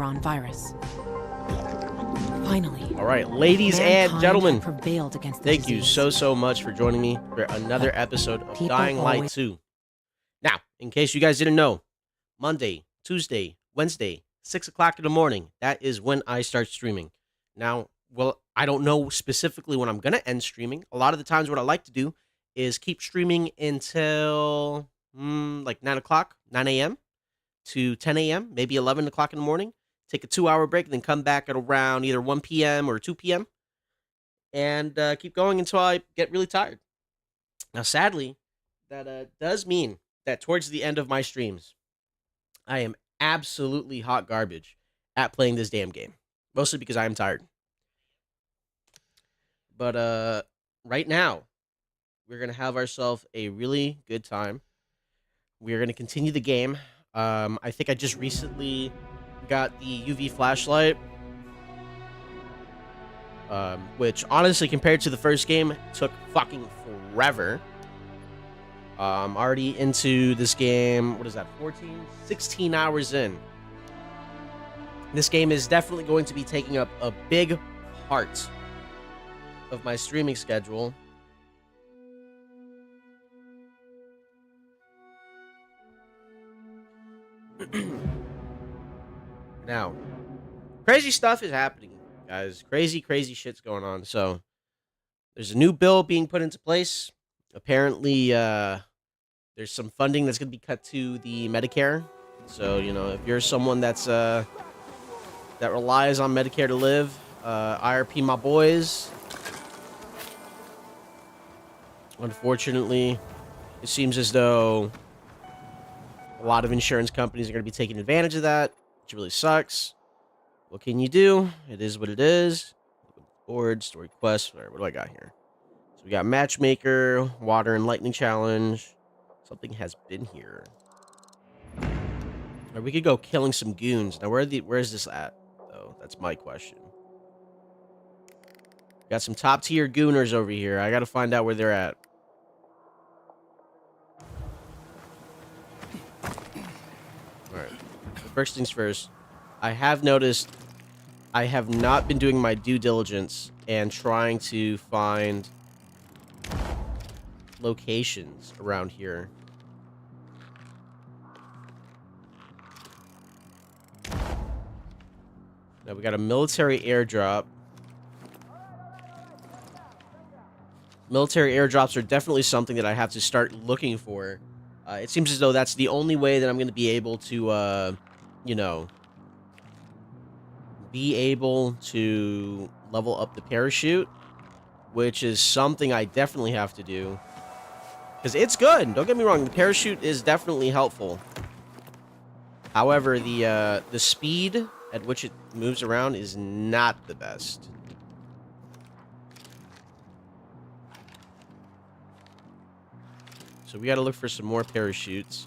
on virus. Finally. All right, ladies and gentlemen, prevailed against the thank you disease. so much for joining me for another episode of People Dying Light always- 2. Now, in case you guys didn't know, Monday, Tuesday, Wednesday, 6 o'clock in the morning, that is when I start streaming. Now, well, I don't know specifically when I'm going to end streaming. A lot of the times what I like to do is keep streaming until like 9 o'clock, 9 a.m. to 10 a.m., maybe 11 o'clock in the morning. Take a 2-hour break, and then come back at around either 1 p.m. or 2 p.m. and keep going until I get really tired. Now, sadly, that does mean that towards the end of my streams, I am absolutely hot garbage at playing this damn game. Mostly because I am tired. But right now, we're going to have ourselves a really good time. We're going to continue the game. I think I just recently got the UV flashlight, which honestly, compared to the first game, took fucking forever. I'm already into this game. What is that? 16 hours in. This game is definitely going to be taking up a big part of my streaming schedule. Now, crazy stuff is happening, guys. Crazy shit's going on. So, there's a new bill being put into place. Apparently, there's some funding that's going to be cut to the Medicare. So, you know, if you're someone that's that relies on Medicare to live, IRP my boys. Unfortunately, it seems as though a lot of insurance companies are going to be taking advantage of that, which really sucks. What can you do? It is what it is. Board, story quest, whatever. What do I got here? So we got matchmaker, water and lightning challenge. Something has been here. Or we could go killing some goons. Now, where is this at, though? That's my question. Got some top tier gooners over here. I got to find out where they're at. Alright. First things first. I have noticed I have not been doing my due diligence and trying to find locations around here. Now we got a military airdrop. Military airdrops are definitely something that I have to start looking for. It seems as though that's the only way that I'm going to be able to, you know, be able to level up the parachute, which is something I definitely have to do. Because it's good. Don't get me wrong. The parachute is definitely helpful. However, the speed at which it moves around is not the best. So we got to look for some more parachutes.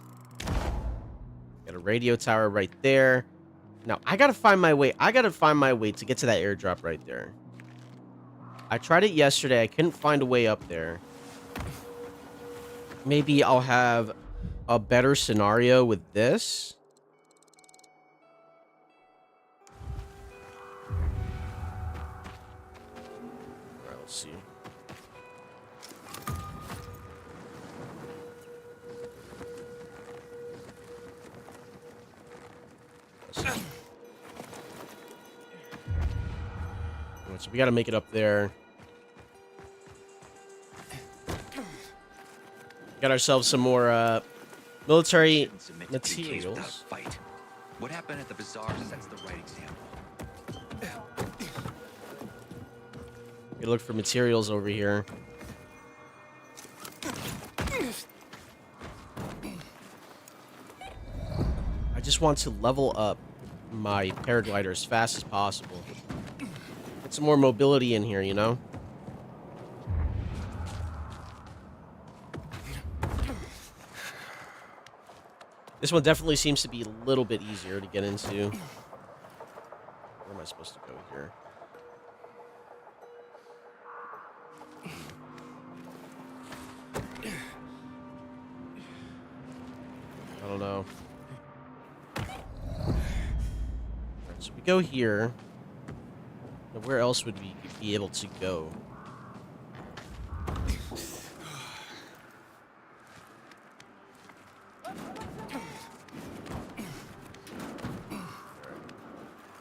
Got a radio tower right there. Now, I got to find my way. I got to find my way to get to that airdrop right there. I tried it yesterday. I couldn't find a way up there. Maybe I'll have a better scenario with this. All right, let's see. So we got to make it up there. Got ourselves some more military materials. Fight. What happened at the bazaar sets the right example. We look for materials over here. I just want to level up my paraglider as fast as possible. Get some more mobility in here, you know? This one definitely seems to be a little bit easier to get into. Where am I supposed to go here? I don't know. So we go here. Now where else would we be able to go?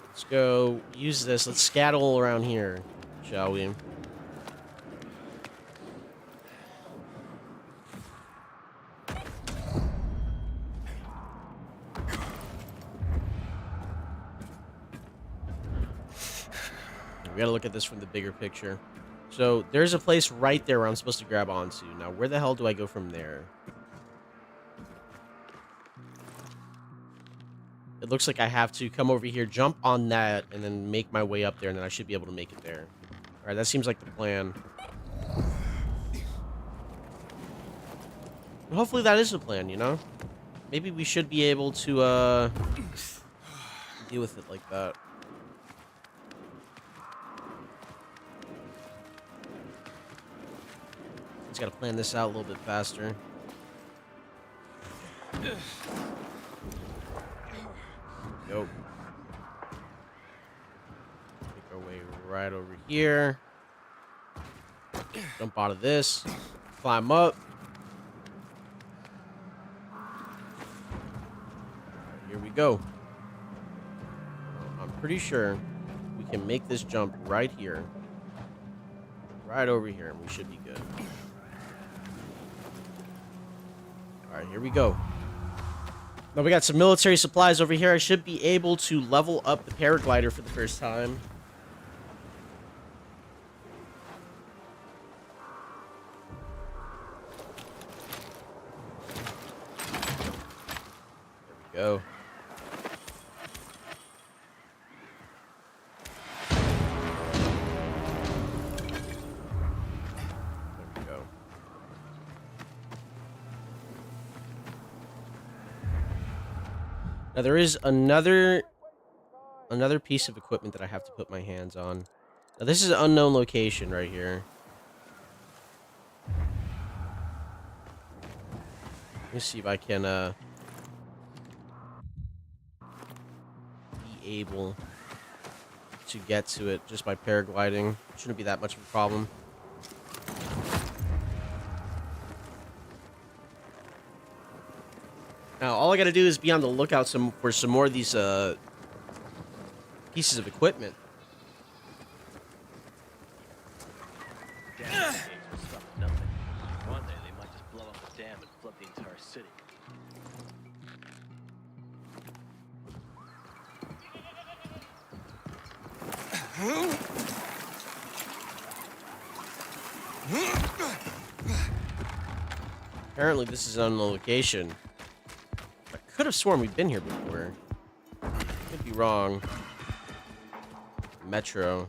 Let's go use this. Let's scatter around here, shall we? We gotta look at this from the bigger picture. So there's a place right there where I'm supposed to grab onto. Now, where the hell do I go from there? It looks like I have to come over here, jump on that, and then make my way up there, and then I should be able to make it there. All right, that seems like the plan. And hopefully that is the plan, you know? Maybe we should be able to, deal with it like that. Just gotta plan this out a little bit faster. Go. Make our way right over here. Jump out of this. Climb up. Here we go. I'm pretty sure we can make this jump right here. Right over here, and we should be good. Alright, here we go. Now we got some military supplies over here. I should be able to level up the paraglider for the first time. There we go. Now there is another piece of equipment that I have to put my hands on. Now this is an unknown location right here. Let me see if I can be able to get to it just by paragliding. Shouldn't be that much of a problem. Now, all I gotta do is be on the lookout for some more of these pieces of equipment. Dam caves will stop at nothing. One day they might just blow up the dam and flood the entire city. Apparently, this is on the location. I could have sworn we've been here before. Could be wrong. Metro.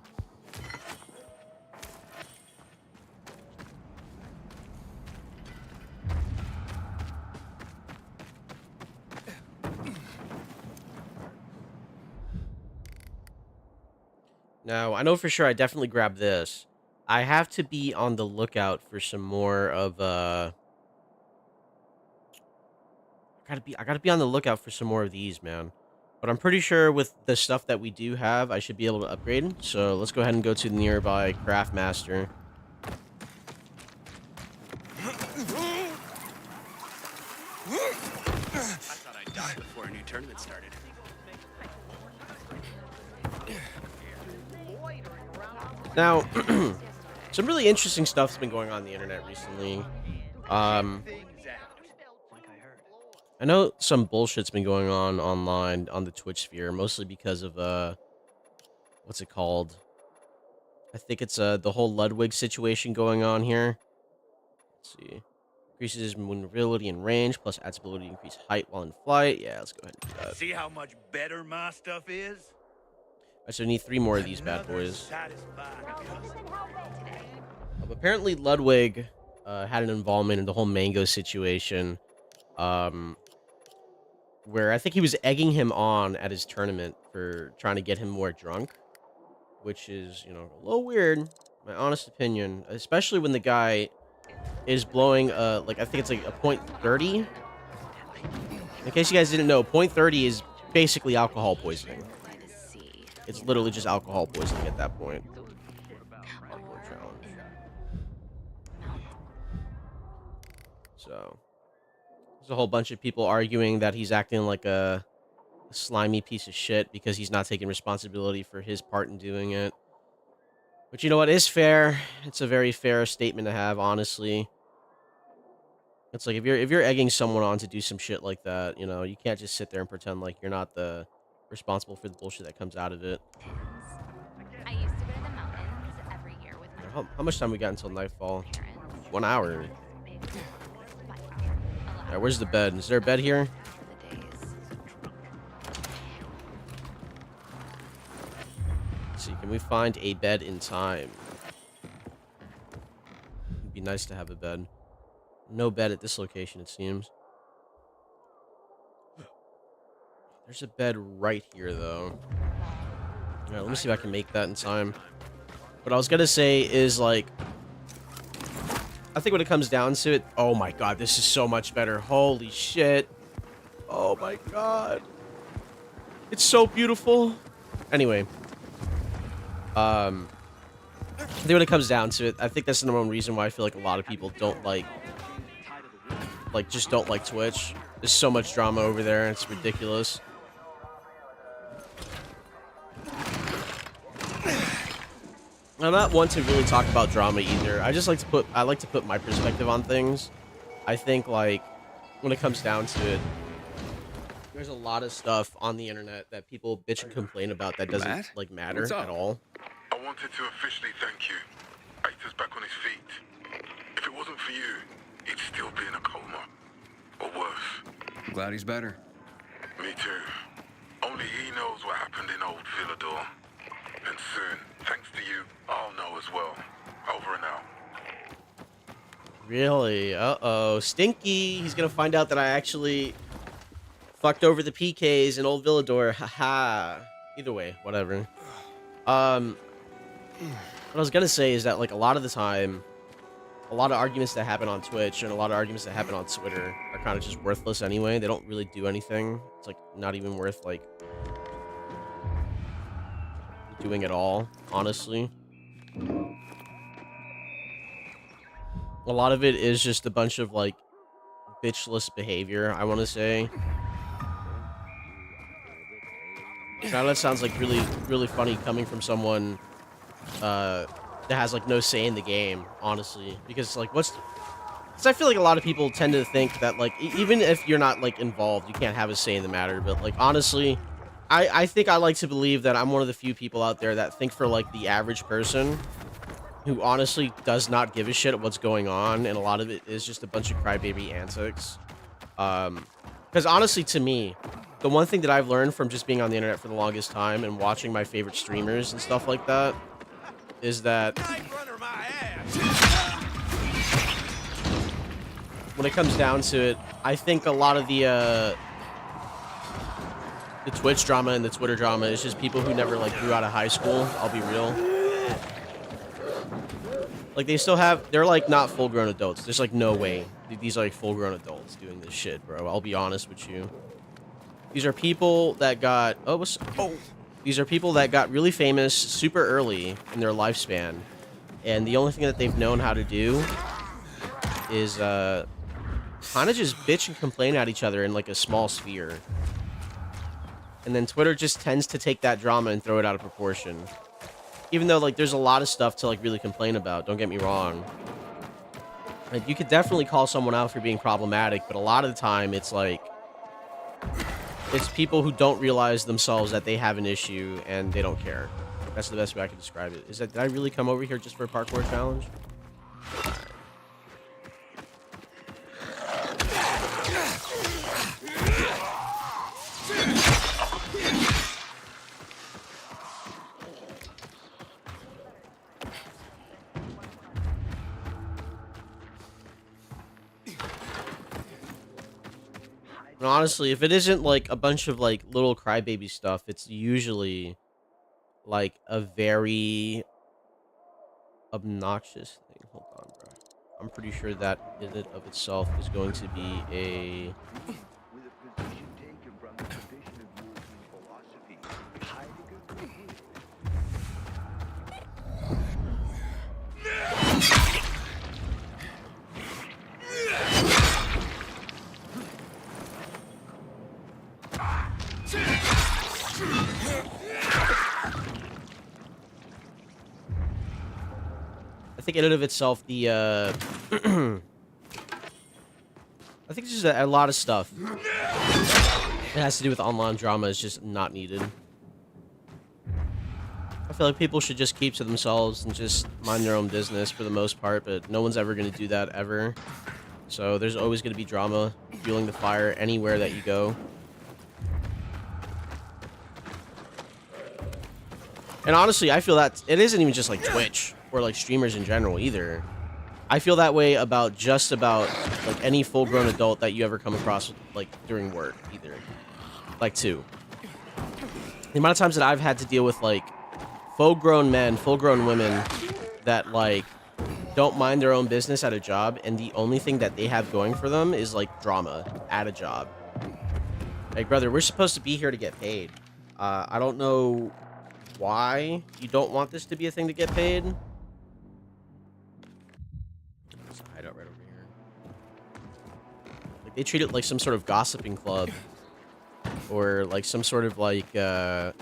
Now, I know for sure I definitely grabbed this. I have to be on the lookout for some more of I gotta be on the lookout for some more of these, man. But I'm pretty sure with the stuff that we do have, I should be able to upgrade. So let's go ahead and go to the nearby craft master. I thought I'd die before a new tournament started. Now, some really interesting stuff's been going on the internet recently. I know some bullshit's been going on online on the Twitch sphere, mostly because of what's it called? I think it's the whole Ludwig situation going on here. Let's see. Increases maneuverability and range, plus adds ability to increase height while in flight. Yeah, let's go ahead and do that. See how much better my stuff is? I still need 3 more of these bad boys. Apparently Ludwig had an involvement in the whole Mango situation. Where I think he was egging him on at his tournament for trying to get him more drunk. Which is, you know, a little weird, my honest opinion. Especially when the guy is blowing, like, I think it's like a .30. In case you guys didn't know, .30 is basically alcohol poisoning. It's literally just alcohol poisoning at that point. So there's a whole bunch of people arguing that he's acting like a slimy piece of shit because he's not taking responsibility for his part in doing it. But you know what is fair? It's a very fair statement to have, honestly. It's like if you're egging someone on to do some shit like that, you know, you can't just sit there and pretend like you're not the responsible for the bullshit that comes out of it. I used to go to the mountains every year with my How much time we got until nightfall? parents. 1 hour. Big 5 hour Alright, where's the bed? Is there a bed here? the days. Let's see, can we find a bed in time? It'd be nice to have a bed. No bed at this location, it seems. There's a bed right here, though. Alright, let me see if I can make that in time. What I was gonna say is, like, I think when it comes down to it... Oh my god, this is so much better. Holy shit. Oh my god. It's so beautiful. Anyway. I think when it comes down to it, I think that's the number one reason why I feel like a lot of people don't just don't like Twitch. There's so much drama over there, it's ridiculous. I'm not one to really talk about drama either. I just like to put my perspective on things. I think, like, when it comes down to it, there's a lot of stuff on the internet that people bitch and complain about that doesn't Matt? like matter What's up? at all. I wanted to officially thank you. Aitor's back on his feet. If it wasn't for you, he'd still be in a coma. Or worse. I'm glad he's better. Me too. Only he knows what happened in old Villador. And soon, thanks to you, I'll know as well. Over and out. Really? Uh-oh. Stinky! He's gonna find out that I actually fucked over the PKs in Old Villador. Haha. Either way, whatever. What I was gonna say is that, like, a lot of the time, a lot of arguments that happen on Twitch and a lot of arguments that happen on Twitter are kind of just worthless anyway. They don't really do anything. It's, like, not even worth, like, doing at all, honestly. A lot of it is just a bunch of, like, bitchless behavior, I want to say. Now that sounds like really, really funny coming from someone that has, like, no say in the game, honestly. Because, like, because I feel like a lot of people tend to think that, like, even if you're not, like, involved, you can't have a say in the matter. But, like, honestly, I think I like to believe that I'm one of the few people out there that think for, like, the average person who honestly does not give a shit what's going on, and a lot of it is just a bunch of crybaby antics. Because honestly, to me, the one thing that I've learned from just being on the internet for the longest time and watching my favorite streamers and stuff like that is that when it comes down to it, I think a lot of the Twitch drama and the Twitter drama is just people who never, like, grew out of high school. I'll be real. Like, they're, like, not full-grown adults. There's, like, no way these are, like, full-grown adults doing this shit, bro. I'll be honest with you. These are people that got... These are people that got really famous super early in their lifespan. And the only thing that they've known how to do is, kind of just bitch and complain at each other in, like, a small sphere. And then Twitter just tends to take that drama and throw it out of proportion. Even though, like, there's a lot of stuff to, like, really complain about, don't get me wrong. Like, you could definitely call someone out for being problematic, but a lot of the time, it's, like, it's people who don't realize themselves that they have an issue, and they don't care. That's the best way I can describe it. Did I really come over here just for a parkour challenge? And honestly, if it isn't, like, a bunch of, like, little crybaby stuff, it's usually, like, a very obnoxious thing. Hold on, bro. I'm pretty sure that in and of itself is going to be a... With a position taken from the tradition of European philosophy, Heidegger I think in and of itself, the I think there's just a lot of stuff that has to do with online drama is just not needed. I feel like people should just keep to themselves and just mind their own business for the most part, but no one's ever going to do that ever. So there's always going to be drama fueling the fire anywhere that you go. And honestly, I feel that it isn't even just like Twitch or like streamers in general either. I feel that way about just about like any full-grown adult that you ever come across like during work either. Like too. The amount of times that I've had to deal with like full-grown men, full-grown women that like don't mind their own business at a job, and the only thing that they have going for them is like drama at a job. Like, brother, we're supposed to be here to get paid. I don't know why you don't want this to be a thing to get paid. There's a hideout right over here. Like, they treat it like some sort of gossiping club, or like some sort of like I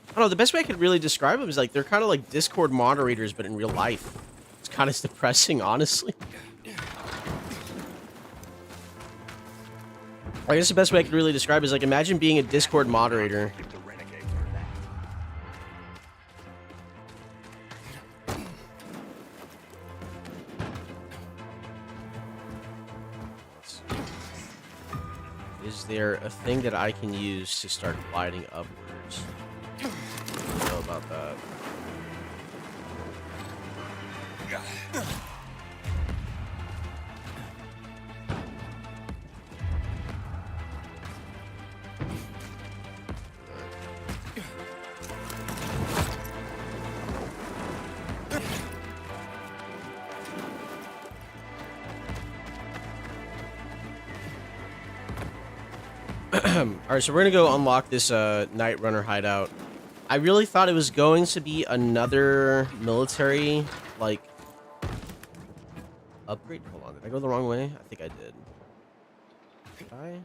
don't know, the best way I could really describe them is like they're kind of like Discord moderators, but in real life. It's kind of depressing, honestly. I guess the best way I could really describe it is like imagine being a Discord moderator. Is there a thing that I can use to start gliding upwards? I don't know about that. Alright, so we're gonna go unlock this Night Runner hideout. I really thought it was going to be another military, like, upgrade. Hold on, did I go the wrong way? I think I did. Did I?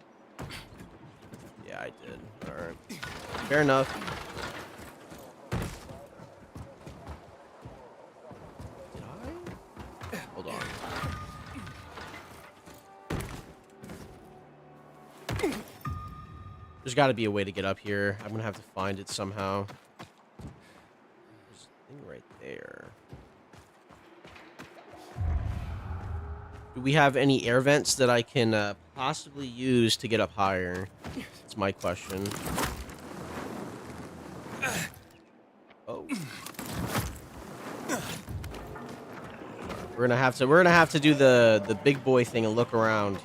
Yeah, I did. Alright. Fair enough. Did I? Hold on. There's got to be a way to get up here. I'm gonna have to find it somehow. There's a thing right there. Do we have any air vents that I can possibly use to get up higher? That's my question. Oh. We're gonna have to do the big boy thing and look around.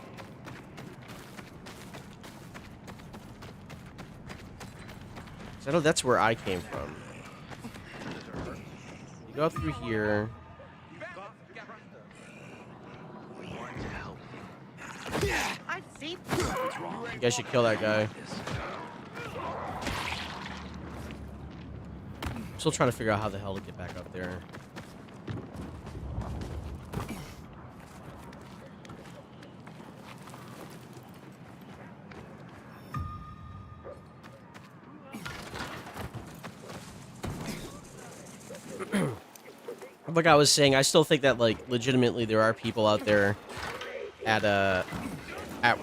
I know that's where I came from. You go up through here. You guys should kill that guy. I'm still trying to figure out how the hell to get back up there. Like I was saying, I still think that, like, legitimately there are people out there at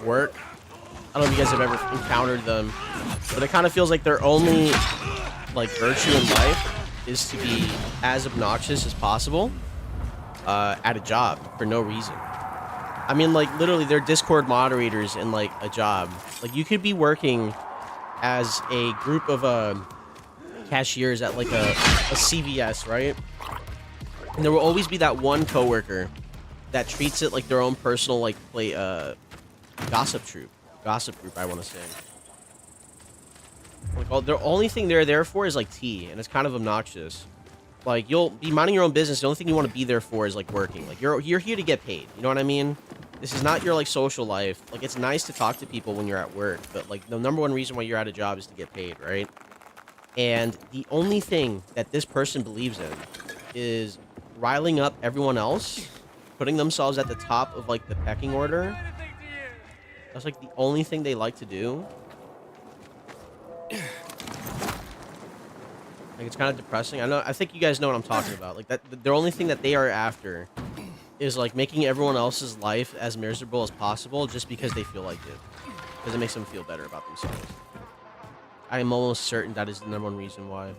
work. I don't know if you guys have ever encountered them, but it kind of feels like their only, like, virtue in life is to be as obnoxious as possible at a job for no reason. I mean, like, literally, they're Discord moderators in, like, a job. Like, you could be working as a group of cashiers at, like, a CVS, right? And there will always be that one coworker that treats it like their own personal, like, gossip group, I want to say. Like, the only thing they're there for is, like, tea, and it's kind of obnoxious. Like, you'll be minding your own business. The only thing you want to be there for is, like, working. Like, you're here to get paid. You know what I mean? This is not your, like, social life. Like, it's nice to talk to people when you're at work, but, like, the number one reason why you're at a job is to get paid, right? And the only thing that this person believes in is riling up everyone else, putting themselves at the top of, like, the pecking order. That's, like, the only thing they like to do. Like, it's kind of depressing. I think you guys know what I'm talking about. Like, that the only thing that they are after is, like, making everyone else's life as miserable as possible just because they feel like it. Because it makes them feel better about themselves. I am almost certain that is the number one reason why.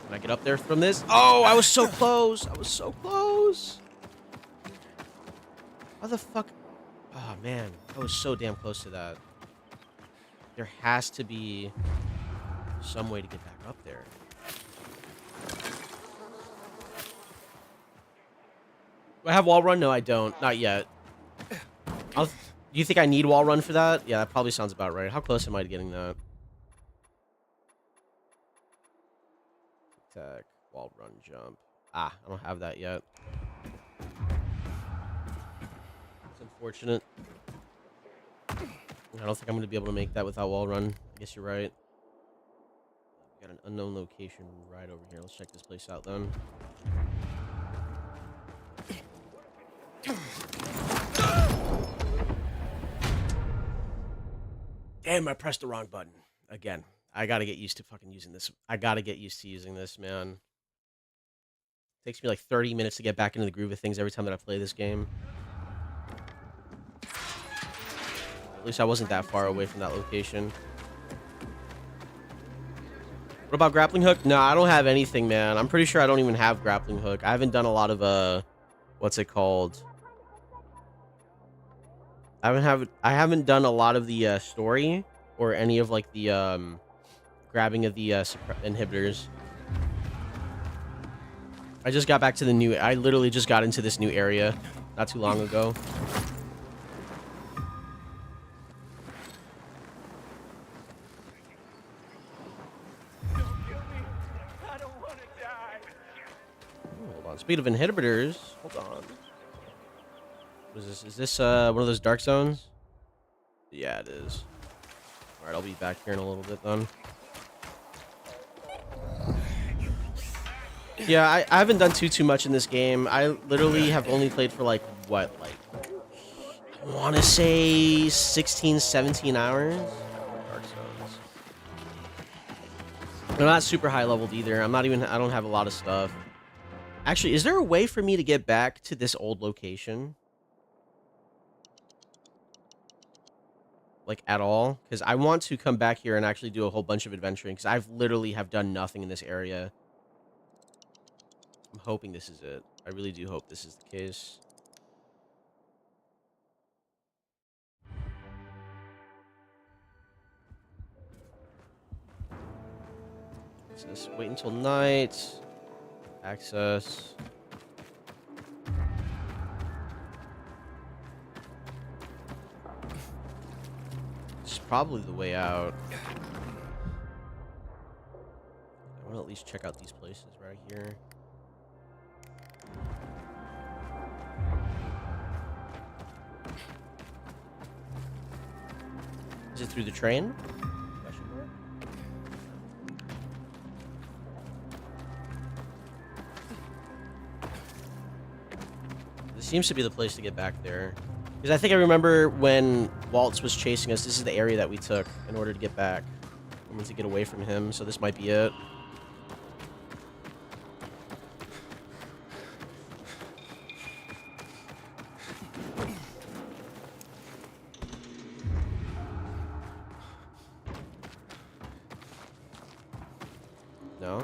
Can I get up there from this? Oh, I was so close. I was so close. How the fuck? Oh, man. I was so damn close to that. There has to be some way to get back up there. Do I have wall run? No, I don't. Not yet. Do you think I need wall run for that? Yeah, that probably sounds about right. How close am I to getting that? Attack, wall run, jump. Ah, I don't have that yet. It's unfortunate. I don't think I'm going to be able to make that without wall run. I guess you're right. Got an unknown location right over here. Let's check this place out then. Damn, I pressed the wrong button. Again, I gotta get used to fucking using this. I gotta get used to using this, man. Takes me like 30 minutes to get back into the groove of things every time that I play this game. At least I wasn't that far away from that location. What about grappling hook? No, I don't have anything, man. I'm pretty sure I don't even have grappling hook. I haven't done a lot of, what's it called? I haven't done a lot of the story or any of like the grabbing of the inhibitors. I just got back to the new. I literally just got into this new area not too long ago. Hold on. Speed of inhibitors. Hold on. What is this? Is this one of those dark zones? Yeah, it is. All right, I'll be back here in a little bit then. Yeah, I haven't done too much in this game. I literally have only played for like what, like I want to say 16, 17 hours. Dark zones. I'm not super high leveled either. I don't have a lot of stuff. Actually, is there a way for me to get back to this old location? Like, at all? Because I want to come back here and actually do a whole bunch of adventuring. Because I've literally have done nothing in this area. I'm hoping this is it. I really do hope this is the case. What's this? Wait until night. Access. This is probably the way out. I want to at least check out these places right here. Is it through the train? This seems to be the place to get back there. Because I think I remember when Waltz was chasing us, this is the area that we took in order to get back. I mean, to get away from him, so this might be it. No?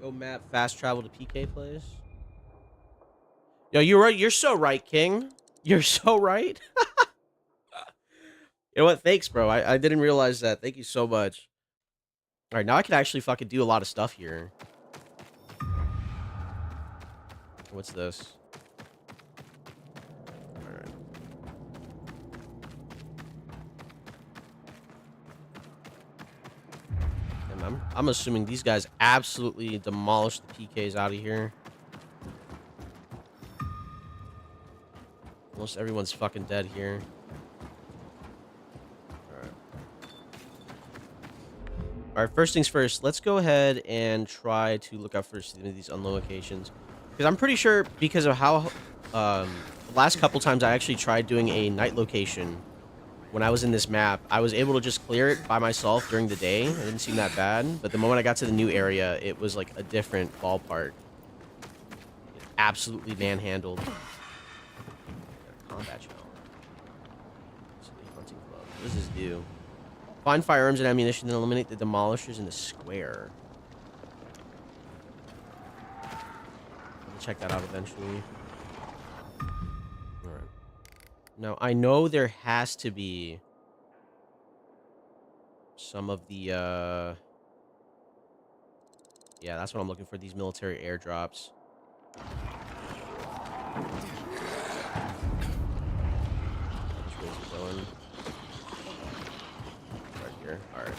Go map, fast travel to PK place. Yo, you're right. You're so right, King. You're so right. You know what? Thanks, bro. I didn't realize that. Thank you so much. All right, now I can actually fucking do a lot of stuff here. What's this? All right. And I'm assuming these guys absolutely demolished the PKs out of here. Almost everyone's fucking dead here. Alright, first things first, let's go ahead and try to look out for some of these unload locations. Because I'm pretty sure because of how the last couple times I actually tried doing a night location when I was in this map, I was able to just clear it by myself during the day. It didn't seem that bad. But the moment I got to the new area, it was like a different ballpark. It absolutely manhandled. Combat challenge. Hunting club. What does this do? Find firearms and ammunition, then eliminate the demolishers in the square. I'll check that out eventually. Alright. Now, I know there has to be some of the, yeah, that's what I'm looking for, these military airdrops. Which way's it going? Right here. Alright.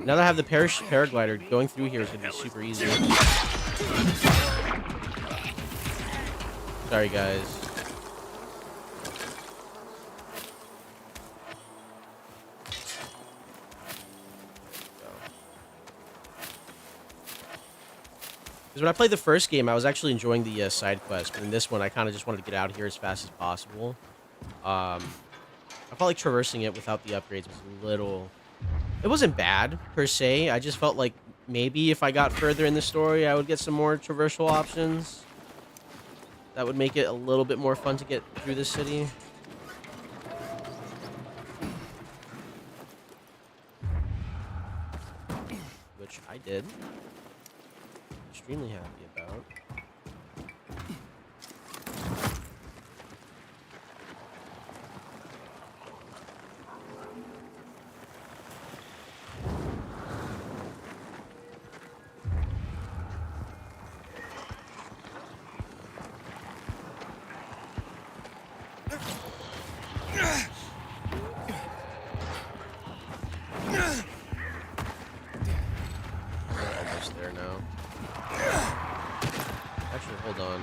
Now that I have the paraglider, going through here is going to be super easy. Sorry, guys. Because when I played the first game, I was actually enjoying the side quest, but in this one, I kind of just wanted to get out of here as fast as possible. I felt like traversing it without the upgrades was a little... It wasn't bad, per se. I just felt like maybe if I got further in the story, I would get some more traversal options. That would make it a little bit more fun to get through the city. Which I did. Extremely happy about. Almost there now. Actually, hold on.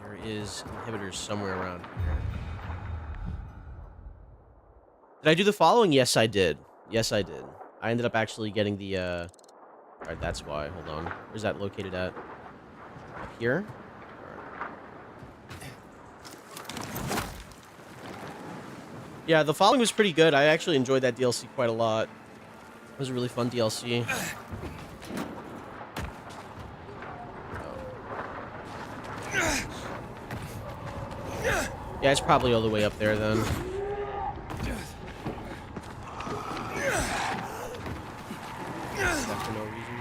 There is inhibitors somewhere around here. Did I do the following? Yes, I did. Yes, I did. I ended up actually getting the, Alright, that's why. Hold on. Where's that located at? Up here? Yeah, the following was pretty good. I actually enjoyed that DLC quite a lot. It was a really fun DLC. Yeah, it's probably all the way up there then. For no reason.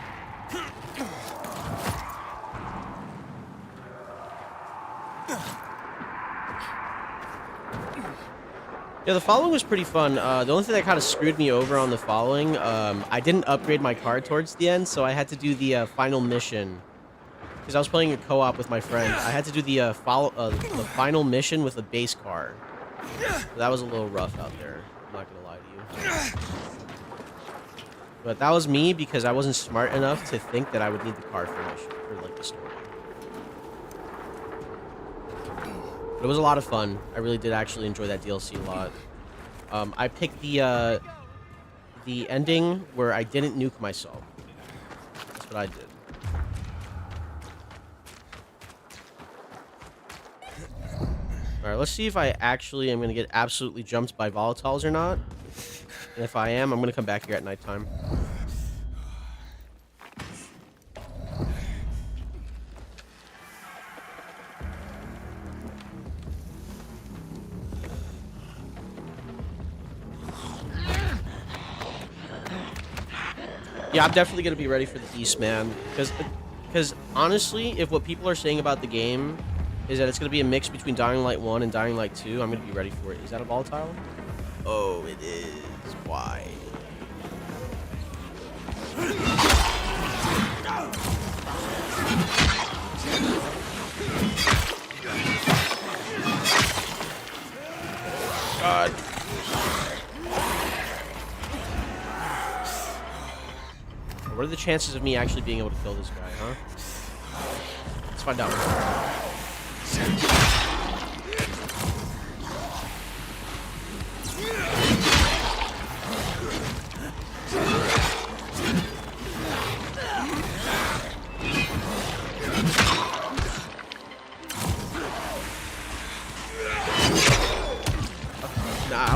Yeah, the following was pretty fun. The only thing that kind of screwed me over on the following, I didn't upgrade my car towards the end, so I had to do the final mission. Because I was playing a co-op with my friend. I had to do the final mission with a base car. So that was a little rough out there. I'm not going to lie to you. But that was me because I wasn't smart enough to think that I would need the car for mission, for like the story. But it was a lot of fun. I really did actually enjoy that DLC a lot. I picked the ending where I didn't nuke myself. That's what I did. Alright, let's see if I actually am going to get absolutely jumped by volatiles or not. And if I am, I'm going to come back here at nighttime. Yeah, I'm definitely going to be ready for the East, man. Because honestly, if what people are saying about the game is that it's going to be a mix between Dying Light 1 and Dying Light 2, I'm going to be ready for it. Is that a volatile? Oh, it is. Why? God. What are the chances of me actually being able to kill this guy, huh? Let's find out.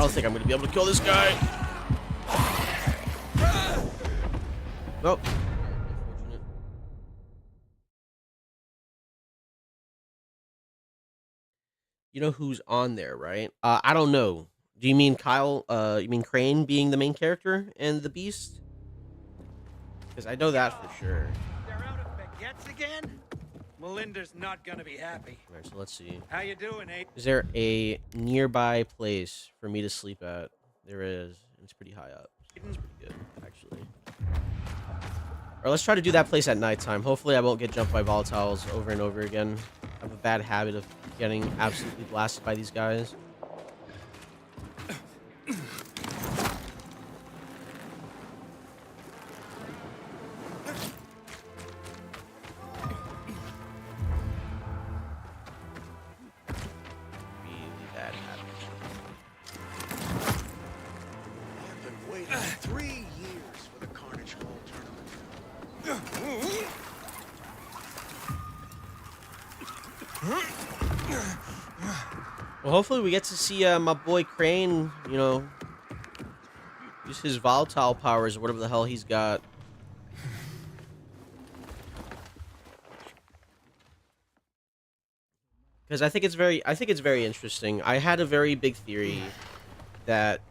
don't think I'm gonna be able to kill this guy. Nope. Unfortunate. You know who's on there, right? I don't know. Do you mean Kyle? You mean Crane being the main character and the Beast? Because I know that for sure. They're out of baguettes again? Melinda's not gonna be happy. All right, so let's see. How you doing, Abe? Is there a nearby place for me to sleep at? There is. It's pretty high up. It's pretty good, actually. Or let's try to do that place at nighttime. Hopefully I won't get jumped by volatiles over and over again. I have a bad habit of getting absolutely blasted by these guys. Really bad habit. I've been waiting 3 years for the Carnage Hall tournament. Well, hopefully we get to see my boy Crane, you know, use his volatile powers or whatever the hell he's got. Because I think it's very interesting. I had a very big theory that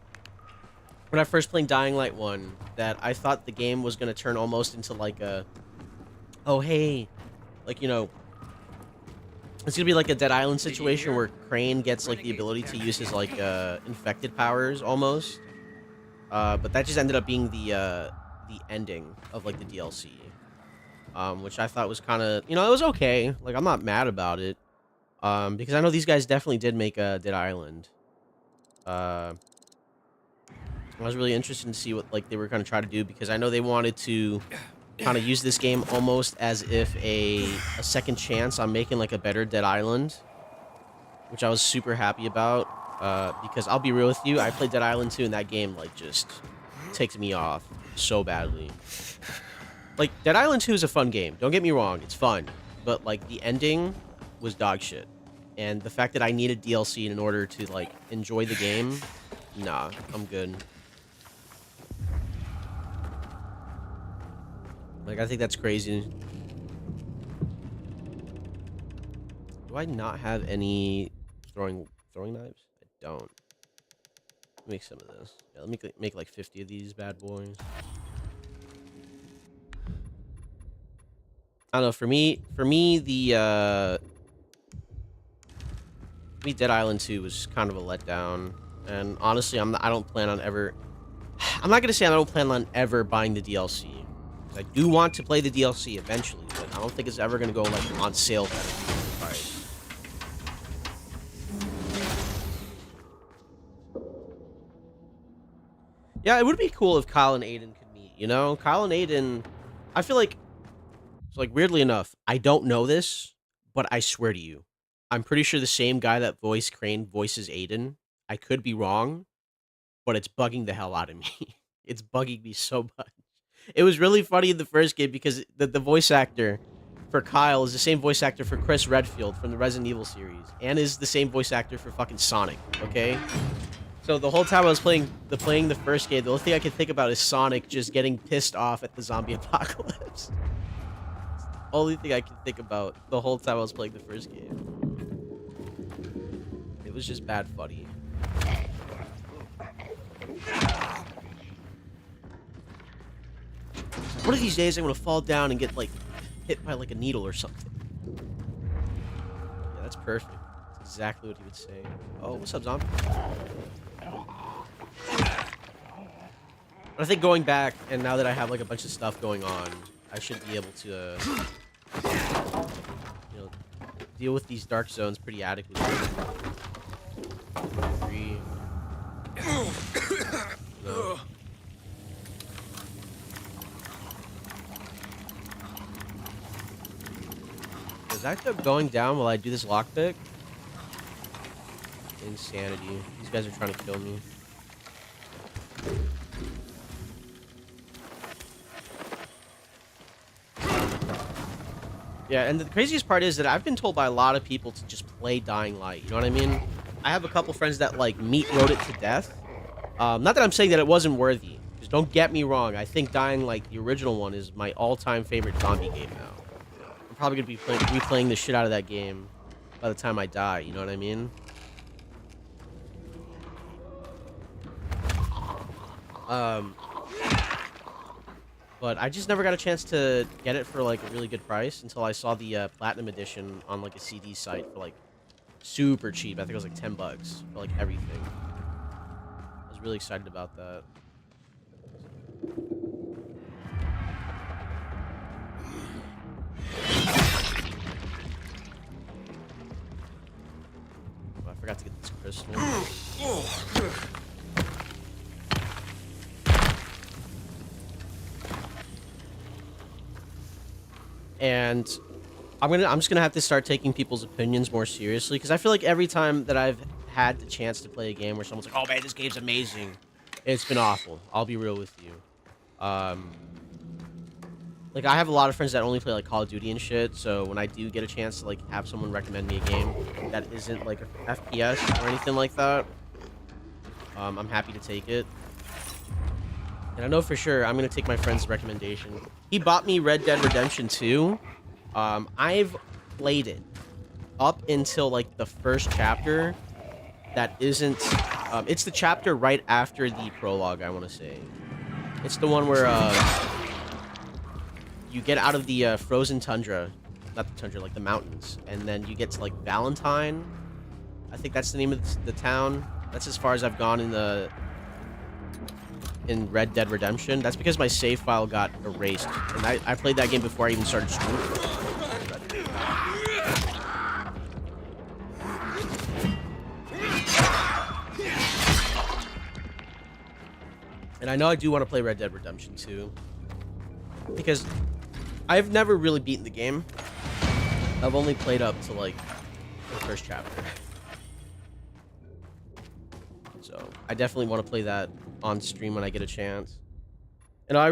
when I first played Dying Light 1, that I thought the game was going to turn almost into like a, oh hey, like, you know, it's gonna be like a Dead Island situation where Crane gets like the ability to use his like infected powers almost, but that just ended up being the ending of like the DLC, which I thought was kind of, you know, it was okay. Like I'm not mad about it, because I know these guys definitely did make a Dead Island. I was really interested to see what like they were gonna try to do, because I know they wanted to kind of use this game almost as if a second chance on making like a better Dead Island, which I was super happy about, because I'll be real with you, I played Dead Island 2 and that game like just takes me off so badly. Like Dead Island 2 is a fun game, don't get me wrong, it's fun, but like the ending was dog shit, and the fact that I needed DLC in order to like enjoy the game, nah, I'm good. Like, I think that's crazy. Do I not have any throwing knives? I don't. Make some of this. Yeah, let me make like 50 of these bad boys. I don't know. For me, the Dead Island 2 was kind of a letdown, and honestly, I don't plan on ever. I'm not gonna say I don't plan on ever buying the DLC. I do want to play the DLC eventually, but I don't think it's ever gonna go like on sale at a price. Yeah, it would be cool if Kyle and Aiden could meet. You know, Kyle and Aiden. I feel like, it's like weirdly enough, I don't know this, but I swear to you, I'm pretty sure the same guy that voiced Crane voices Aiden. I could be wrong, but it's bugging the hell out of me. It's bugging me so much. It was really funny in the first game because the voice actor for Kyle is the same voice actor for Chris Redfield from the Resident Evil series, and is the same voice actor for fucking Sonic, okay? So the whole time I was playing the first game, the only thing I could think about is Sonic just getting pissed off at the zombie apocalypse. Only thing I could think about the whole time I was playing the first game. It was just bad funny. One of these days, I'm gonna fall down and get like hit by like a needle or something. Yeah, that's perfect. That's exactly what he would say. Oh, what's up, zombie? But I think going back, and now that I have like a bunch of stuff going on, I should be able to, you know, deal with these dark zones pretty adequately. No. Is that kept going down while I do this lockpick? Insanity. These guys are trying to kill me. Yeah, and the craziest part is that I've been told by a lot of people to just play Dying Light. You know what I mean? I have a couple friends that like wrote it to death, Not that I'm saying that it wasn't worthy. Just don't get me wrong. I think Dying Light, the original one, is my all-time favorite zombie game now. I'm probably going to be replaying the shit out of that game by the time I die. You know what I mean? But I just never got a chance to get it for, like, a really good price until I saw the Platinum Edition on, like, a CD site for, like, super cheap. I think it was, like, $10 for, like, everything. I was really excited about that. Oh, I forgot to get this crystal. And I'm just gonna have to start taking people's opinions more seriously, because I feel like every time that I've had the chance to play a game where someone's like, "Oh man, this game's amazing," it's been awful. I'll be real with you. Like, I have a lot of friends that only play like Call of Duty and shit, so when I do get a chance to like have someone recommend me a game that isn't like a FPS or anything like that, I'm happy to take it. And I know for sure I'm gonna take my friend's recommendation. He bought me Red Dead Redemption 2. I've played it up until like the first chapter. That isn't. It's the chapter right after the prologue, I want to say. It's the one where you get out of the frozen tundra, not the tundra, like the mountains, and then you get to like Valentine. I think that's the name of the town. That's as far as I've gone in Red Dead Redemption. That's because my save file got erased, and I played that game before I even started streaming. And I know I do want to play Red Dead Redemption 2, because I've never really beaten the game. I've only played up to like the first chapter. So I definitely want to play that on stream when I get a chance. And I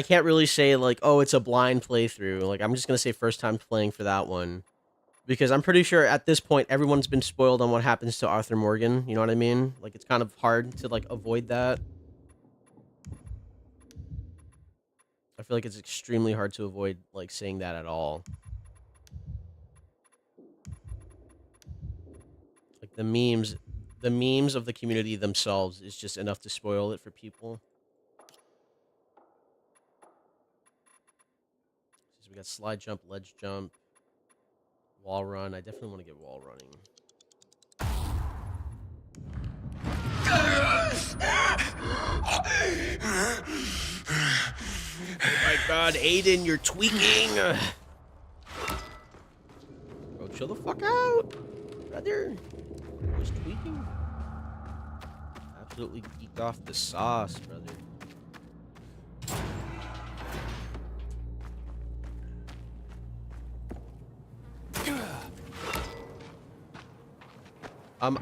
can't really say like, oh, it's a blind playthrough. Like, I'm just going to say first time playing for that one. Because I'm pretty sure at this point, everyone's been spoiled on what happens to Arthur Morgan. You know what I mean? Like, it's kind of hard to like avoid that. I feel like it's extremely hard to avoid like saying that at all. Like the memes of the community themselves is just enough to spoil it for people. So we got slide jump, ledge jump, wall run. I definitely want to get wall running. Oh my god, Aiden, you're tweaking! Bro, chill the fuck out! Brother! Just tweaking. Absolutely geeked off the sauce, brother.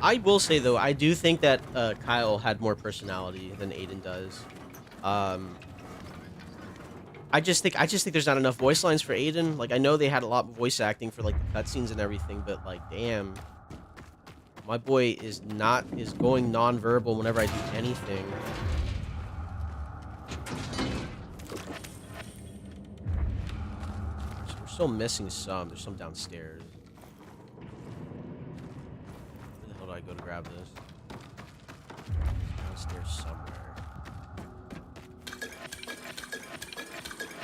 I will say though, I do think that Kyle had more personality than Aiden does. I just think there's not enough voice lines for Aiden. Like, I know they had a lot of voice acting for like the cutscenes and everything, but like, damn, my boy is going non-verbal whenever I do anything. So we're still missing some. There's some downstairs. Where the hell do I go to grab this? Downstairs somewhere.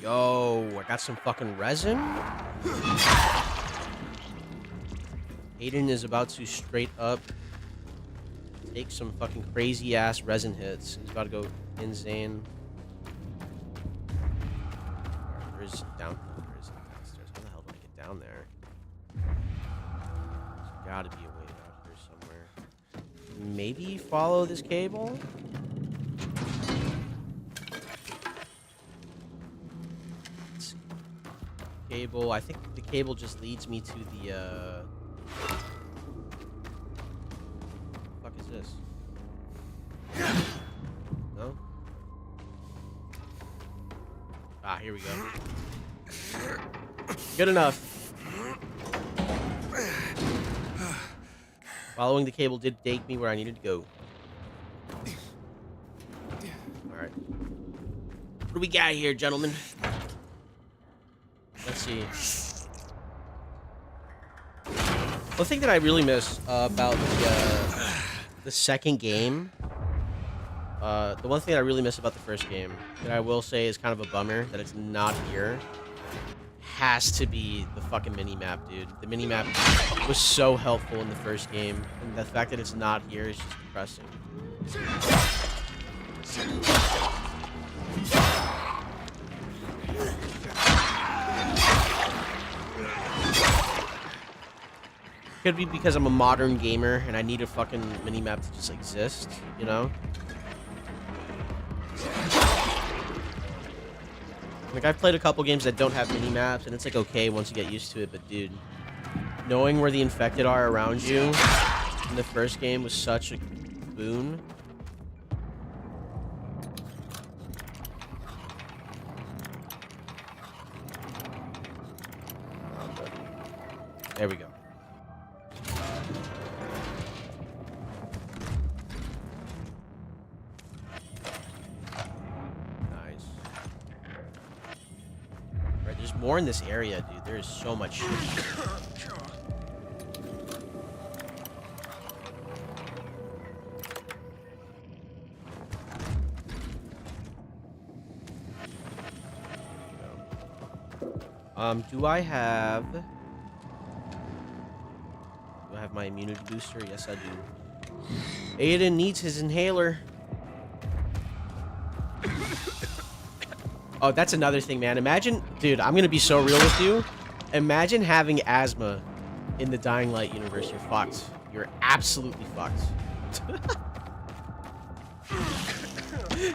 Yo, I got some fucking resin. Aiden is about to straight up take some fucking crazy ass resin hits. He's about to go insane. There is downstairs. How the hell do I get down there? There's gotta be a way out here somewhere. Maybe follow this cable? Cable. I think the cable just leads me to the fuck is this? No? Ah, here we go. Good enough. Following the cable did take me where I needed to go. What do we got here, gentlemen? Let's see. One thing that I really miss about the second game, the one thing that I really miss about the first game, that I will say is kind of a bummer that it's not here, has to be the fucking mini-map, dude. The mini-map was so helpful in the first game, and the fact that it's not here is just depressing. Could be because I'm a modern gamer and I need a fucking mini-map to just exist, you know? Like, I've played a couple games that don't have mini-maps, and it's like okay once you get used to it, but dude, knowing where the infected are around you in the first game was such a boon. There we go. Nice. Right, there's more in this area, dude. There is so much shit. Do I have my immunity booster? Yes, I do. Aiden needs his inhaler. Oh, that's another thing, man. Imagine, dude, I'm gonna be so real with you. Imagine having asthma in the Dying Light universe. You're fucked. You're absolutely fucked.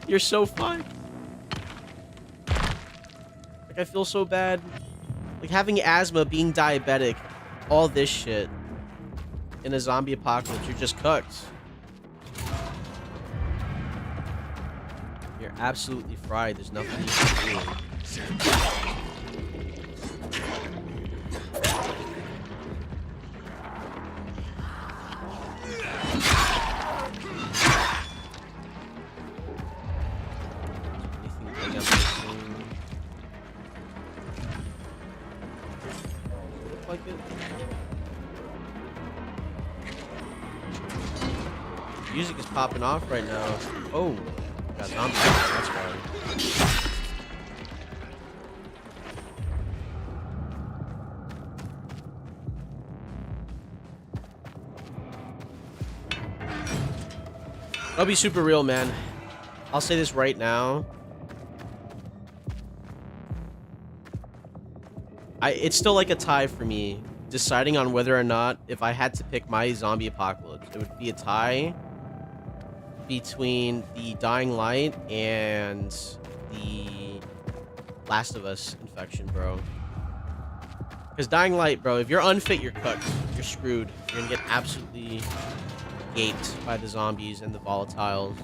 You're so fucked. Like, I feel so bad. Like, having asthma, being diabetic, all this shit. In a zombie apocalypse, you're just cooked. You're absolutely fried. There's nothing you can do. Anything I'm missing? Look like it. Music is popping off right now. Oh, got zombies. That's why. I'll be super real, man. I'll say this right now. It's still like a tie for me, deciding on whether or not, if I had to pick my zombie apocalypse, it would be a tie between the Dying Light and the Last of Us infection, bro. Because Dying Light, bro, if you're unfit, you're cooked. You're screwed. You're gonna get absolutely gaped by the zombies and the volatiles.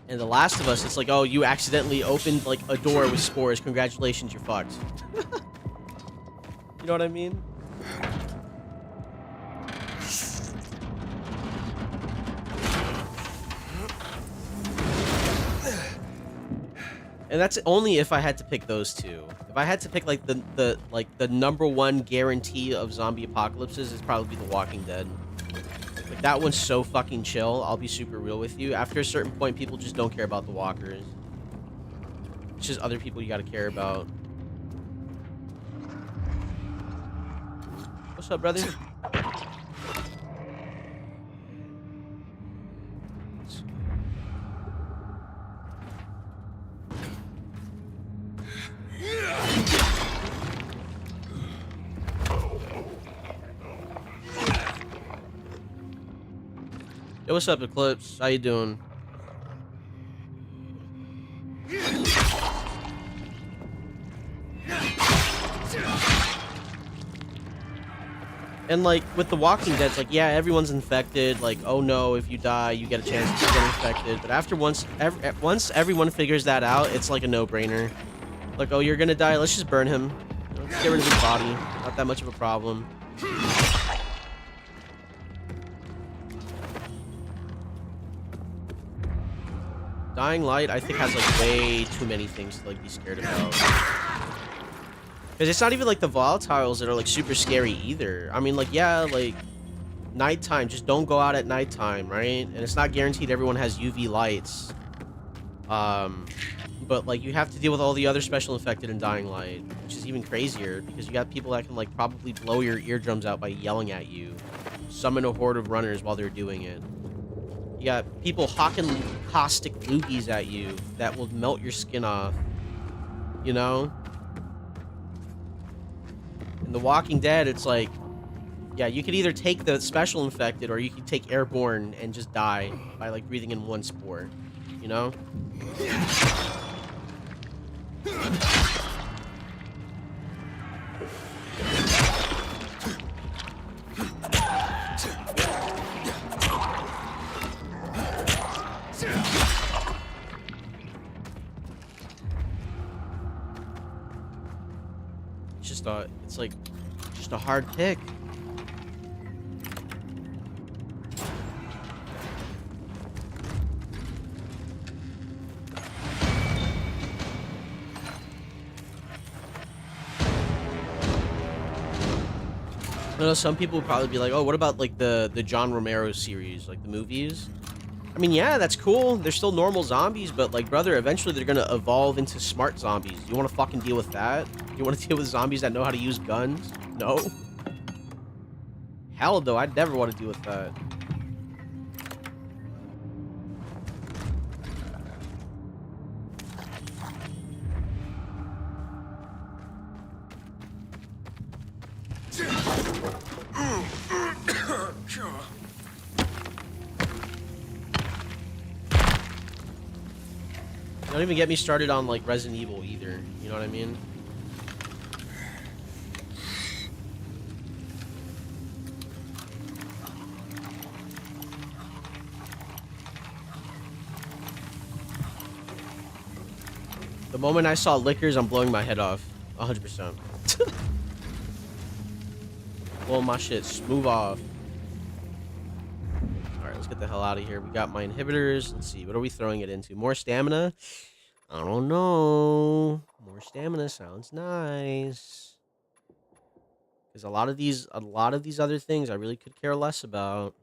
And The Last of Us, it's like, oh, you accidentally opened, like, a door with spores. Congratulations, you're fucked. You know what I mean? And that's only if I had to pick those two. If I had to pick, like, the #1 guarantee of zombie apocalypses, it's probably The Walking Dead. Like, that one's so fucking chill. I'll be super real with you. After a certain point, people just don't care about the walkers. It's just other people you gotta care about. What's up, brother? Yo, what's up, Eclipse? How you doing? And, like, with The Walking Dead, it's like, yeah, everyone's infected. Like, oh no, if you die, you get a chance to get infected. But after once everyone figures that out, it's like a no-brainer. Like, oh, you're gonna die, let's just burn him. Let's get rid of his body. Not that much of a problem. Dying Light, I think, has like way too many things to like be scared about. Because it's not even like the volatiles that are like super scary either. I mean, like, yeah, like nighttime, just don't go out at nighttime, right? And it's not guaranteed everyone has UV lights. But like you have to deal with all the other special infected in Dying Light, which is even crazier because you got people that can like probably blow your eardrums out by yelling at you, summon a horde of runners while they're doing it. You got people hawking caustic loogies at you that will melt your skin off, you know? In The Walking Dead, it's like, yeah, you could either take the special infected or you could take airborne and just die by like breathing in one spore, you know? It's like just a hard pick. I know some people would probably be like, oh, what about like the John Romero series, like the movies? I mean, yeah, that's cool. They're still normal zombies, but like, brother, eventually they're gonna evolve into smart zombies. You want to fucking deal with that? You want to deal with zombies that know how to use guns? No. Hell, though, I'd never want to deal with that. Don't even get me started on like Resident Evil either. You know what I mean? The moment I saw liquors, I'm blowing my head off. 100%. Blow my shit smooth off. Alright, let's get the hell out of here. We got my inhibitors. Let's see. What are we throwing it into? More stamina? I don't know. More stamina sounds nice. Because a lot of these other things I really could care less about.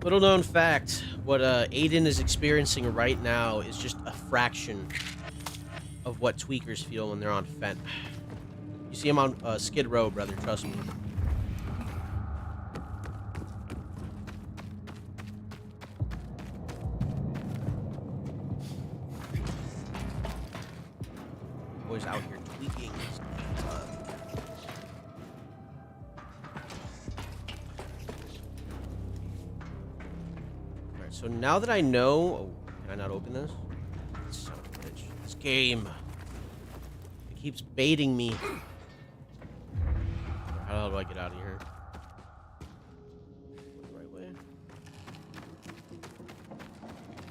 Little known fact, what Aiden is experiencing right now is just a fraction of what tweakers feel when they're on Fent. You see him on Skid Row, brother, trust me. Boys out here tweaking. So now that I know... Oh, can I not open this? Son of a bitch. This game. It keeps baiting me. How the hell do I get out of here? The right way?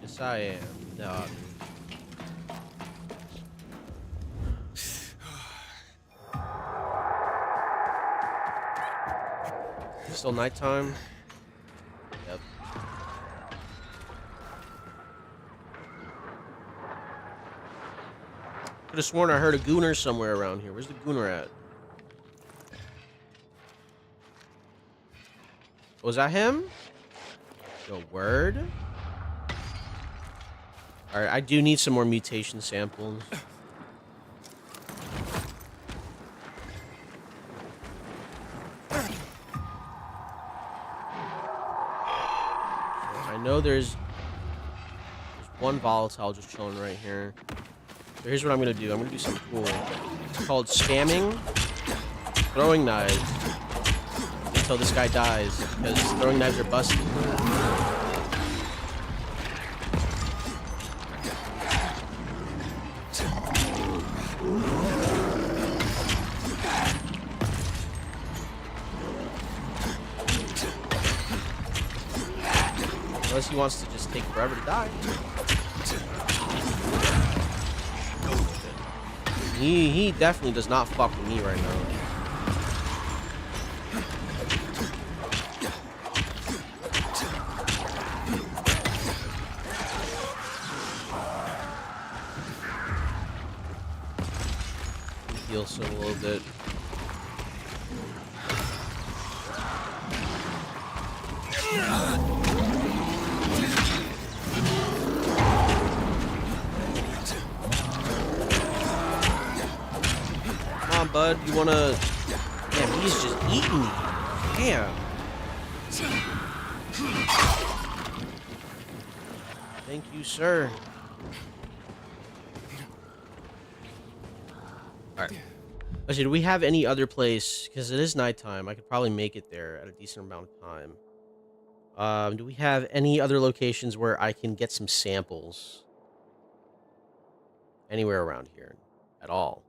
Yes, I am. No. Still nighttime? Yep. Could have sworn I heard a gooner somewhere around here. Where's the gooner at? Was that him? Yo, word? Alright, I do need some more mutation samples. I know there's one volatile just chilling right here. So here's what I'm gonna do. I'm gonna do something cool. It's called spamming throwing knives until this guy dies, because throwing knives are busted. unless he wants to just take forever to die. He definitely does not fuck with me right now. Heal some a little bit. Come on, bud. You wanna... Damn, he's just eating me. Damn. Thank you, sir. Alright. Actually, do we have any other place? Because it is nighttime. I could probably make it there at a decent amount of time. Do we have any other locations where I can get some samples? Anywhere around here at all?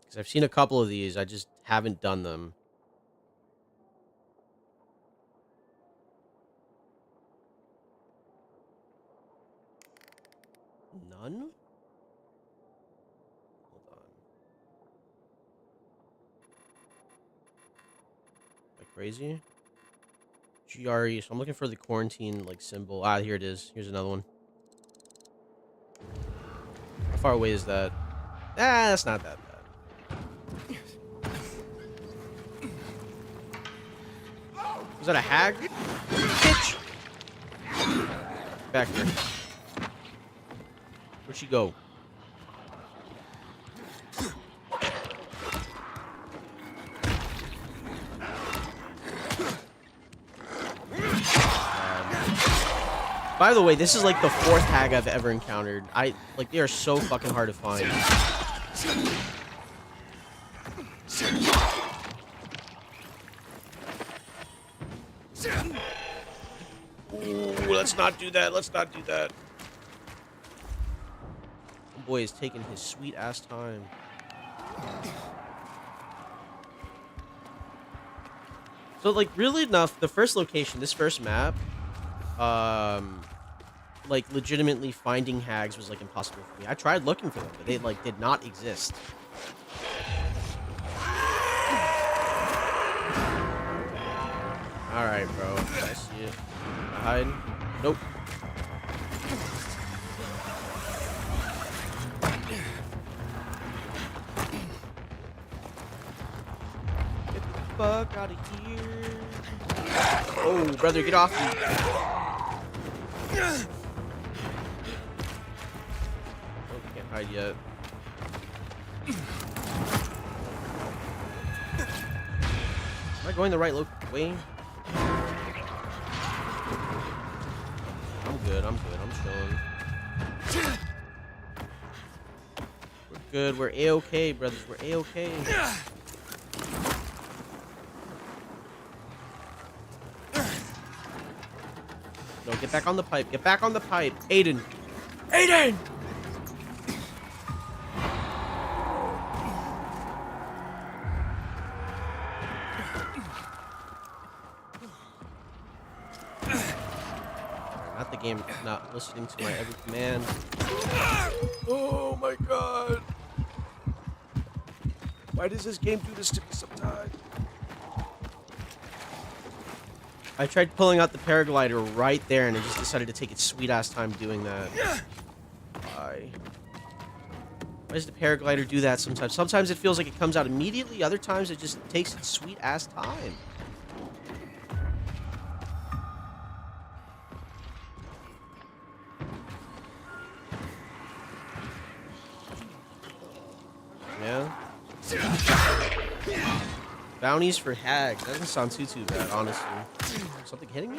Because I've seen a couple of these. I just haven't done them. None? Hold on. Like crazy? GRE. So I'm looking for the quarantine like symbol. Ah, here it is. Here's another one. How far away is that? Ah, that's not that bad. Was that a hag? Bitch! Back here. Where'd she go? By the way, this is like the 4th hag I've ever encountered. Like they are so fucking hard to find. Ooh, let's not do that. Let's not do that. Oh boy is taking his sweet ass time. So like really enough, the first location, this first map, like legitimately finding hags was like impossible for me. I tried looking for them, but they like did not exist. All right, bro. I see it. Hide. Nope. Get the fuck out of here. Oh, brother, get off me. Oh, can't hide yet. Am I going the right way? I'm good, I'm chilling. We're good, we're A-okay, brothers, we're A-okay. No, get back on the pipe, get back on the pipe. Aiden! Aiden! Not the game not listening to my every command. Oh my god. Why does this game do this to me sometimes? I tried pulling out the paraglider right there and it just decided to take its sweet ass time doing that. Why? Why does the paraglider do that sometimes? Sometimes it feels like it comes out immediately, other times it just takes its sweet ass time. Yeah. Bounties for hags. That doesn't sound too bad, honestly. Something hitting me?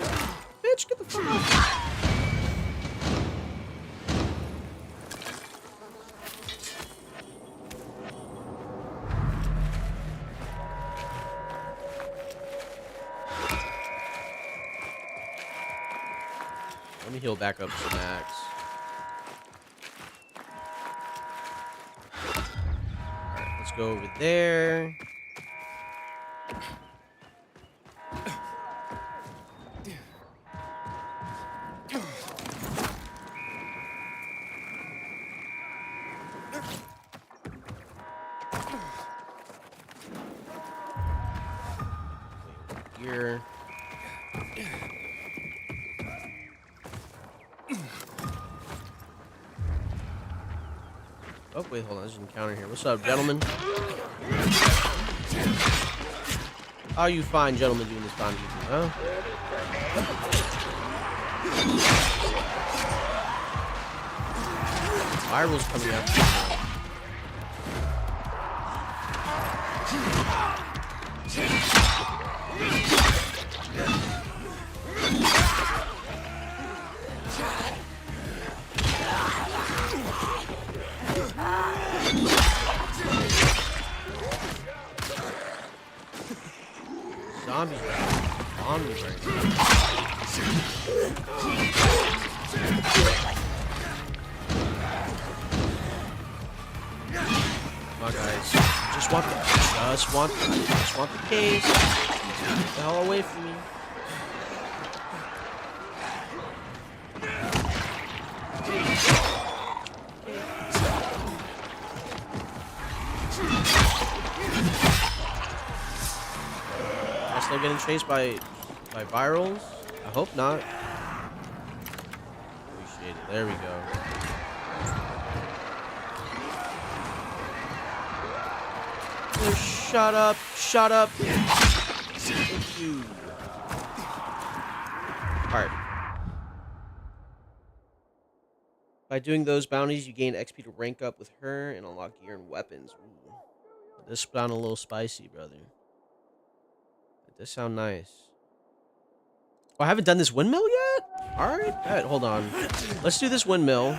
Bitch, get the fuck off. Let me heal back up to max. Alright, let's go over there. here. Oh, wait, hold on. There's an encounter here. What's up, gentlemen? How are you fine gentlemen doing this bounty, huh? Viral's coming after you. Zombies right now. Come on, guys. Just want the case. Get the hell away from me. Am I still getting chased by virals? I hope not. Appreciate it. There we go. Oh, shut up. Shut up. Thank you. Alright. By doing those bounties, you gain XP to rank up with her and unlock gear and weapons. Ooh. This sound a little spicy, brother. It does sound nice. Oh, I haven't done this windmill yet? Alright, hold on. Let's do this windmill.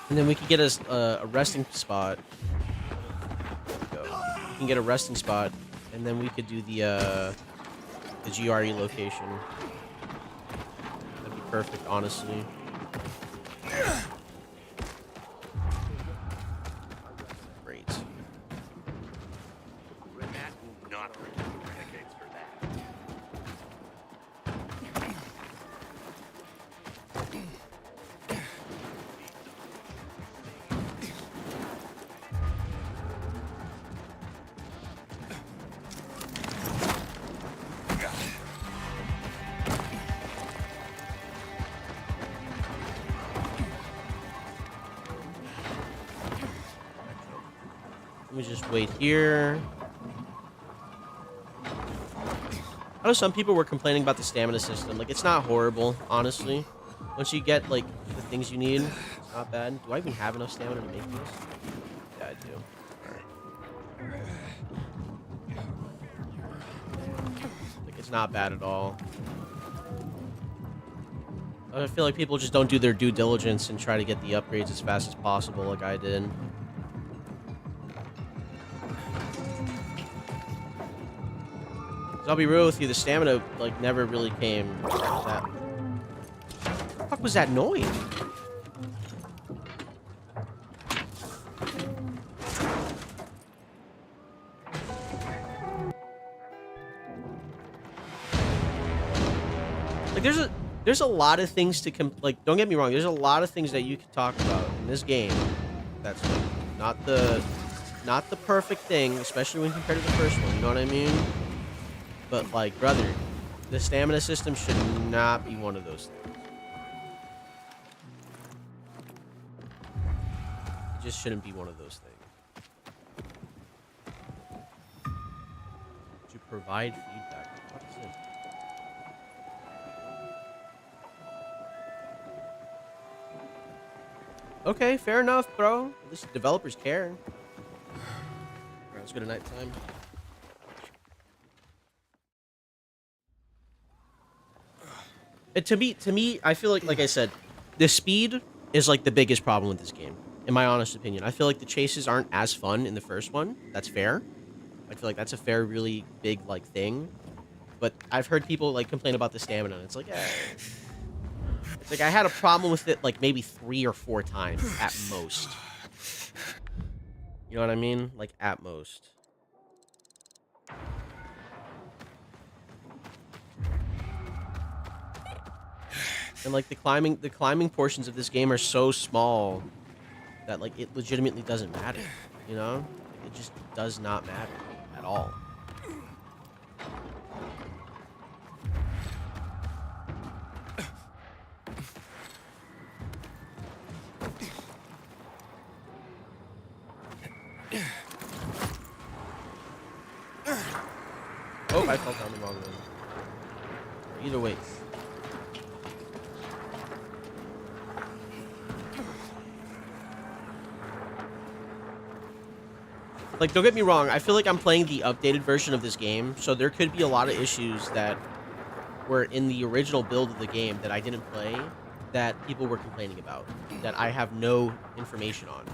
And then we can get us a resting spot. There we go. We can get a resting spot. And then we could do the GRE location. That'd be perfect, honestly. Great. Renat will not forgive renegades for that. Let me just wait here. I know some people were complaining about the stamina system. Like, it's not horrible, honestly. Once you get, like, the things you need, it's not bad. Do I even have enough stamina to make this? Yeah, I do. Alright. Like, it's not bad at all. I feel like people just don't do their due diligence and try to get the upgrades as fast as possible like I did. I'll be real with you, the stamina, like, never really came that... What the fuck was that noise? Like, there's a lot of things to like, don't get me wrong, there's a lot of things that you can talk about in this game that's, like, not the perfect thing, especially when compared to the first one, you know what I mean? But, like, brother, the stamina system should not be one of those things. It just shouldn't be one of those things. To provide feedback. What is it? Okay, fair enough, bro. At least developers care. Alright, let's go to nighttime. To me, I feel like I said, the speed is, like, the biggest problem with this game, in my honest opinion. I feel like the chases aren't as fun in the first one. That's fair. I feel like that's a fair, really big, like, thing. But I've heard people, like, complain about the stamina, and it's like, it's like I had a problem with it, like, maybe 3 or 4 times at most. You know what I mean? Like, at most. And, like, the climbing portions of this game are so small that, like, it legitimately doesn't matter, you know? Like, it just does not matter at all. if I fell down the wrong one. Either way. Like, don't get me wrong, I feel like I'm playing the updated version of this game, so there could be a lot of issues that were in the original build of the game that I didn't play, that people were complaining about, that I have no information on.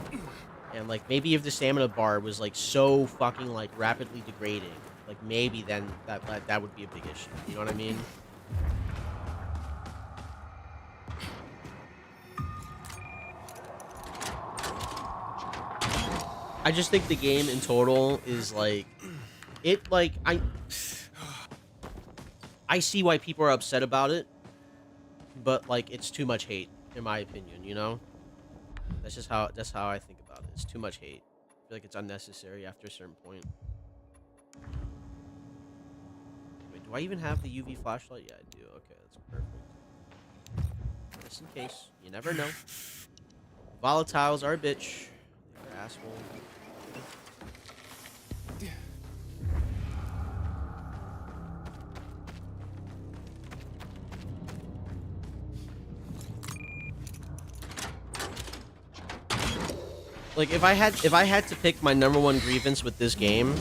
And, like, maybe if the stamina bar was, like, so fucking, like, rapidly degrading, like, maybe then that would be a big issue. You know what I mean? I just think the game in total is, like, I see why people are upset about it, but, like, it's too much hate, in my opinion, you know? That's how I think about it. It's too much hate. I feel like it's unnecessary after a certain point. Wait, do I even have the UV flashlight? Yeah, I do. Okay, that's perfect. Just in case. You never know. Volatiles are a bitch. They're assholes. Like, if I had to pick my #1 grievance with this game,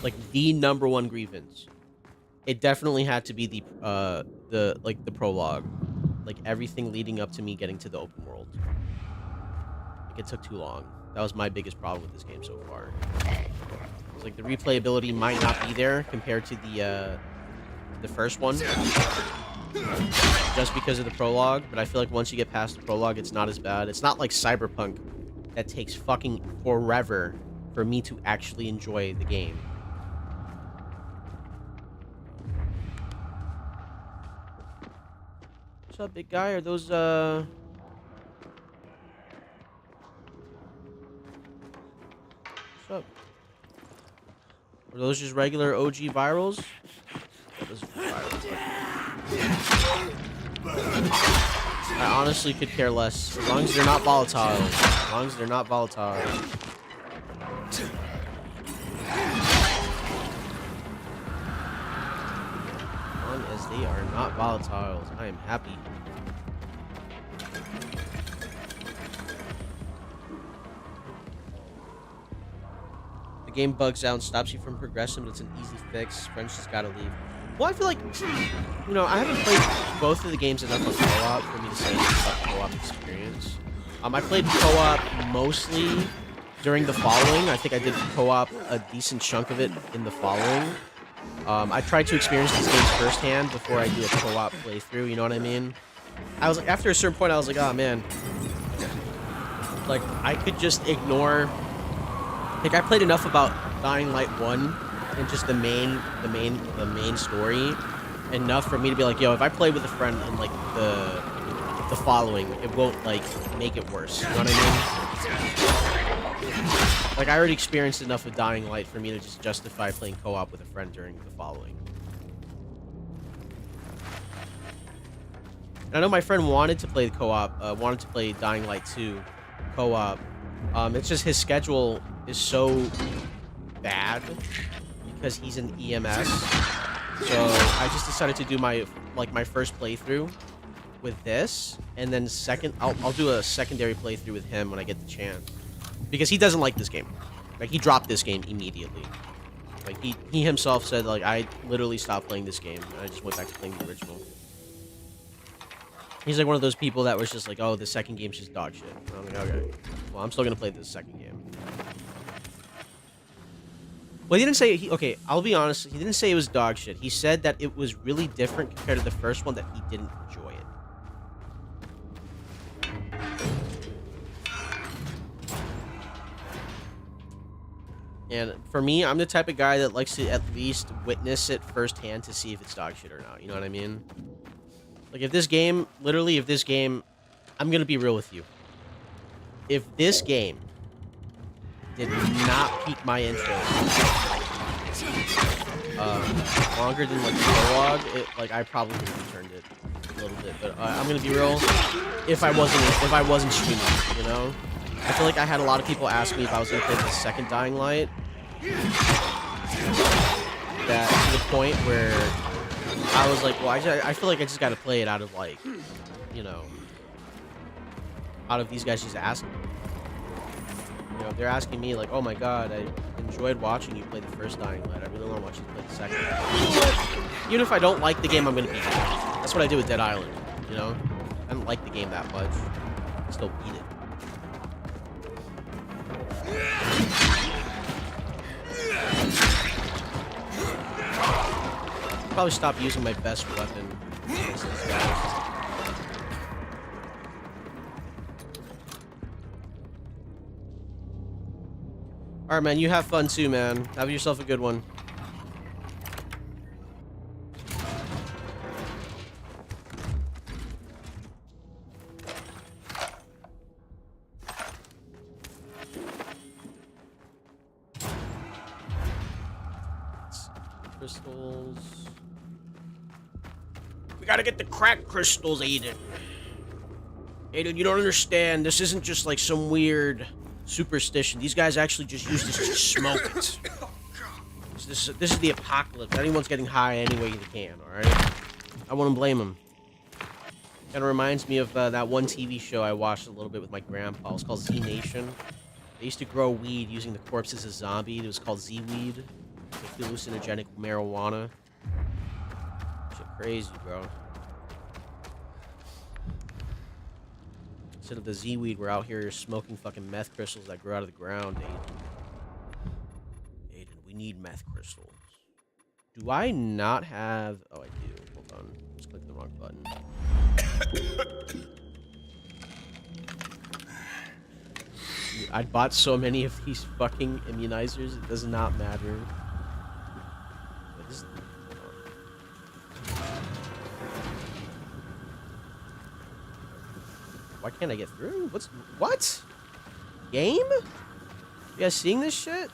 like the #1 grievance, it definitely had to be the prologue, like everything leading up to me getting to the open world. Like, it took too long. That was my biggest problem with this game so far. It's like the replayability might not be there compared to the first one, just because of the prologue. But I feel like once you get past the prologue, it's not as bad. It's not like Cyberpunk that takes fucking forever for me to actually enjoy the game. What's up, big guy? Are those, What's up? Are those just regular OG virals? Yeah, those are virals. I honestly could care less. As long as they're not volatile. As long as they're not volatile. As long as they are not volatiles, I am happy. The game bugs out and stops you from progressing, but it's an easy fix. Friends just gotta leave. Well, I feel like, you know, I haven't played both of the games enough on co-op for me to say anything about the co-op experience. I played co-op mostly during the following. I think I did co-op a decent chunk of it in the following. I tried to experience these games firsthand before I do a co-op playthrough, you know what I mean? I was like, after a certain point, I was like, oh man. Like, I could just ignore. Like, I played enough about Dying Light 1 and just the main story enough for me to be like, yo, if I play with a friend in like the following, it won't like make it worse. You know what I mean? Like, I already experienced enough of Dying Light for me to just justify playing co-op with a friend during the following. And I know my friend wanted to play the co-op, wanted to play Dying Light 2 co-op. It's just his schedule is so bad because he's in EMS. So I just decided to do my first playthrough with this, and then I'll do a secondary playthrough with him when I get the chance, because he doesn't like this game. Like, he dropped this game immediately. Like, he himself said, like, I literally stopped playing this game and I just went back to playing the original. He's like one of those people that was just like, oh, the second game's just dog shit. And I'm like, okay, well, I'm still gonna play the second game. Well, he didn't say, okay, I'll be honest, he didn't say it was dog shit. He said that it was really different compared to the first one, that he didn't enjoy it. And for me, I'm the type of guy that likes to at least witness it firsthand to see if it's dog shit or not. You know what I mean? Like, if this game, I'm going to be real with you. If this game did not pique my interest longer than, like, the prologue, I probably would have returned it a little bit. But I'm going to be real, if I wasn't streaming, you know? I feel like I had a lot of people ask me if I was going to play the second Dying Light. that to the point where I was like, well, I feel like I just got to play it out of like, you know, out of these guys just asking. You know, they're asking me like, oh my god, I enjoyed watching you play the first Dying Light. I really want to watch you play the second. You know what? Even if I don't like the game, I'm gonna beat it. That's what I did with Dead Island. You know, I didn't like the game that much. I still beat it. Probably stop using my best weapon against these guys. Alright, man, you have fun too, man. Have yourself a good one. Crystals. We gotta get the crack crystals, Aiden. Aiden, you don't understand. This isn't just like some weird superstition. These guys actually just use this to smoke it. This is the apocalypse. Anyone's getting high any way they can, alright? I wouldn't blame them. Kind of reminds me of that one TV show I watched a little bit with my grandpa. It was called Z Nation. They used to grow weed using the corpses of zombies. It was called Z-Weed. Like hallucinogenic marijuana. Shit crazy, bro. Instead of the Z-Weed, we're out here smoking fucking meth crystals that grow out of the ground, Aiden. Aiden, we need meth crystals. Do I not have... Oh, I do. Hold on. Just clicked the wrong button. Dude, I bought so many of these fucking immunizers, it does not matter. Why can't I get through? What? Game? You guys seeing this shit?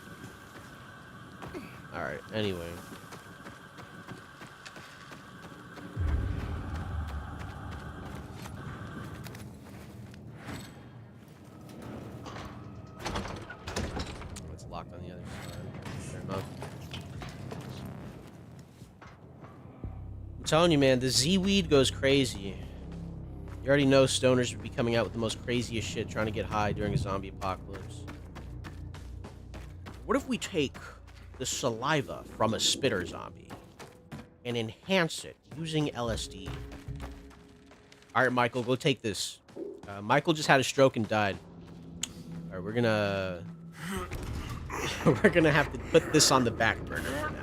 Alright, anyway. It's locked on the other side. Fair enough. I'm telling you, man, the Z-Weed goes crazy. You already know stoners would be coming out with the most craziest shit trying to get high during a zombie apocalypse. What if we take the saliva from a spitter zombie and enhance it using LSD? Alright, Michael, go take this. Michael just had a stroke and died. Alright, we're gonna... we're gonna have to put this on the back burner for now.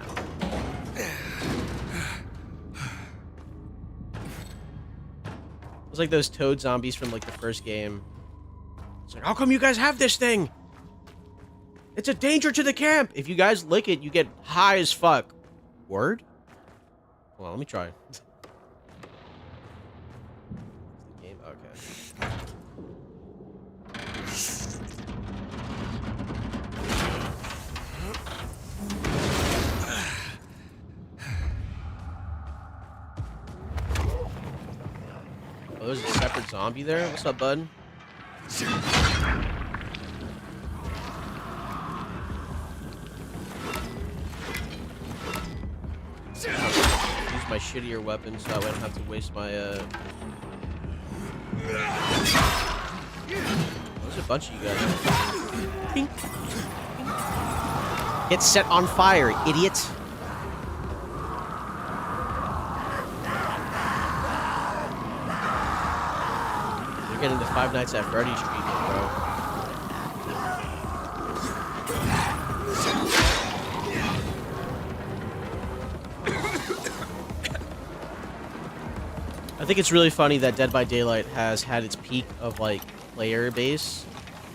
It was like those toad zombies from like the first game. It's like, how come you guys have this thing? It's a danger to the camp. If you guys lick it, you get high as fuck. Word? Hold on, let me try. Game? Okay. Oh, there's a separate zombie there? What's up, bud? Use my shittier weapon so that way I don't have to waste my, There's a bunch of you guys. Pink. Get set on fire, idiot. Getting the Five Nights at Freddy's treatment, bro. I think it's really funny that Dead by Daylight has had its peak of like player base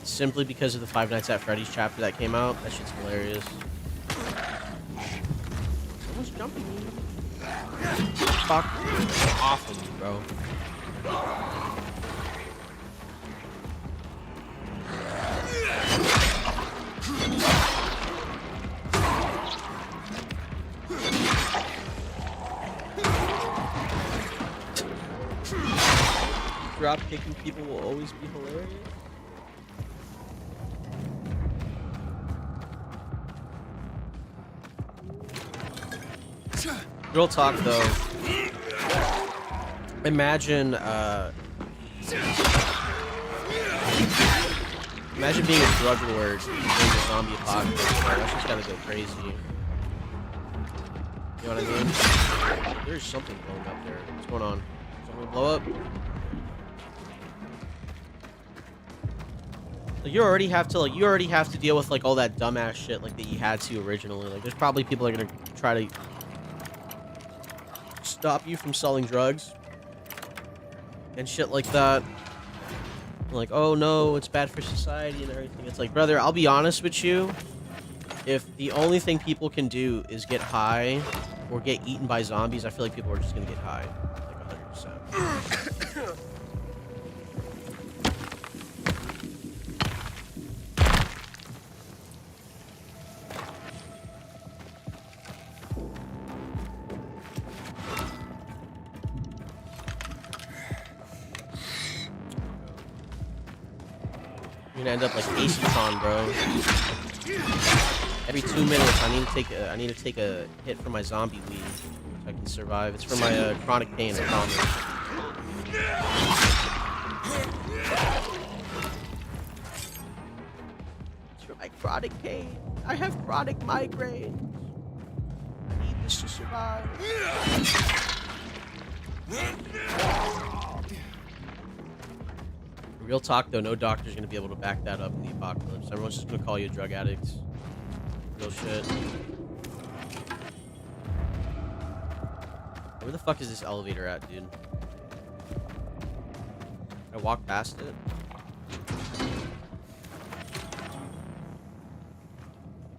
simply because of the Five Nights at Freddy's chapter that came out. That shit's hilarious. Someone's jumping me. Fuck off of me, bro. Drop kicking people will always be hilarious. Real talk though. Imagine imagine being a drug lord in the zombie apocalypse, bro. That's just gotta go crazy. You know what I mean? There's something blowing up there. What's going on? Something blow up? Like you already have to deal with like all that dumbass shit like that you had to originally. Like there's probably people that are gonna try to stop you from selling drugs and shit like that. Like, oh no, it's bad for society and everything. It's like, brother, I'll be honest with you. If the only thing people can do is get high or get eaten by zombies, I feel like people are just gonna get high. Like 100%. You're gonna end up like Acecon, bro. Every 2 minutes, I need to take a hit for my zombie weed so I can survive. It's for my chronic pain, I promise. It's for my chronic pain. I have chronic migraines. I need this to survive. Real talk though, no doctor's gonna be able to back that up in the apocalypse. Everyone's just gonna call you a drug addict. Real shit. Where the fuck is this elevator at, dude? I walked past it.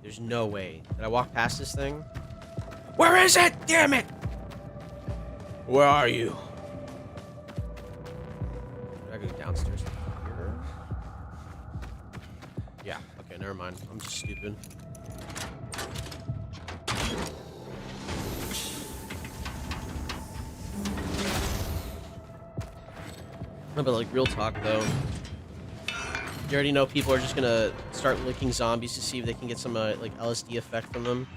There's no way. Did I walk past this thing? Where is it? Damn it! Where are you? Did I go downstairs here? Yeah, okay, never mind. I'm just stupid. No, but like real talk though, you already know people are just gonna start licking zombies to see if they can get some like LSD effect from them.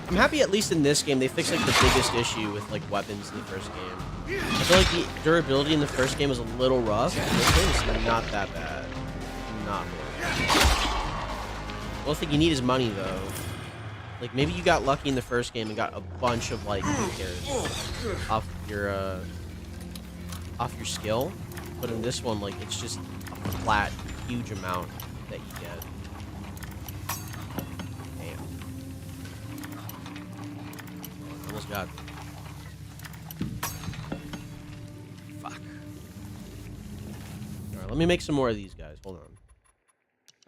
I'm happy at least in this game they fixed like the biggest issue with like weapons in the first game. I feel like the durability in the first game was a little rough. This game is not that bad. Not really. The only thing you need is money though. Like maybe you got lucky in the first game and got a bunch of like repairs off your skill, but in this one like it's just a flat huge amount that you get. Almost got. Fuck. Alright, let me make some more of these guys. Hold on.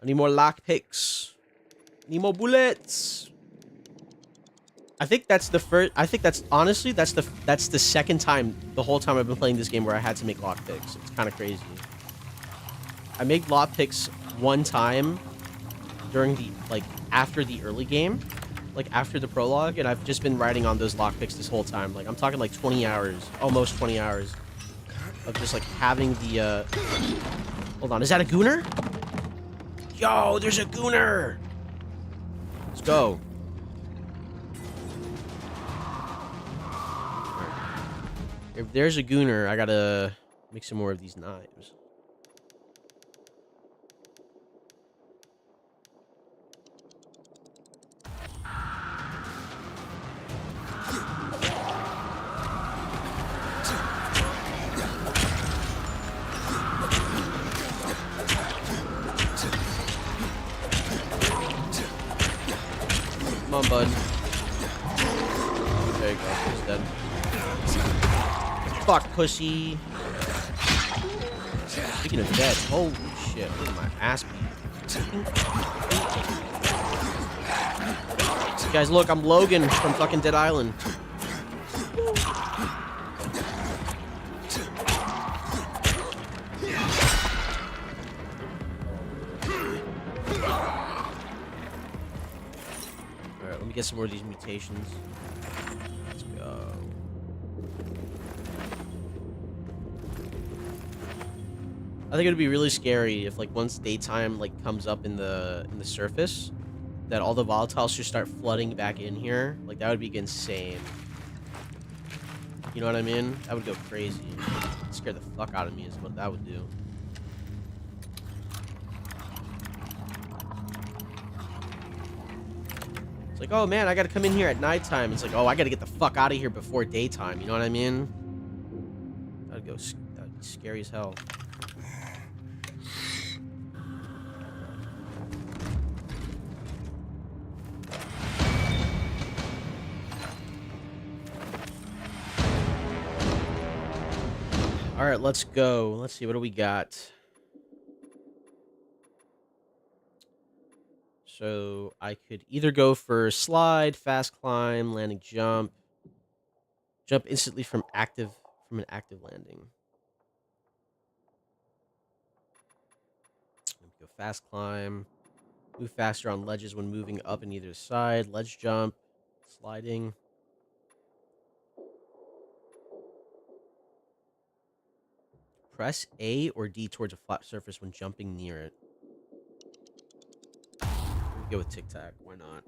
I need more lockpicks. Need more bullets. I think that's the first. I think that's honestly that's the second time the whole time I've been playing this game where I had to make lockpicks. It's kind of crazy. I made lockpicks one time during the after the early game. Like after the prologue, and I've just been writing on those lockpicks this whole time. Like I'm talking like 20 hours, almost 20 hours of just like having the hold on, is that a gooner? Yo, there's a gooner. Let's go. If there's a gooner, I gotta make some more of these knives. Come on, bud. There you go. He's dead. Fuck, pussy. Speaking of dead, holy shit. Look at my ass beat. Guys, look, I'm Logan from fucking Dead Island. Alright, let me get some more of these mutations. Let's go. I think it'd be really scary if like once daytime like comes up in the surface, that all the volatiles just start flooding back in here. Like that would be insane. You know what I mean? That would go crazy. It'd scare the fuck out of me is what that would do. It's like, oh man, I gotta come in here at nighttime. It's like, oh, I gotta get the fuck out of here before daytime. You know what I mean? That'd be scary as hell. All right, let's go. Let's see, what do we got? So I could either go for slide, fast climb, landing jump, jump instantly from an active landing. Go fast climb, move faster on ledges when moving up and either side, ledge jump, sliding. Press A or D towards a flat surface when jumping near it. Go with Tic Tac. Why not?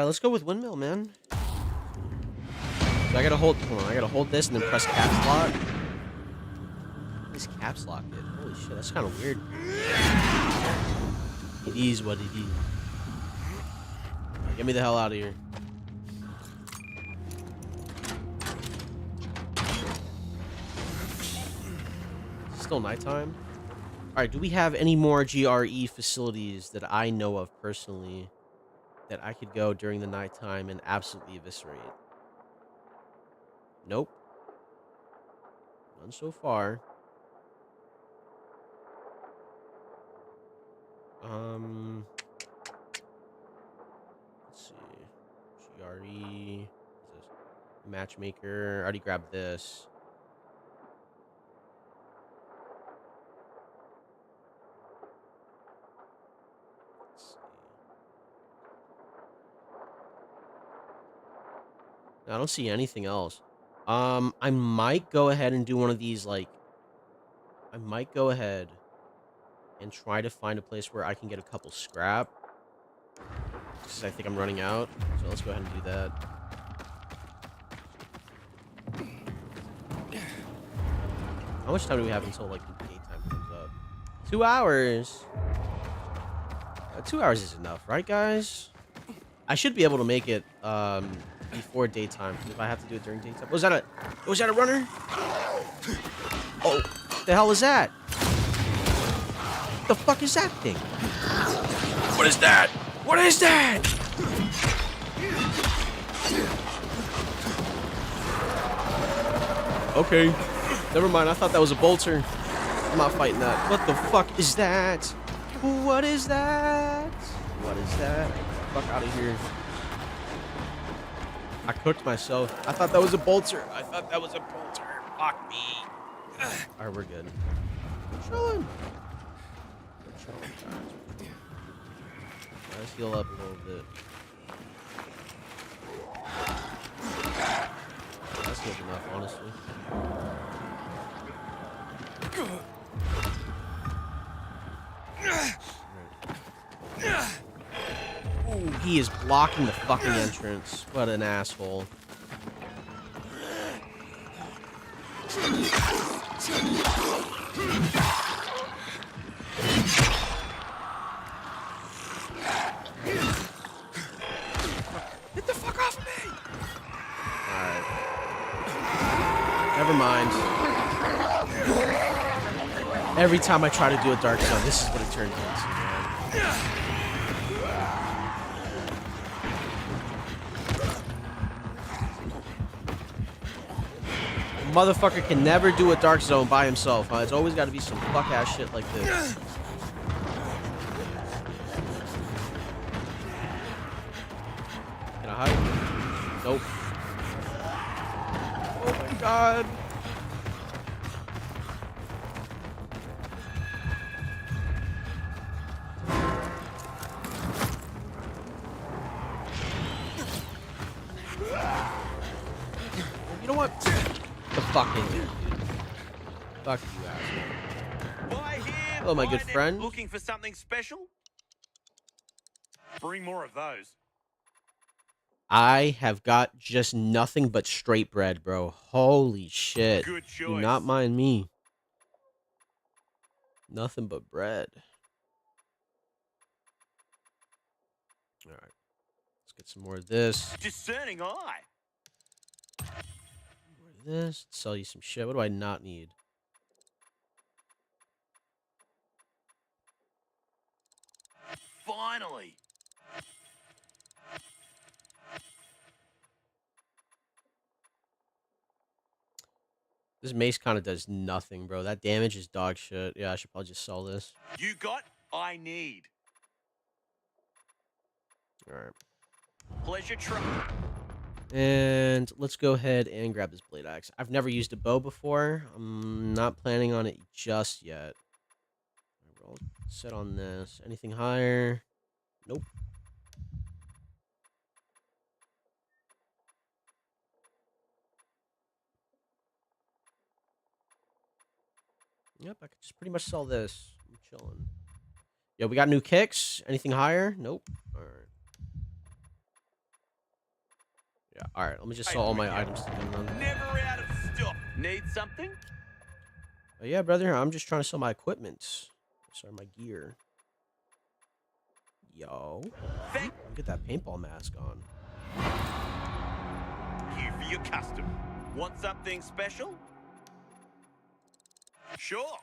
Let's go with windmill, man. So I gotta hold. Hold on. I gotta hold this and then press caps lock. This caps lock it. Holy shit, that's kind of weird. It is what it is. Right, get me the hell out of here. Still nighttime. All right, do we have any more GRE facilities that I know of personally that I could go during the nighttime and absolutely eviscerate? Nope. None so far. Let's see. GRE. What's this? Matchmaker. I already grabbed this. I don't see anything else. I might go ahead and do one of these, like... I might go ahead and try to find a place where I can get a couple scrap. Because I think I'm running out. So let's go ahead and do that. How much time do we have until, like, the daytime comes up? 2 hours! 2 hours is enough, right, guys? I should be able to make it, before daytime. If I have to do it during daytime. Was that a runner? Oh, what the hell is that? What the fuck is that thing? What is that? What is that? Okay. Never mind. I thought that was a bolter. I'm not fighting that. What the fuck is that? What is that? What is that? Get the fuck out of here. I cooked myself. I thought that was a bolter. Fuck me. Alright, we're good. We're chilling. We're chilling, guys. Let's heal up a little bit. That's good enough, honestly. Ooh, he is blocking the fucking entrance. What an asshole. Get the fuck off of me! Alright. Never mind. Every time I try to do a dark zone, this is what it turns into, man. Motherfucker can never do a dark zone by himself, huh? It's always got to be some fuck ass shit like this. Can I hide? Nope. Oh my god. You know what? The fucking dude. Fuck you, asshole. Buy here, Hello, my buy good there. friend. Looking for something special? Bring more of those. I have got just nothing but straight bread, bro. Holy shit. Good Do not choice. mind me. Nothing but bread. All right. Let's get some more of this. Discerning eye. More of this. Sell you some shit. What do I not need? Finally. This mace kind of does nothing, bro. That damage is dog shit. Yeah, I should probably just sell this. You got, I need. All right. Pleasure truck. And let's go ahead and grab this blade axe. I've never used a bow before. I'm not planning on it just yet. I'll set on this. Anything higher? Nope. Yep, I could just pretty much sell this. I'm chilling. Yo, we got new kicks. Anything higher? Nope. All right. Yeah, all right. Let me just sell all my items together then. Never out of stock. Need something? Oh, yeah, brother. I'm just trying to sell my equipment. Sorry, my gear. Yo. Get that paintball mask on. Here for your custom. Want something special? Sure.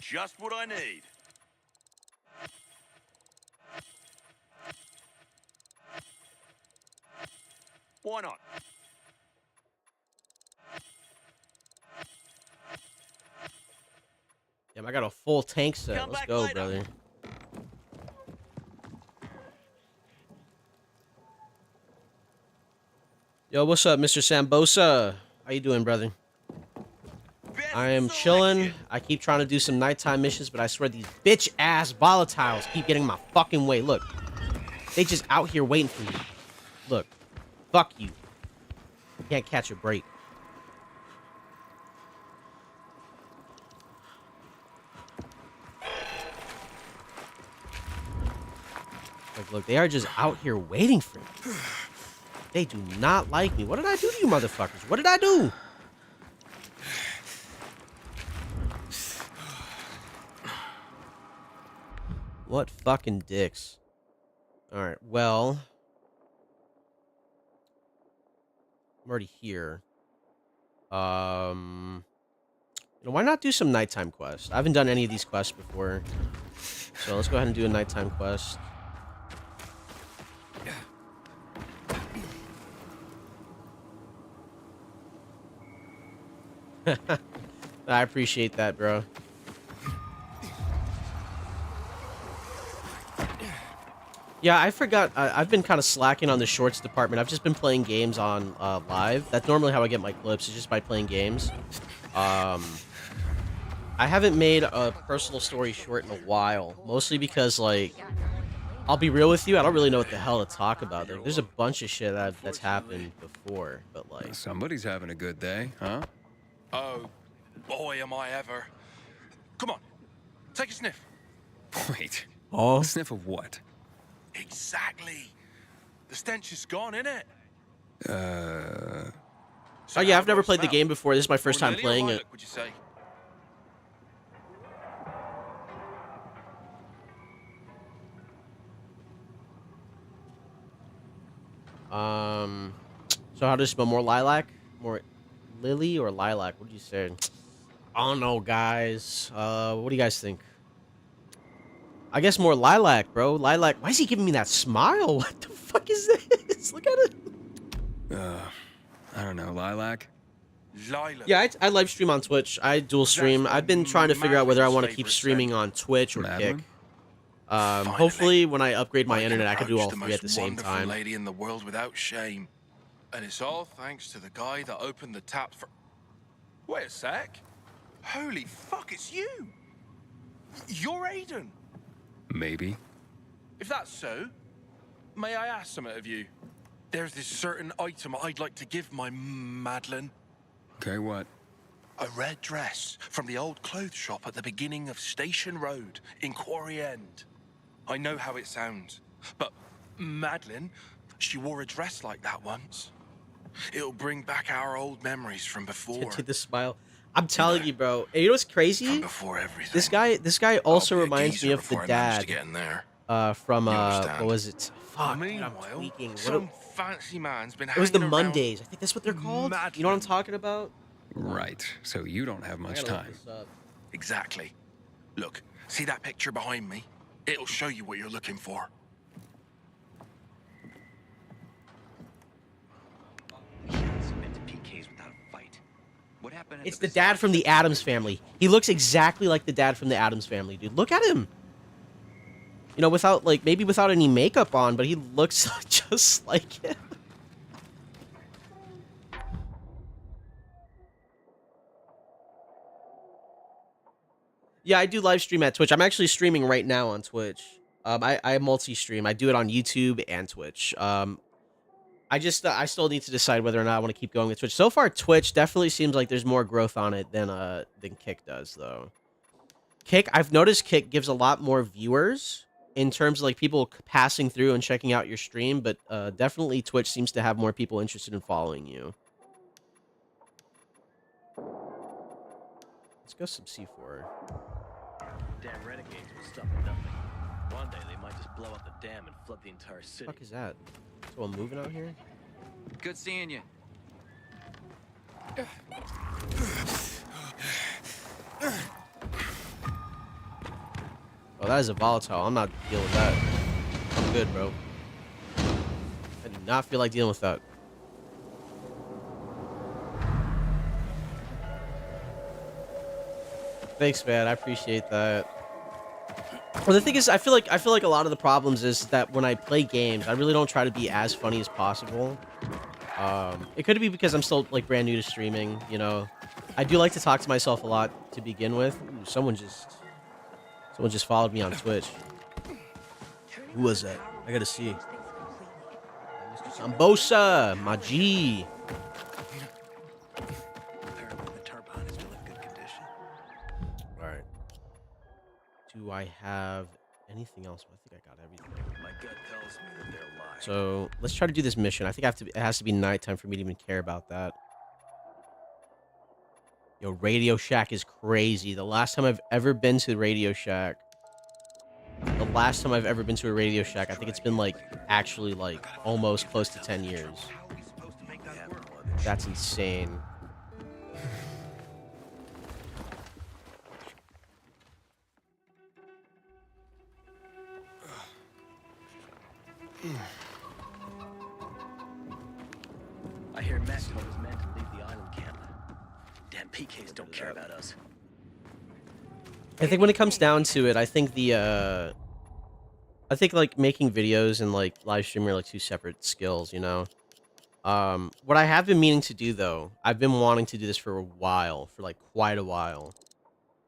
Just what I need. Why not? Damn, I got a full tank set. Come Let's back go, later. brother. Yo, what's up, Mr. Sambosa? How you doing, brother? Best I am chilling. selection. I keep trying to do some nighttime missions, but I swear these bitch-ass volatiles keep getting in my fucking way. Look, they just out here waiting for me. Look, fuck you. Can't catch a break. Like, look, they are just out here waiting for me. They do not like me. What did I do to you motherfuckers? What did I do? What fucking dicks. Alright, well. I'm already here. You know, why not do some nighttime quests? I haven't done any of these quests before. So let's go ahead and do a nighttime quest. I appreciate that, bro. Yeah, I forgot. I've been kind of slacking on the shorts department. I've just been playing games on live. That's normally how I get my clips, is just by playing games. I haven't made a personal story short in a while, mostly because, like, I'll be real with you, I don't really know what the hell to talk about. Like, there's a bunch of shit that's happened before, but, like... Somebody's having a good day, huh? Oh, boy, am I ever. Come on, take a sniff. Wait. Oh? A sniff of what? Exactly. The stench is gone, innit? Uh... Oh, yeah, I've never played the game before. This is my first time Lily or playing it. lilac, would you say? So how do you spell more lilac? More lily or lilac? What did you say? I don't know, guys. What do you guys think? I guess more lilac, bro. Lilac. Why is he giving me that smile? What the fuck is this? Look at it. I don't know, lilac? Lilac. Yeah, I live stream on Twitch. I dual stream. I've been trying to figure out whether I want to keep streaming on Twitch or Kick. Madeline? Hopefully, when I upgrade my I can internet, I can do all approach the three at the most same wonderful time. lady in the world without shame. And it's all thanks to the guy that opened the tap for... Wait a sec. Holy fuck, it's you. You're Aiden. Maybe. If that's so, may I ask something of you? There's this certain item I'd like to give my Madeline. Okay, what? A red dress from the old clothes shop at the beginning of Station Road in Quarry End. I know how it sounds, but Madeline, she wore a dress like that once. It'll bring back our old memories from before. To the smile. I'm telling you, bro. And you know what's crazy? From before everything. This guy also I'll be a reminds me geezer of the before I manage to dad get in there. from You what understand? was it? Fuck, dude, I'm Meanwhile, tweaking. some fancy man's been It was the hanging around Mondays. I think that's what they're called. You know what I'm talking about? Right. So you don't have I much gotta look time. this up. Exactly. Look, see that picture behind me? It'll show you what you're looking for. We shouldn't submit to PKs without a fight. What happened? At It's the bazaar dad from the Addams Family. He looks exactly like the dad from the Addams Family, dude. Look at him. You know, without maybe without any makeup on, but he looks just like him. Yeah, I do live stream at Twitch. I'm actually streaming right now on Twitch. I multi-stream. I do it on YouTube and Twitch. I still need to decide whether or not I want to keep going with Twitch. So far, Twitch definitely seems like there's more growth on it than Kick does, though. I've noticed Kick gives a lot more viewers in terms of like people passing through and checking out your stream, but definitely Twitch seems to have more people interested in following you. Let's go some C4. Damn renegades will stop at nothing. One day they might just blow up the dam and flood the entire What the city. fuck is that? Someone moving out here? Good seeing you. Oh, that is a volatile. I'm not dealing with that. I'm good, bro. I do not feel like dealing with that. Thanks, man. I appreciate that. Well, the thing is, I feel like a lot of the problems is that when I play games, I really don't try to be as funny as possible. It could be because I'm still like brand new to streaming, you know. I do like to talk to myself a lot to begin with. Ooh, someone just followed me on Twitch. Who was that? I gotta see. Sambosa, my G. Apparently the turbine is still in good condition. All right. Do I have anything else? I think I got everything. My gut tells me that they're lying. So let's try to do this mission. I think it has to be nighttime for me to even care about that. Yo, Radio Shack is crazy. The last time I've ever been to Radio Shack. I think it's been like actually like almost close to 10 years. That's insane. I hear Mac told his men to leave the island camp. Damn PKs don't care about us. I think when it comes down to it, I think like making videos and like live streaming are like two separate skills, you know. What I have been meaning to do though, I've been wanting to do this for a while, for like quite a while.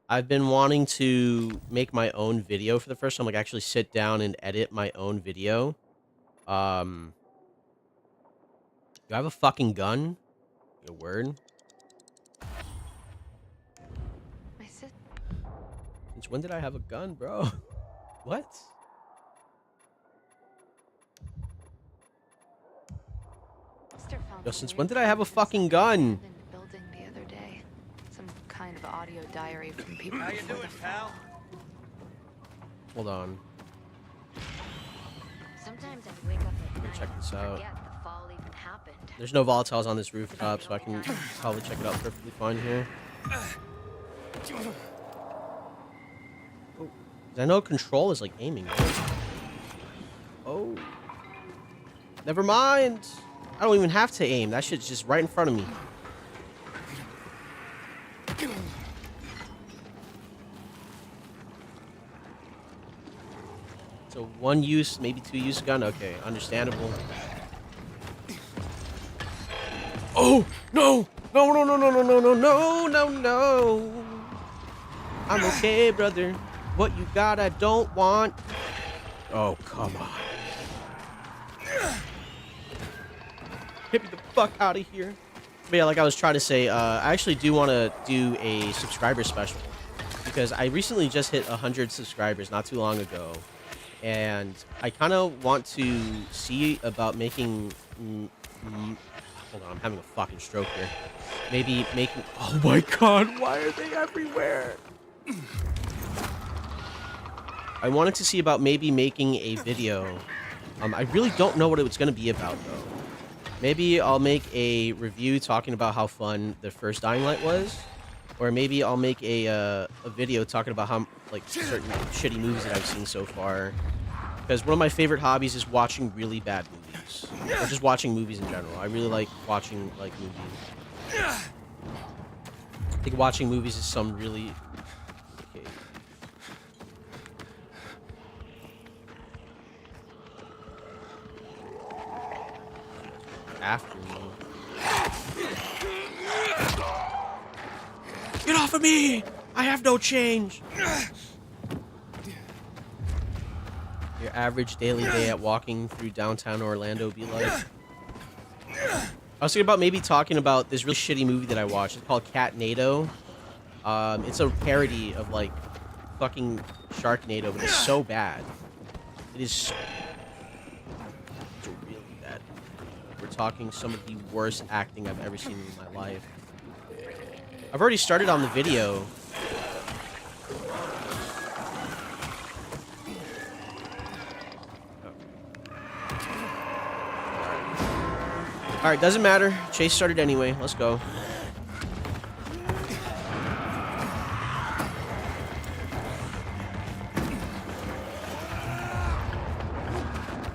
I've been wanting to make my own video for the first time, like actually sit down and edit my own video. Do I have a fucking gun? Your word? My sis. Since when did I have a gun, bro? What? Sister found Yo, some since weird when did I have a things fucking gun? in the building the other day. Some kind of audio diary from people How you before doing, the pal? fall. Hold on. Sometimes I wake up at night check this and out. forget the fall even happened. There's no volatiles on this rooftop, so I can probably check it out perfectly fine here. Oh, 'cause I know control is like aiming. Right? Oh. Never mind. I don't even have to aim. That shit's just right in front of me. So one use, maybe two use gun. Okay, understandable. Oh no! No! No! No! No! No! No! No! No! No! No! I'm okay, brother. What you got, I don't want. Oh, come on. Get me the fuck out of here. But yeah, like I was trying to say, I actually do want to do a subscriber special because I recently just hit 100 subscribers not too long ago, and I kind of want to see about making. Hold on, I'm having a fucking stroke here. Maybe making. Oh my god, why are they everywhere? I wanted to see about maybe making a video. I really don't know what it's going to be about though. Maybe I'll make a review talking about how fun the first Dying Light was, or maybe I'll make a video talking about how like certain shitty movies that I've seen so far. Because one of my favorite hobbies is watching really bad movies, or just watching movies in general. I really like watching like movies. I think watching movies is some really. Okay. After me. Get off of me! I have no change! Your average daily day at walking through downtown Orlando be like? I was thinking about maybe talking about this really shitty movie that I watched. It's called Catnado. It's a parody of like fucking Sharknado, but it's so bad. It is so really bad. We're talking some of the worst acting I've ever seen in my life. I've already started on the video. Alright, doesn't matter. Chase started anyway. Let's go.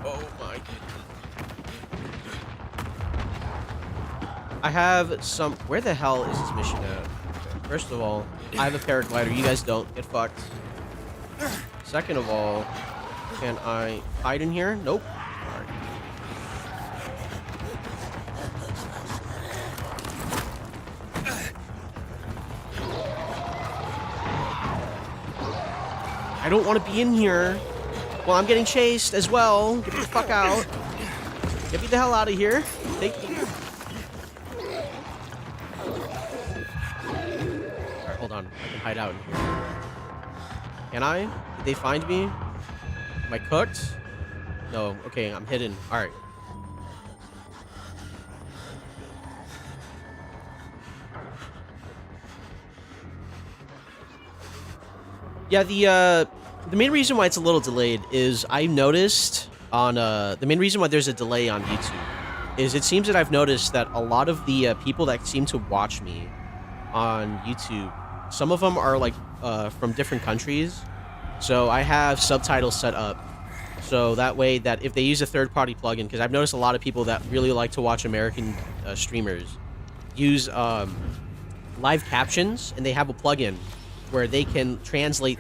Oh my goodness. I have some... Where the hell is this mission at? First of all, I have a paraglider. You guys don't. Get fucked. Second of all, can I hide in here? Nope. Alright. I don't want to be in here. Well, I'm getting chased as well. Get me the fuck out. Get me the hell out of here. Thank you. Alright, hold on. I can hide out in here. Can I? Did they find me? Am I cooked? No. Okay, I'm hidden. Alright. Yeah, the main reason why it's a little delayed is I noticed on the main reason why there's a delay on YouTube is it seems that I've noticed that a lot of the people that seem to watch me on YouTube, some of them are like from different countries, so I have subtitles set up so that way that if they use a third-party plugin, because I've noticed a lot of people that really like to watch American streamers use live captions, and they have a plugin where they can translate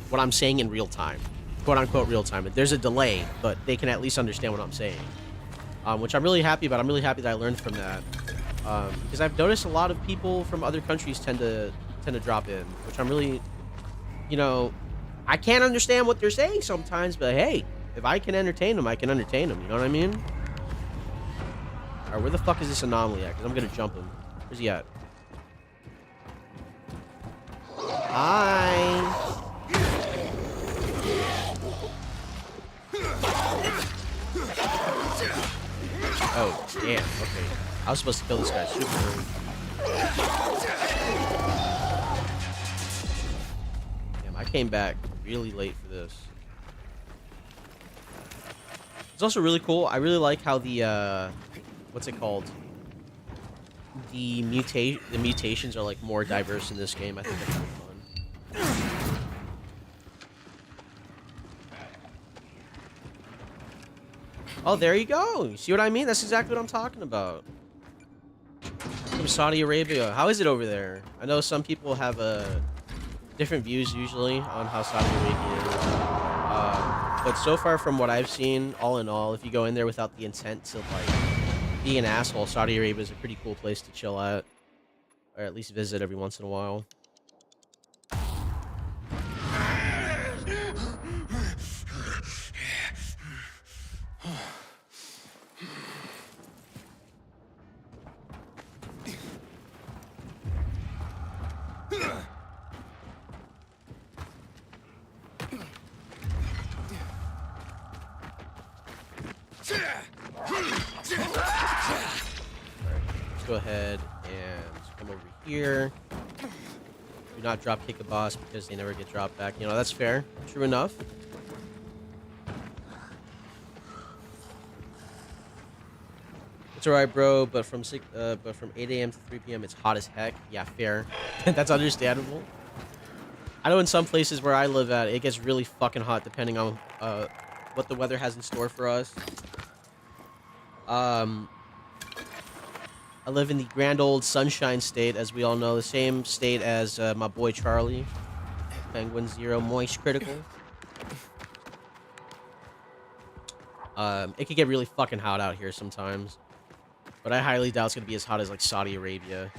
what I'm saying in real time, quote unquote real time. There's a delay, but they can at least understand what I'm saying, which I'm really happy about. I'm really happy that I learned from that, because I've noticed a lot of people from other countries tend to drop in, which I'm really, you know, I can't understand what they're saying sometimes, but hey, if I can entertain them, I can entertain them. You know what I mean? All right, where the fuck is this anomaly at? Because I'm gonna jump him. Where's he at? Hi. Oh, damn. Okay. I was supposed to kill this guy super early. Damn, I came back really late for this. It's also really cool. I really like how the, what's it called? The mutations are like more diverse in this game. I think that's kind of fun. Oh, there you go. You see what I mean? That's exactly what I'm talking about. From Saudi Arabia. How is it over there? I know some people have different views usually on how Saudi Arabia is. But so far from what I've seen, all in all, if you go in there without the intent to like be an asshole, Saudi Arabia is a pretty cool place to chill at. Or at least visit every once in a while. go ahead and come over here. Do not drop kick a boss because they never get dropped back. You know, that's fair. True enough. It's alright, bro, but from 8 a.m. to 3 p.m. it's hot as heck. Yeah, fair. That's understandable. I know in some places where I live at, it gets really fucking hot depending on what the weather has in store for us. I live in the grand old Sunshine State, as we all know, the same state as my boy Charlie. Penguin Zero, Moist Critical. It could get really fucking hot out here sometimes. But I highly doubt it's going to be as hot as, like, Saudi Arabia.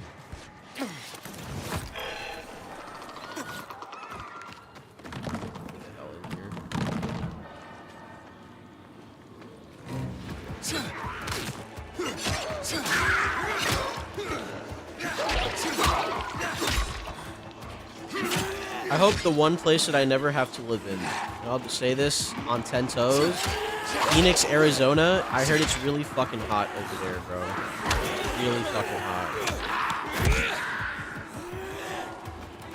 I hope the one place that I never have to live in, and I'll just say this on 10 toes, Phoenix, Arizona. I heard it's really fucking hot over there, bro. Really fucking hot.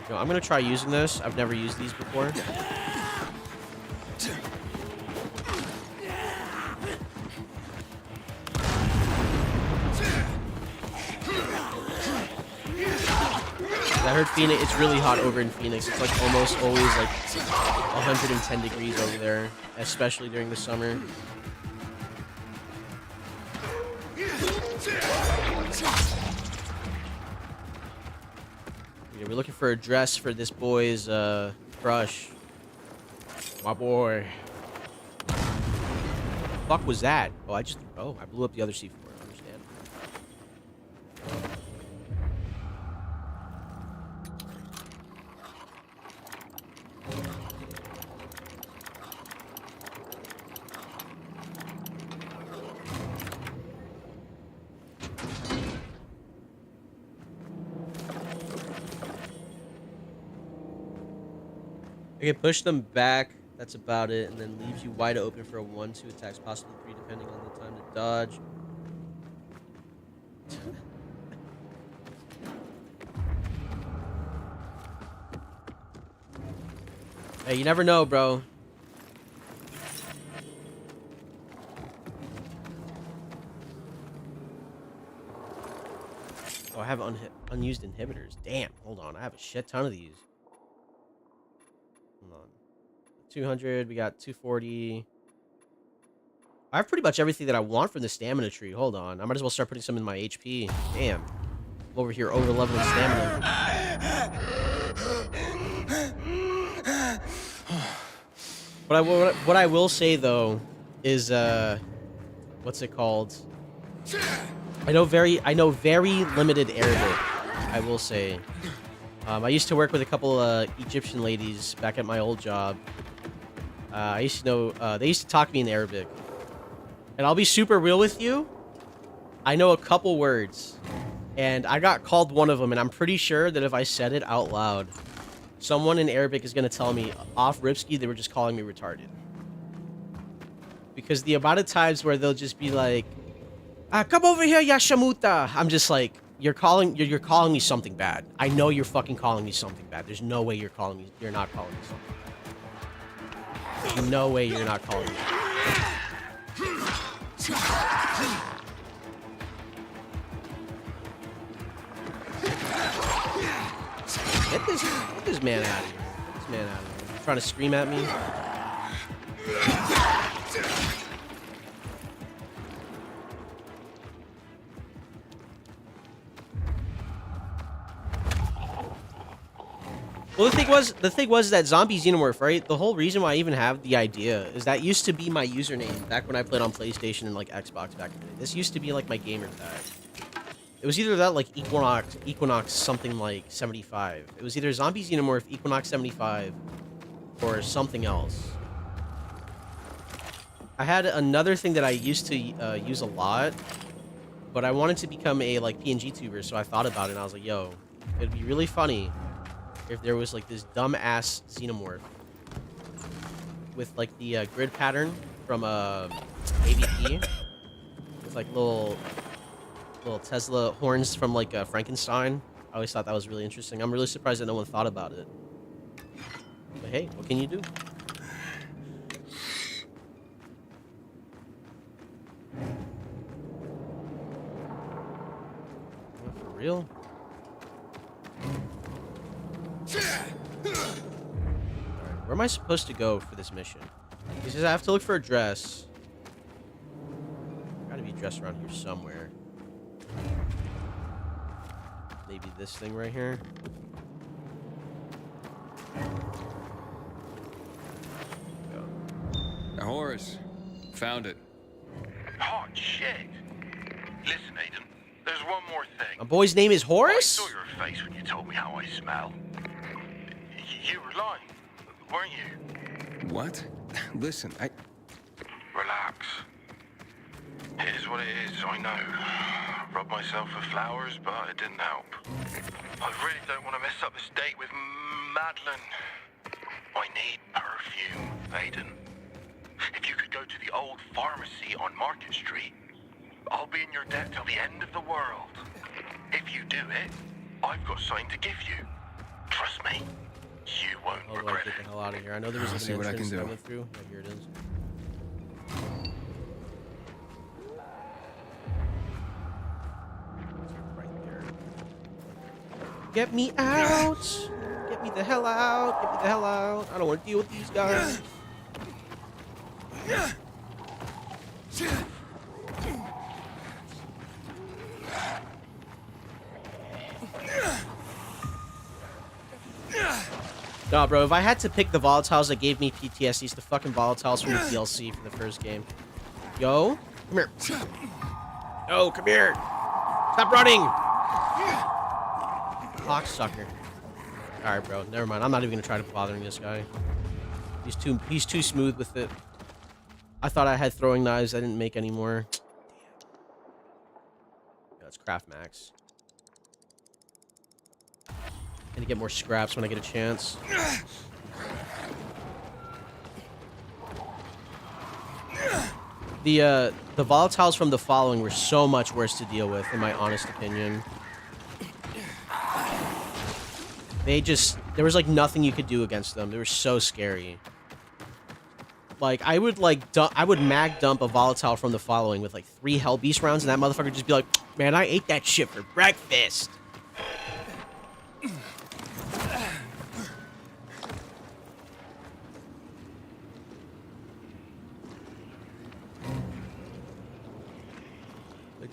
Yo, I'm gonna try using this. I've never used these before. I heard Phoenix, it's really hot over in Phoenix. It's like almost always like 110 degrees over there, especially during the summer. Yeah, we're looking for a dress for this boy's crush. My boy. What the fuck was that? Oh, I blew up the other C4. I understand. I can push them back, that's about it, and then leaves you wide open for a 1-2 attacks, possibly 3 depending on the time to dodge. Hey, you never know, bro. Oh, I have unused inhibitors. Damn, hold on, I have a shit ton of these. 200, we got 240. I have pretty much everything that I want from the stamina tree. Hold on. I might as well start putting some in my HP. Damn. I'm over here over leveling stamina. What I will say though is what's it called? I know very limited Arabic, I will say. I used to work with a couple Egyptian ladies back at my old job. I used to know, they used to talk to me in Arabic. And I'll be super real with you. I know a couple words. And I got called one of them, and I'm pretty sure that if I said it out loud, someone in Arabic is going to tell me, off Ripski, they were just calling me retarded. Because the amount of times where they'll just be like, come over here, ya shamuta. I'm just like, you're calling me something bad. I know you're fucking calling me something bad. There's no way you're not calling me something bad. There's no way you're not calling me. Get this man out of here. Get this man out of here. He's trying to scream at me. Well, the thing was that zombie xenomorph, right? The whole reason why I even have the idea is that used to be my username back when I played on PlayStation and like Xbox back in the day. This used to be like my gamer tag. It was either that like Equinox something like 75. It was either zombie xenomorph Equinox 75 or something else. I had another thing that I used to use a lot, but I wanted to become a like PNG tuber, so I thought about it and I was like, yo, it'd be really funny if there was like this dumb-ass xenomorph with like the grid pattern from AVP with like little Little Tesla horns from like Frankenstein. I always thought that was really interesting. I'm really surprised that no one thought about it. But hey, what can you do? Oh, for real? Alright, where am I supposed to go for this mission? He says I have to look for a dress. Gotta be dressed around here somewhere. Maybe this thing right here. A horse. Found it. Hot shit. Listen, Aiden, there's one more thing. My boy's name is I Horace? saw your face when you told me how I smell. You were lying, weren't you? What? Listen, Relax. It is what it is, I know. Rubbed myself with flowers, but it didn't help. I really don't want to mess up this date with Madeline. I need perfume, Aiden. If you could go to the old pharmacy on Market Street, I'll be in your debt till the end of the world. If you do it, I've got something to give you. Trust me, you won't How do I regret get it. the hell out of here? I know there was I'll an see what I can entrance that I do. went through. Yeah, here it is. Right there. Get me out! Get me the hell out! Get me the hell out! I don't want to deal with these guys. Nah, bro, if I had to pick the volatiles that gave me PTSD, it's the fucking volatiles from the DLC for the first game. Yo, come here. Yo, come here. Stop running. Cocksucker. Alright, bro, never mind. I'm not even gonna try to bothering this guy. He's too smooth with it. I thought I had throwing knives. I didn't make any more. Damn. Yeah, let's craft max. Gonna get more scraps when I get a chance. The volatiles from the following were so much worse to deal with, in my honest opinion. There was like nothing you could do against them. They were so scary. Like, I would mag dump a volatile from the following with like 3 Hell Beast rounds, and that motherfucker would just be like, man, I ate that shit for breakfast.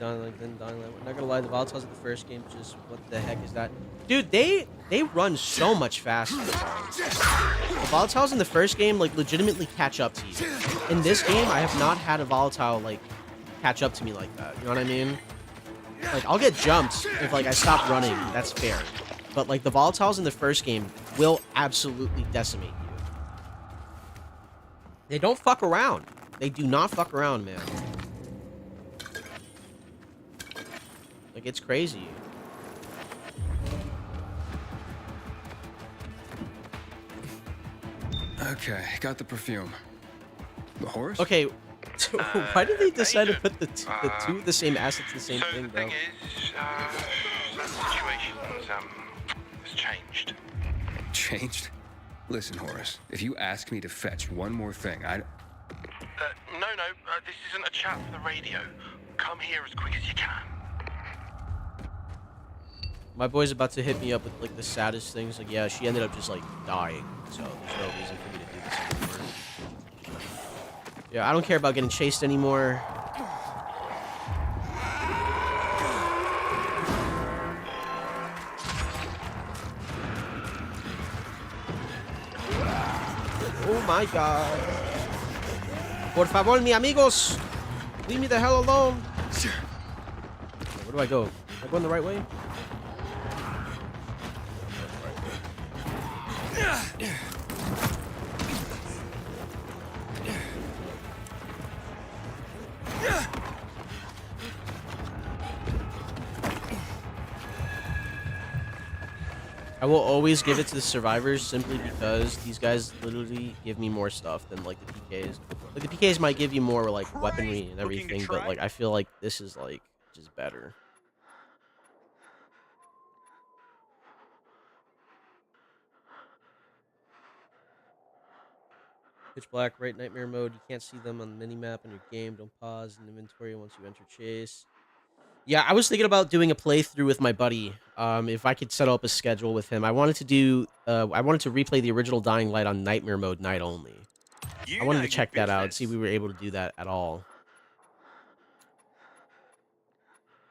Not gonna lie, the volatiles of the first game, just what the heck is that? Dude, they run so much faster. The volatiles in the first game, like, legitimately catch up to you. In this game, I have not had a volatile, like, catch up to me like that. You know what I mean? Like, I'll get jumped if, like, I stop running. That's fair. But, like, the volatiles in the first game will absolutely decimate you. They don't fuck around. They do not fuck around, man. Like, it's crazy. Okay, got the perfume. The horse? Okay, why did they decide to put the two of the same assets in the same So thing, the bro? thing is, the situation's has changed. Changed? Listen, Horace, if you ask me to fetch one more thing, No, this isn't a chat for the radio. Come here as quick as you can. My boy's about to hit me up with, like, the saddest things. Like, yeah, she ended up just, like, dying. So there's no reason for me to do this anymore. Yeah, I don't care about getting chased anymore. Oh my god. Por favor, mi amigos. Leave me the hell alone. Where do I go? Am I going the right way? I will always give it to the survivors simply because these guys literally give me more stuff than, like, the PKs. Like, the PKs might give you more, like, weaponry and everything, but, like, I feel like this is, like, just better. Pitch black, right nightmare mode. You can't see them on the minimap on your game. Don't pause in inventory once you enter chase. Yeah, I was thinking about doing a playthrough with my buddy. If I could set up a schedule with him, I wanted to do. I wanted to replay the original Dying Light on nightmare mode, night only. I You wanted know to your check that out, see if business. we were able to do that at all.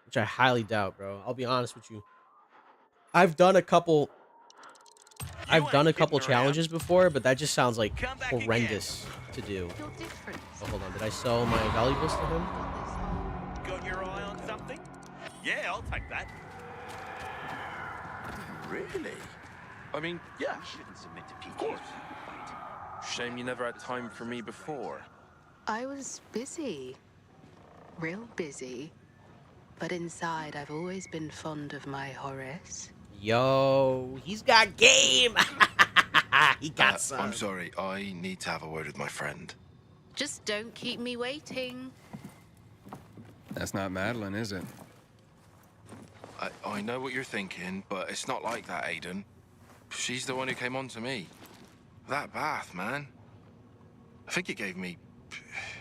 Which I highly doubt, bro. I'll be honest with you. I've done a couple. You I've done a ain't couple kidding around. challenges before, but that just sounds like Come back again. horrendous to do. You're different. Oh, hold on. Did I sell my valuables to him? Got your eye on something? Yeah, I'll take that. Really? I mean, yeah, Shouldn't submit to PT's. of course. Shame you never had time for me before. I was busy. Real busy. But inside, I've always been fond of my Horace. Yo, he's got game. He got some. I'm sorry, I need to have a word with my friend. Just don't keep me waiting. That's not Madeline, is it? I know what you're thinking, but it's not like that, Aiden. She's the one who came on to me. That bath, man. I think it gave me...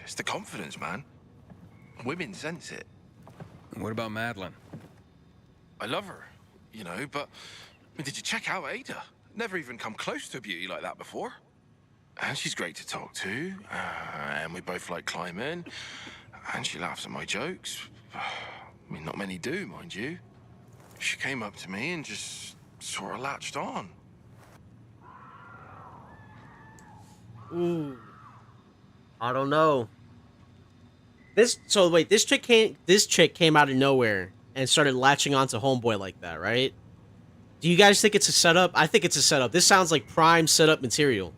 It's the confidence, man. Women sense it. And what about Madeline? I love her, you know, but... I mean, did you check out Ada? Never even come close to a beauty like that before. And she's great to talk to. And we both like climbing. And she laughs at my jokes. I mean, not many do, mind you. She came up to me and just sort of latched on. Ooh. I don't know. This chick came out of nowhere and started latching onto Homeboy like that, right? Do you guys think it's a setup? I think it's a setup. This sounds like prime setup material.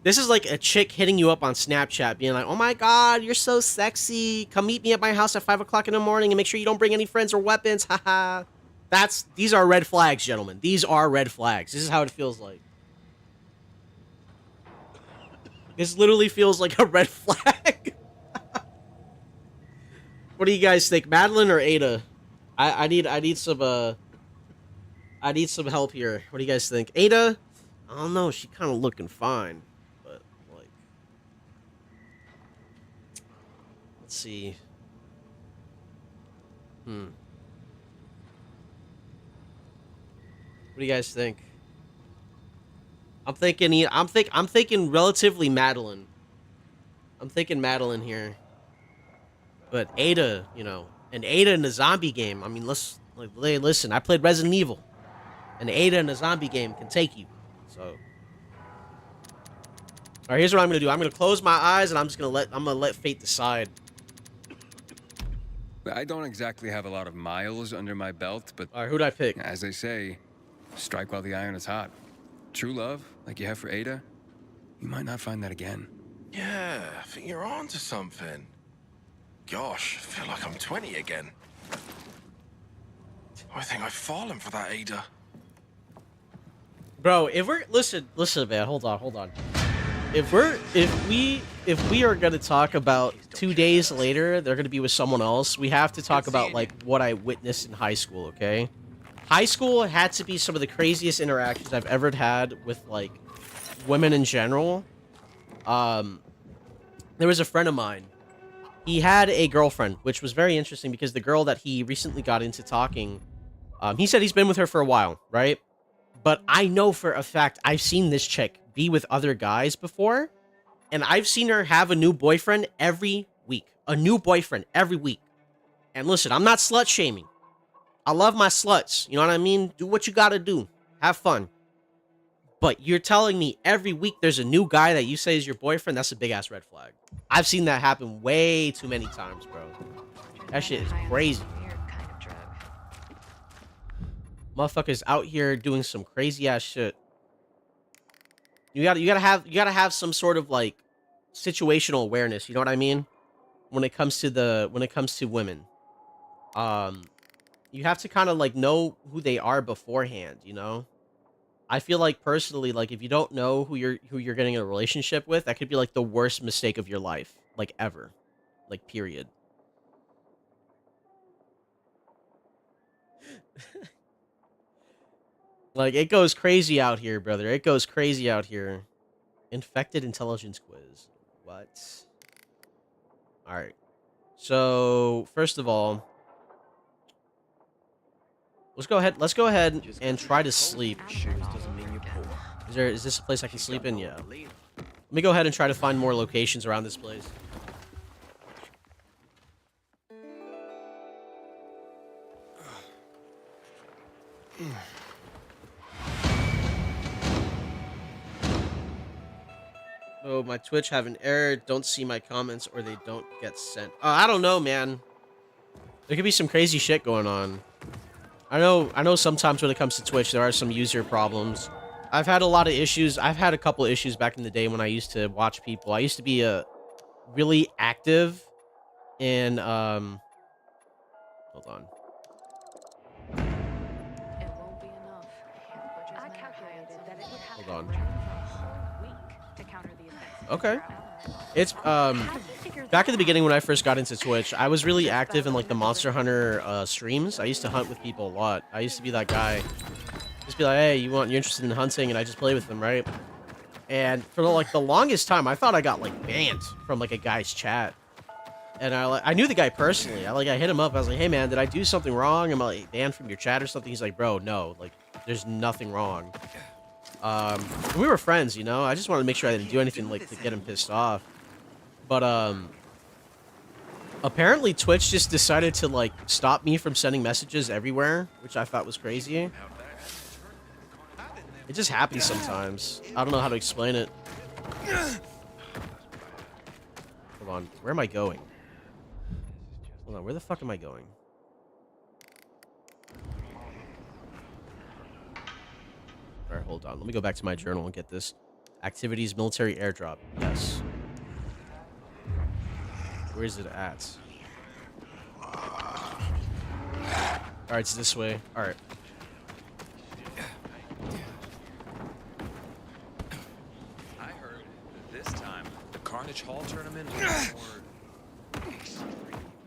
This is like a chick hitting you up on Snapchat, being like, "Oh my God, you're so sexy. Come meet me at my house at 5 o'clock in the morning and make sure you don't bring any friends or weapons." Haha. These are red flags, gentlemen. These are red flags. This is how it feels like. This literally feels like a red flag. What do you guys think, Madeline or Ada? I need some help here. What do you guys think, Ada? I don't know. She kind of looking fine, but like, let's see. What do you guys think? I'm thinking relatively Madeline. I'm thinking Madeline here. But Ada, you know, and Ada in the zombie game. I mean, listen. I played Resident Evil, and Ada in a zombie game can take you. So, all right, here's what I'm gonna do. I'm gonna close my eyes, and I'm gonna let fate decide. I don't exactly have a lot of miles under my belt, but All right, who'd I pick? as they say, strike while the iron is hot. True love, like you have for Ada, you might not find that again. Yeah, I think you're on to something. Gosh, I feel like I'm 20 again. I think I've fallen for that Ada. Bro, if we're listen, man, hold on. If we are gonna talk about 2 days later, they're gonna be with someone else. We have to talk about like what I witnessed in high school. Okay, high school had to be some of the craziest interactions I've ever had with like women in general. There was a friend of mine. He had a girlfriend, which was very interesting because the girl that he recently got into talking, he said he's been with her for a while, right? But I know for a fact I've seen this chick be with other guys before, and I've seen her have a new boyfriend every week. A new boyfriend every week. And listen, I'm not slut shaming. I love my sluts. You know what I mean? Do what you gotta do. Have fun. But you're telling me every week there's a new guy that you say is your boyfriend? That's a big-ass red flag. I've seen that happen way too many times, bro. That shit is crazy. Weird kind of drug. Motherfuckers out here doing some crazy-ass shit. You gotta have some sort of, like, situational awareness, you know what I mean? When it comes to women. You have to kind of, like, know who they are beforehand, you know? I feel like personally, like if you don't know who you're getting in a relationship with, that could be like the worst mistake of your life, like ever, like period. Like it goes crazy out here, brother. It goes crazy out here. Infected intelligence quiz. What? All right. So first of all, let's go ahead. Let's go ahead and try to sleep. Is this a place I can sleep in? Yeah. Let me go ahead and try to find more locations around this place. Oh, my Twitch have an error. Don't see my comments or they don't get sent. I don't know, man. There could be some crazy shit going on. I know sometimes when it comes to Twitch, there are some user problems. I've had a lot of issues. I've had a couple of issues back in the day when I used to watch people. I used to be really active in, hold on. It won't be enough. I calculated that it would have Hold on. to rain for a whole week to counter the effects of Okay. the drought. It's, back in the beginning when I first got into Twitch, I was really active in, like, the Monster Hunter, streams. I used to hunt with people a lot. I used to be that guy. Just be like, hey, you're interested in hunting? And I just play with them, right? And for, like, the longest time, I thought I got, like, banned from, like, a guy's chat. And I knew the guy personally. I hit him up. I was like, hey, man, did I do something wrong? Am I, like, banned from your chat or something? He's like, bro, no. Like, there's nothing wrong. We were friends, you know? I just wanted to make sure I didn't do anything, like, to get him pissed off. But, apparently Twitch just decided to, like, stop me from sending messages everywhere, which I thought was crazy. It just happens sometimes. I don't know how to explain it. Hold on. Where am I going? Hold on. Where the fuck am I going? Alright, hold on. Let me go back to my journal and get this. Activities, military airdrop. Yes. Where is it at? Alright, it's this way. Alright. I heard this time the Carnage Hall tournament was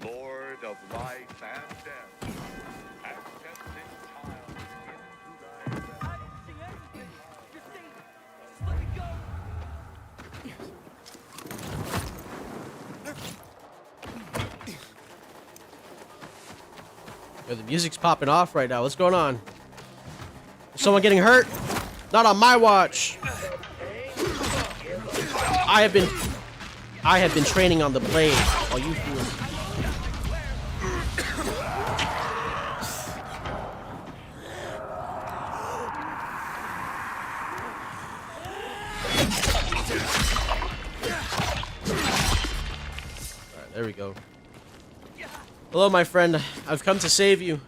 Lord of life and death. Accepting child into thy Yo, the music's popping off right now. What's going on? Is someone getting hurt? Not on my watch. I have been training on the blade while you fools. Alright, there we go. Hello, my friend. I've come to save you.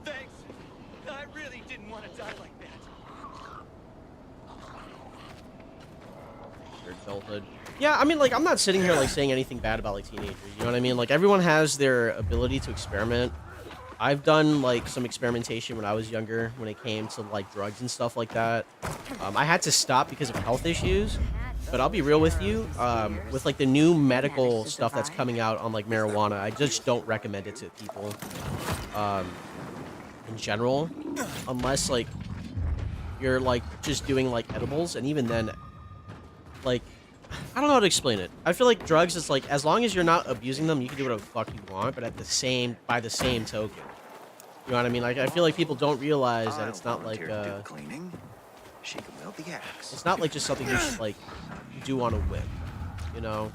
Thanks. I really didn't want to die like that. Your adulthood. Yeah, I mean, like, I'm not sitting here, like, saying anything bad about, like, teenagers. You know what I mean? Like, everyone has their ability to experiment. I've done, like, some experimentation when I was younger when it came to, like, drugs and stuff like that. I had to stop because of health issues. But I'll be real with you, with, like, the new medical stuff that's coming out on, like, marijuana, I just don't recommend it to people, in general, unless, like, you're, like, just doing, like, edibles, and even then, like, I don't know how to explain it. I feel like drugs is, like, as long as you're not abusing them, you can do whatever the fuck you want, but by the same token, you know what I mean? Like, I feel like people don't realize that it's not, like, cleaning. She can wield the axe. it's not, like, just something you should, like, do on a whim, you know?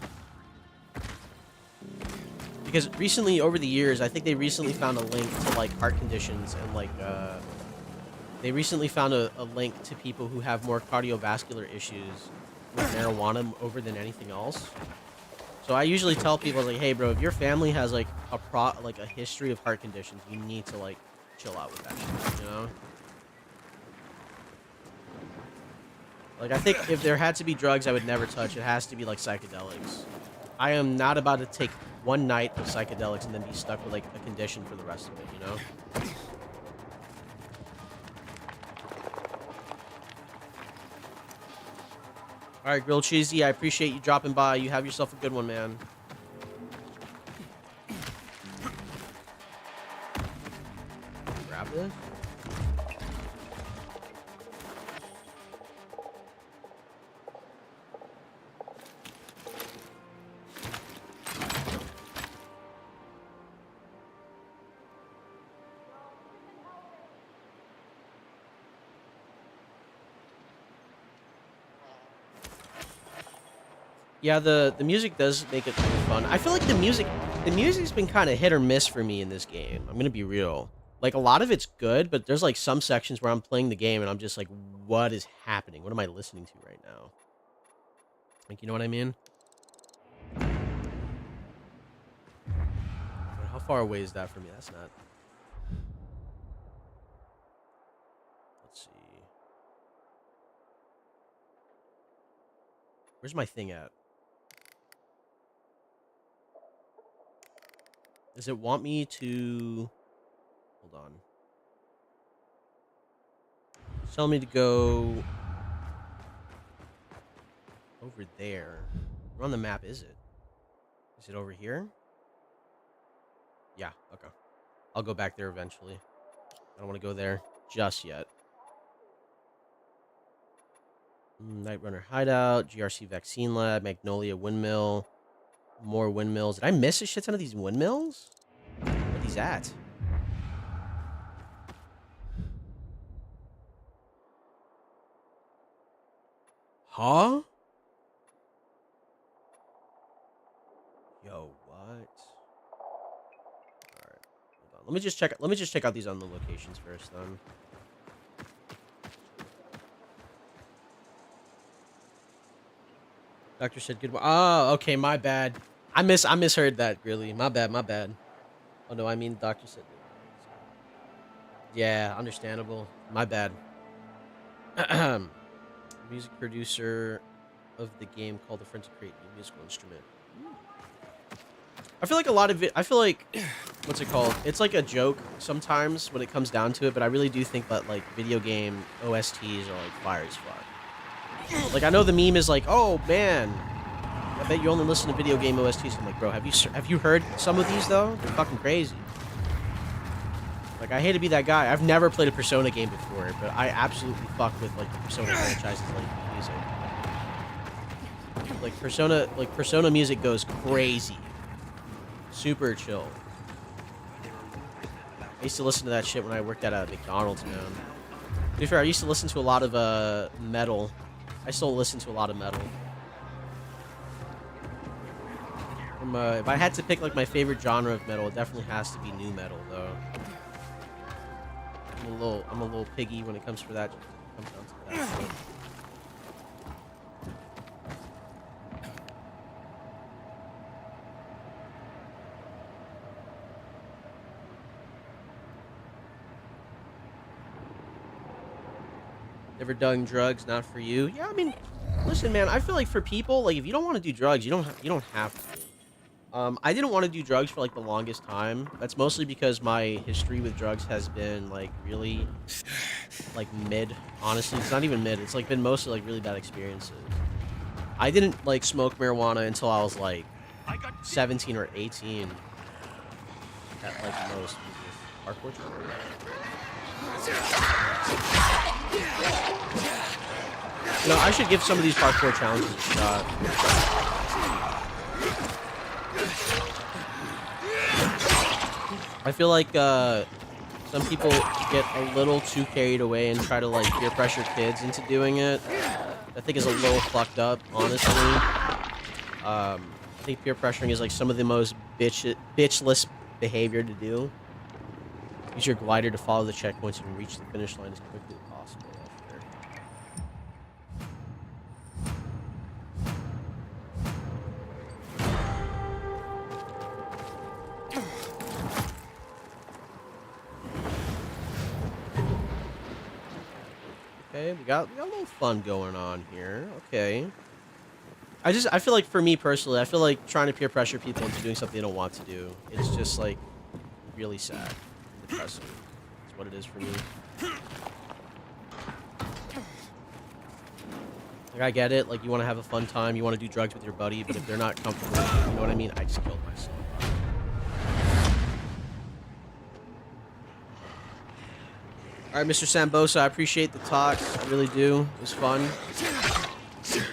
Because recently, over the years, I think they recently found a link to, like, heart conditions and, like, they recently found a link to people who have more cardiovascular issues with marijuana over than anything else. So I usually tell people, like, hey, bro, if your family has, like, a history of heart conditions, you need to, like, chill out with that shit, you know? Like, I think if there had to be drugs I would never touch, it has to be, like, psychedelics. I am not about to take one night of psychedelics and then be stuck with, like, a condition for the rest of it, you know? Alright, Grilled Cheesy, I appreciate you dropping by. You have yourself a good one, man. Grab this? Yeah, the music does make it really fun. I feel like the music's been kind of hit or miss for me in this game. I'm gonna be real. Like, a lot of it's good, but there's like some sections where I'm playing the game and I'm just like, what is happening? What am I listening to right now? Like, you know what I mean? How far away is that from me? That's not. Let's see. Where's my thing at? Does it want me to... Hold on. It's telling me to go... over there. Where on the map is it? Is it over here? Yeah, okay. I'll go back there eventually. I don't want to go there just yet. Night Runner Hideout, GRC Vaccine Lab, Magnolia Windmill, more windmills. Did I miss a shit ton of these windmills? Where are these at? Huh? Yo, what? Alright, hold on. Let me just check out these on the locations first then. Doctor said good. Oh, okay, my bad. I misheard that, really. My bad. Oh no, I mean doctor said. Yeah, understandable. My bad. Music producer of the game called the friends to create a musical instrument. I feel like a lot of it. I feel like what's it called? It's like a joke sometimes when it comes down to it, but I really do think that like video game OSTs are like fire as fuck. Like, I know the meme is like, oh man, I bet you only listen to video game OSTs. I'm like, bro, have you heard some of these though? They're fucking crazy. Like, I hate to be that guy. I've never played a Persona game before, but I absolutely fuck with like the Persona franchises, like music. Like Persona music goes crazy. Super chill. I used to listen to that shit when I worked at McDonald's, man. To be fair, I used to listen to a lot of metal. I still listen to a lot of metal. If I had to pick like my favorite genre of metal, it definitely has to be new metal, though. I'm a little piggy when it comes to that. Comes down to that. So. Never done drugs, not for you. Yeah, I mean, listen, man. I feel like for people, like if you don't want to do drugs, you don't have to. I didn't want to do drugs for like the longest time. That's mostly because my history with drugs has been like really like mid. Honestly, it's not even mid. It's like been mostly like really bad experiences. I didn't like smoke marijuana until I was like 17 or 18 at like most. Parkour. You know, I should give some of these parkour challenges a shot. I feel like some people get a little too carried away and try to like peer pressure kids into doing it. I think is a little fucked up, honestly. I think peer pressuring is like some of the most bitchless behavior to do. Use your glider to follow the checkpoints and reach the finish line as quickly as possible. Okay, we got a little fun going on here. Okay. I feel like for me personally, I feel like trying to peer pressure people into doing something they don't want to do. It's just like really sad. Depressing. That's what it is for me. Like, I get it. Like, you want to have a fun time. You want to do drugs with your buddy, but if they're not comfortable, you know what I mean? I just killed myself. All right, Mr. Sambosa, I appreciate the talk. I really do. It was fun.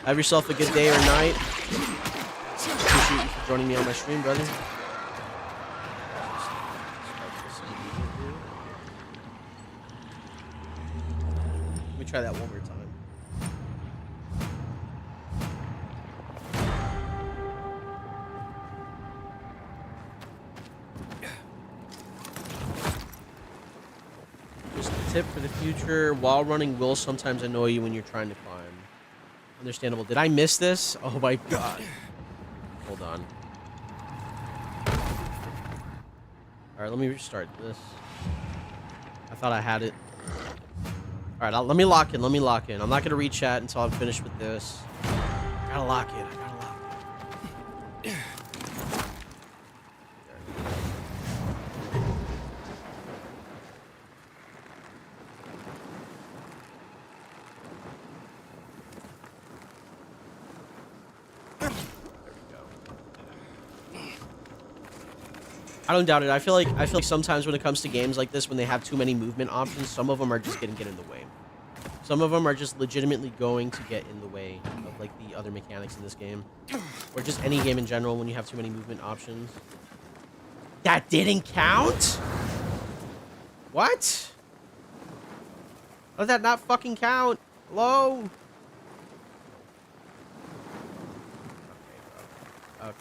Have yourself a good day or night. Appreciate you for joining me on my stream, brother. Let me try that one more time. Tip for the future: wall running will sometimes annoy you when you're trying to climb. Understandable. Did I miss this? Oh my god. Hold on. Alright, let me restart this. I thought I had it. Alright, let me lock in. Let me lock in. I'm not going to read chat until I'm finished with this. I gotta lock in. I gotta lock in. I don't doubt it. I feel like sometimes when it comes to games like this, when they have too many movement options, some of them are just going to get in the way. Some of them are just legitimately going to get in the way of like the other mechanics in this game, or just any game in general when you have too many movement options. That didn't count? What? How did that not fucking count? Hello? Okay.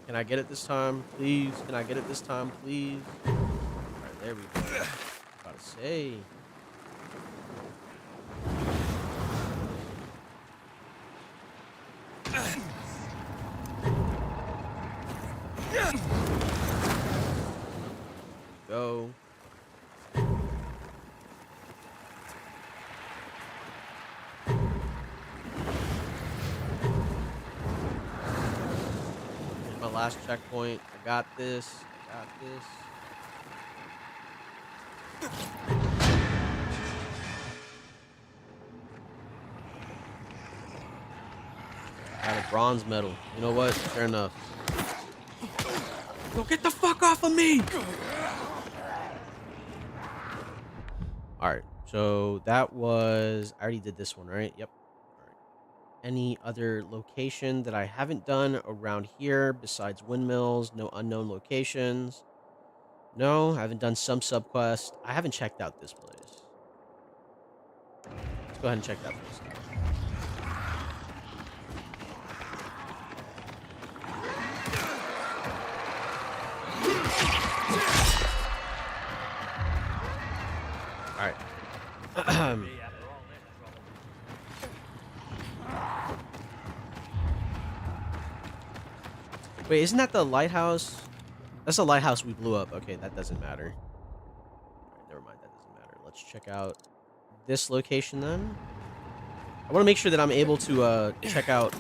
Can I get it this time, please? Can I get it this time, please? Alright, there we go. About to say. Go. Last checkpoint. I got this. I got this. Got a bronze medal. You know what? Fair enough. Yo, get the fuck off of me! Alright, so that was... I already did this one, right? Yep. Any other location that I haven't done around here besides windmills? No unknown locations. No, I haven't done some subquest. I haven't checked out this place. Let's go ahead and check that place out. All right. Wait, isn't that the lighthouse? That's the lighthouse we blew up. Okay, that doesn't matter. Right, never mind, that doesn't matter. Let's check out this location then. I want to make sure that I'm able to check out...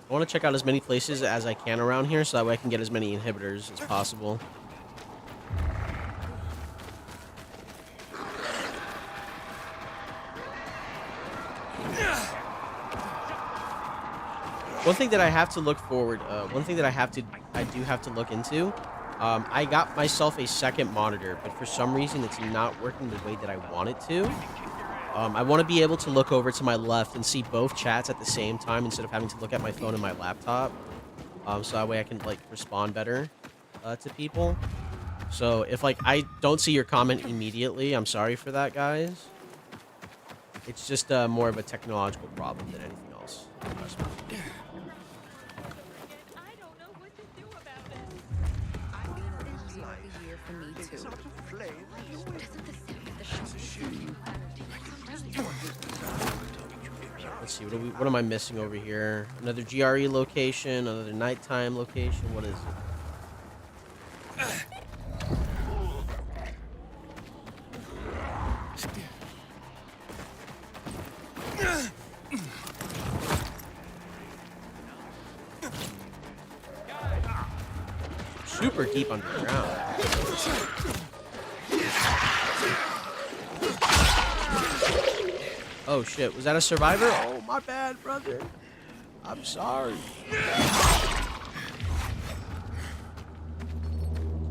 I want to check out as many places as I can around here so that way I can get as many inhibitors as possible. One thing that I have to look forward, one thing that I do have to look into, I got myself a second monitor, but for some reason it's not working the way that I want it to. I want to be able to look over to my left and see both chats at the same time instead of having to look at my phone and my laptop. So that way I can, like, respond better to people. So if, like, I don't see your comment immediately, I'm sorry for that, guys. It's just more of a technological problem than anything else. Let's see, what am I missing over here? Another GRE location, another nighttime location. What is it? Super deep underground. Oh shit, was that a survivor? Oh, my bad, brother. I'm sorry. How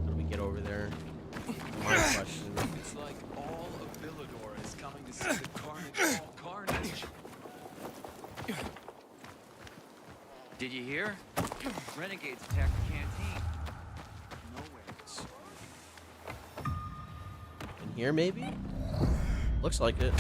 do we get over there? My question. It's like all of Villador is coming to see the carnage, all carnage. Did you hear? Renegades attacked the canteen. Nowhere. In here, maybe? Looks like it.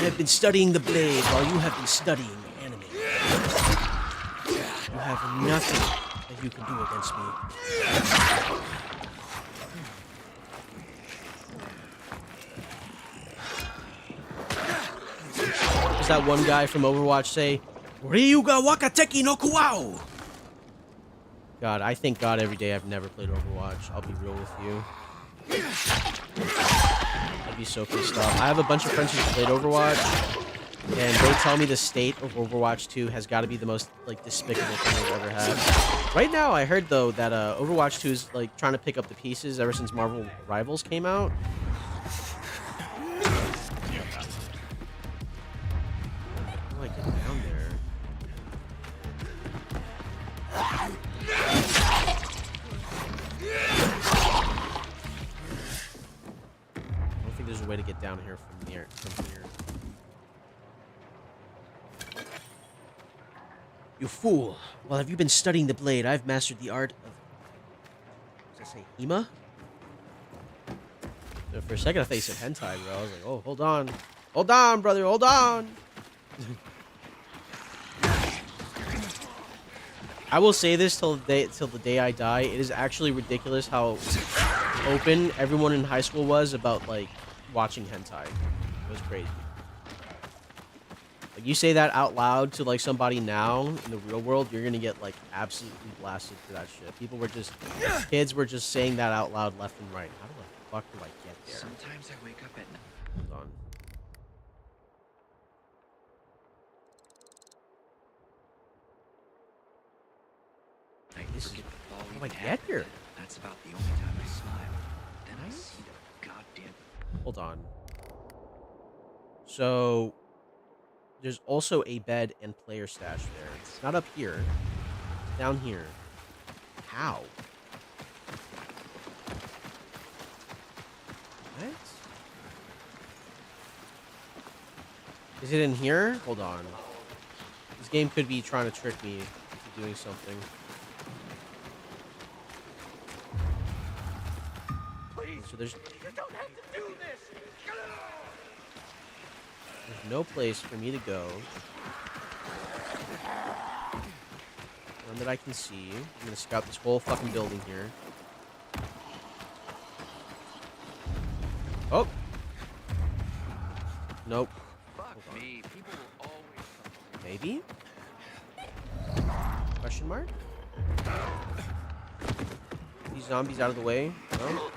have been studying the blade while you have been studying anime. You have nothing that you can do against me. Does that one guy from Overwatch say, Ryuga Wakateki no Kuwao? God, I thank God every day I've never played Overwatch. I'll be real with you. I'd be so pissed off. I have a bunch of friends who played Overwatch, and they tell me the state of Overwatch 2 has got to be the most, like, despicable thing they've ever had. Right now, I heard, though, that Overwatch 2 is, like, trying to pick up the pieces ever since Marvel Rivals came out. How do I get down there? I don't think there's a way to get down here from here. You fool! Well, have you been studying the blade? I've mastered the art of... Does that say Hema? So for a second, I thought you said hentai, bro. I was like, oh, hold on. Hold on, brother, hold on! I will say this till the day I die. It is actually ridiculous how open everyone in high school was about, like, watching hentai. It was crazy. Like, you say that out loud to, like, somebody now in the real world, you're gonna get, like, absolutely blasted for that shit. Kids were just saying that out loud left and right. How the fuck do I get there? Sometimes I wake up at night. Hold on. This is... How do I get here? That's about the only time I smile. Then I see the goddamn... Hold on. So... There's also a bed and player stash there. It's not up here. It's down here. How? What? Is it in here? Hold on. This game could be trying to trick me into doing something. So there's... You don't have to do this! There's no place for me to go. None that I can see. I'm gonna scout this whole fucking building here. Oh! Nope. Fuck me. People will always come. Maybe? Question mark? These zombies out of the way? No?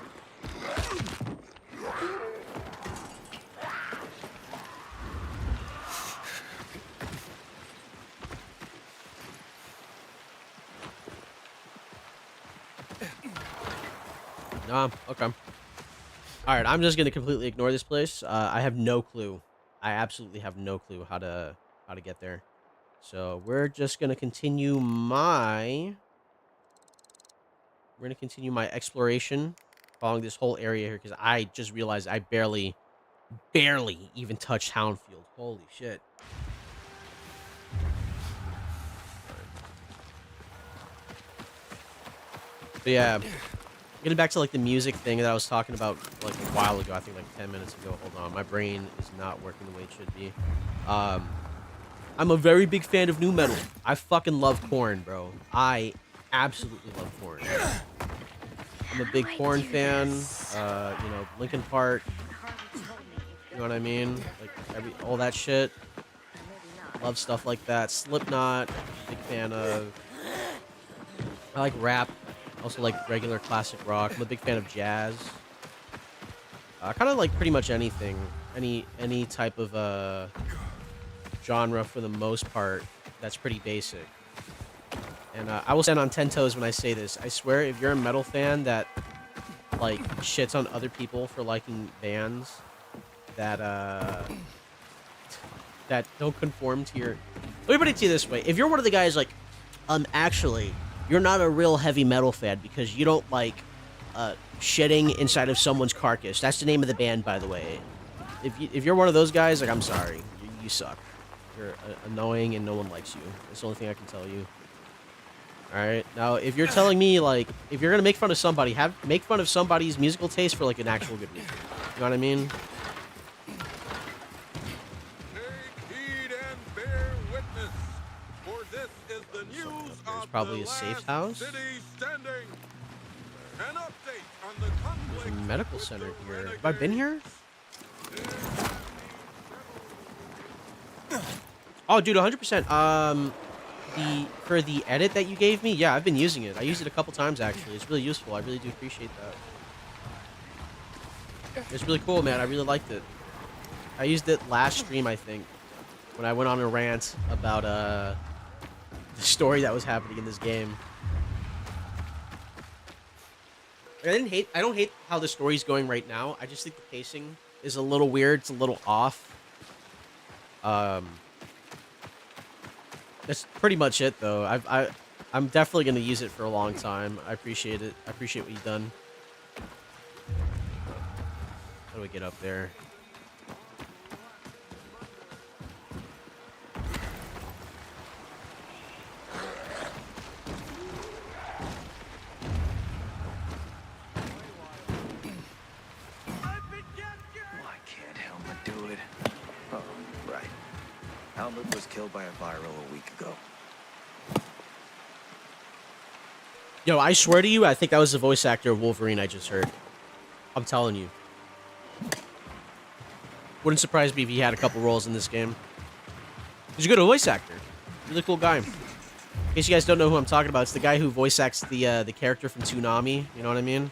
Nah, okay. Alright, I'm just gonna completely ignore this place. I have no clue. I absolutely have no clue how to get there. So we're just gonna continue my exploration following this whole area here, because I just realized I barely even touched Houndfield. Holy shit. But yeah, getting back to like the music thing that I was talking about like a while ago, I think like 10 minutes ago. Hold on, my brain is not working the way it should be. I'm a very big fan of nu metal. I fucking love Korn, bro. I absolutely love Korn. I'm a big Korn fan. You know, Linkin Park. You know what I mean? Like all that shit. Love stuff like that. Slipknot, big fan of. I like rap. Also like regular classic rock. I'm a big fan of jazz. Kind of like pretty much anything. Any type of genre for the most part that's pretty basic. And I will stand on 10 toes when I say this. I swear, if you're a metal fan that like shits on other people for liking bands that that don't conform to your... Let me put it to you this way. If you're one of the guys like, actually, you're not a real heavy metal fan because you don't like shitting inside of someone's carcass. That's the name of the band, by the way. If you're one of those guys, like, I'm sorry. You suck. You're annoying and no one likes you. That's the only thing I can tell you. Alright? Now, if you're telling me, like, if you're gonna make fun of somebody, make fun of somebody's musical taste for, like, an actual good reason. You know what I mean? For this is the news There's of probably the a safe last house. city standing. An update on the There's a conflict medical with center the here. Have I been here? Oh, dude, 100%. For the edit that you gave me, yeah, I've been using it. I used it a couple times actually. It's really useful. I really do appreciate that. It's really cool, man. I really liked it. I used it last stream, I think, when I went on a rant about the story that was happening in this game. I don't hate how the story's going right now. I just think the pacing is a little weird. It's a little off. That's pretty much it, though. I'm definitely gonna use it for a long time. I appreciate it. I appreciate what you've done. How do we get up there? Why can't Helmut do it? Oh, right. Helmut was killed by a viral a week ago. Yo, I swear to you, I think that was the voice actor of Wolverine I just heard. I'm telling you. Wouldn't surprise me if he had a couple roles in this game. He's a good voice actor. Really cool guy. In case you guys don't know who I'm talking about, it's the guy who voice acts the character from Toonami. You know what I mean?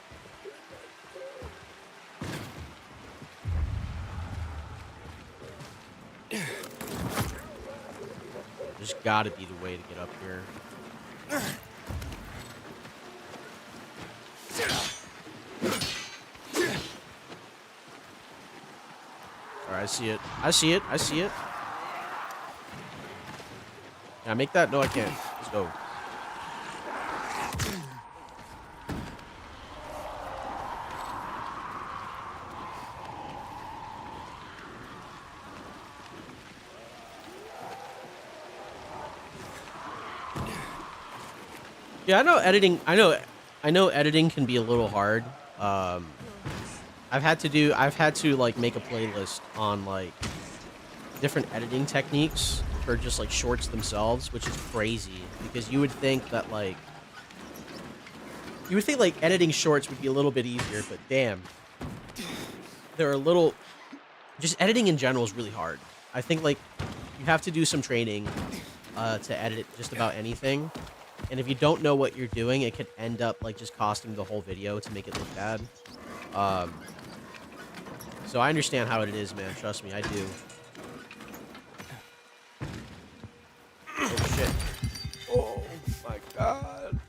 There's gotta be the way to get up here. Alright, I see it. I see it. I see it. Can I make that? No, I can't. Let's go. Yeah, I know editing. I know editing can be a little hard. I've had to like make a playlist on like different editing techniques for just like shorts themselves, which is crazy because you would think like editing shorts would be a little bit easier, but damn, they're a little. Just editing in general is really hard. I think like you have to do some training to edit just about anything. And if you don't know what you're doing, it could end up like just costing the whole video to make it look bad. So I understand how it is, man. Trust me, I do. Oh shit! Oh my god!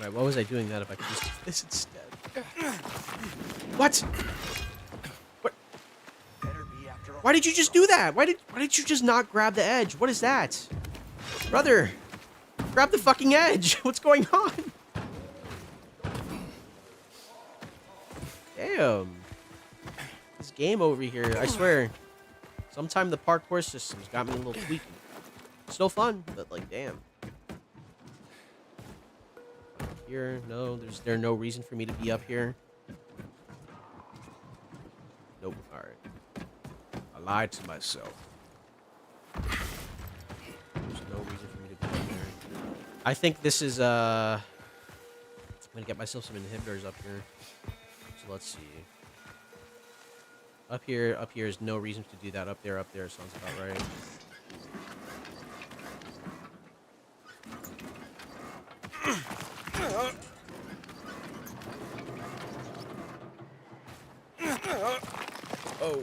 Right, what was I doing that if I could just do this instead? What? Why did you just do that? Why did you just not grab the edge? What is that? Brother, grab the fucking edge. What's going on? Damn. This game over here, I swear. Sometime the parkour system's got me a little tweaky. Still fun, but like, damn. Here, no, there's no reason for me to be up here. Nope, alright. Lied to myself. There's no reason for me to be up there. I think this is I'm gonna get myself some inhibitors up here. So let's see. Up here is no reason to do that. Up there sounds about right. Oh.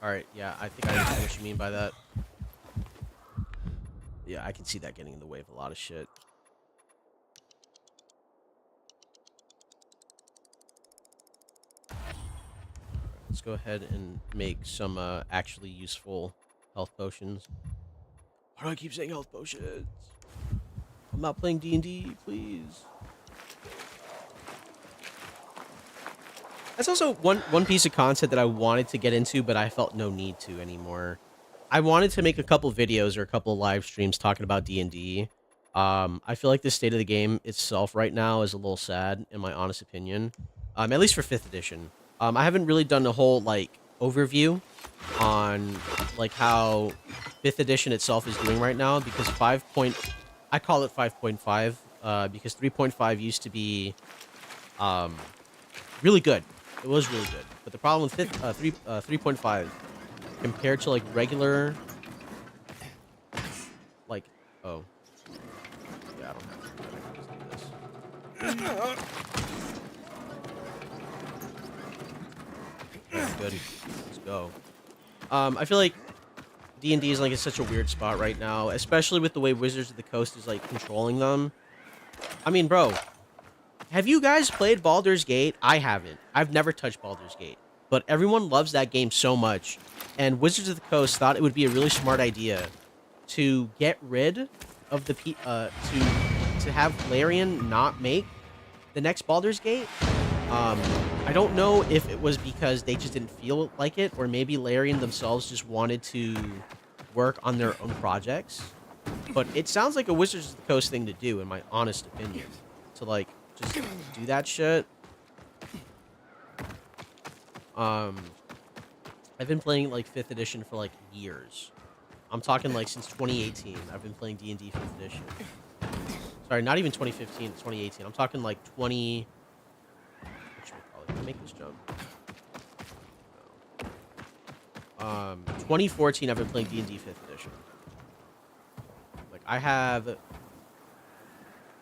Alright, yeah, I think I understand what you mean by that. Yeah, I can see that getting in the way of a lot of shit. Let's go ahead and make some actually useful health potions. Why do I keep saying health potions? I'm not playing D&D, please. That's also one piece of content that I wanted to get into, but I felt no need to anymore. I wanted to make a couple videos or a couple live streams talking about D&D. I feel like the state of the game itself right now is a little sad, in my honest opinion. At least for 5th edition. I haven't really done a whole like overview on like how 5th edition itself is doing right now because I call it 5.5 because 3.5 used to be really good. It was really good. But the problem with 3.5 compared to like regular like oh yeah, I don't have to do this. Good. Let's go. I feel like D&D is like in such a weird spot right now, especially with the way Wizards of the Coast is like controlling them. I mean, bro, have you guys played Baldur's Gate? I haven't. I've never touched Baldur's Gate, but everyone loves that game so much, and Wizards of the Coast thought it would be a really smart idea to get rid of the to have Larian not make the next Baldur's Gate. I don't know if it was because they just didn't feel like it, or maybe Larian themselves just wanted to work on their own projects. But it sounds like a Wizards of the Coast thing to do, in my honest opinion. To, like, just do that shit. I've been playing, like, 5th edition for, like, years. I'm talking, like, since 2018. I've been playing D&D 5th edition. Sorry, not even 2015, 2018. I'm talking, like, 20... Can I make this jump? No. 2014, I've been playing D&D 5th edition. Like, I have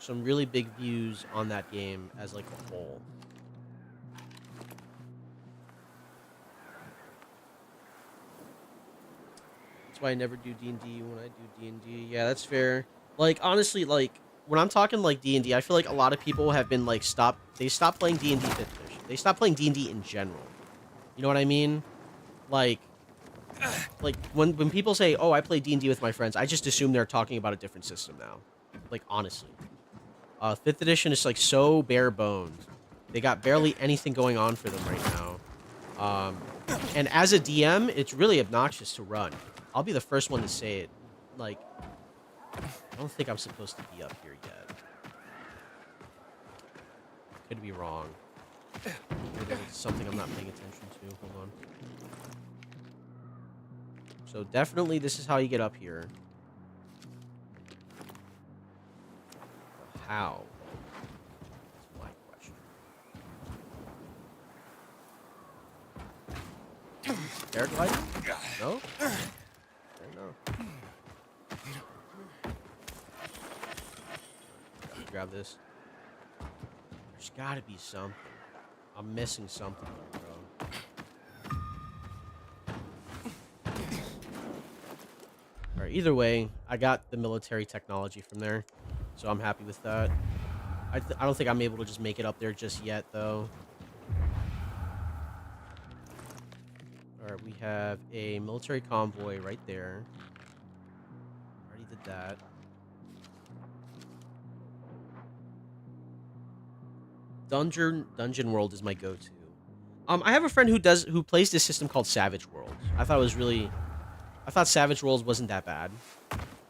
some really big views on that game as, like, a whole. That's why I never do D&D when I do D&D. Yeah, that's fair. Like, honestly, like, when I'm talking, like, D&D, I feel like a lot of people have been, like, they stopped playing D&D 5th edition. They stopped playing D&D in general. You know what I mean? Like when people say, "Oh, I play D&D with my friends," I just assume they're talking about a different system now. Like, honestly. 5th edition is, like, so bare bones. They got barely anything going on for them right now. And as a DM, it's really obnoxious to run. I'll be the first one to say it. Like, I don't think I'm supposed to be up here yet. Could be wrong. Maybe it's something I'm not paying attention to. Hold on. So definitely this is how you get up here. How? That's my question. Paragliding? No? No. Grab this. There's gotta be something. I'm missing something, bro. Alright, either way, I got the military technology from there, so I'm happy with that. I don't think I'm able to just make it up there just yet, though. Alright, we have a military convoy right there. Already did that. Dungeon World is my go-to. I have a friend who plays this system called Savage Worlds. I thought Savage Worlds wasn't that bad.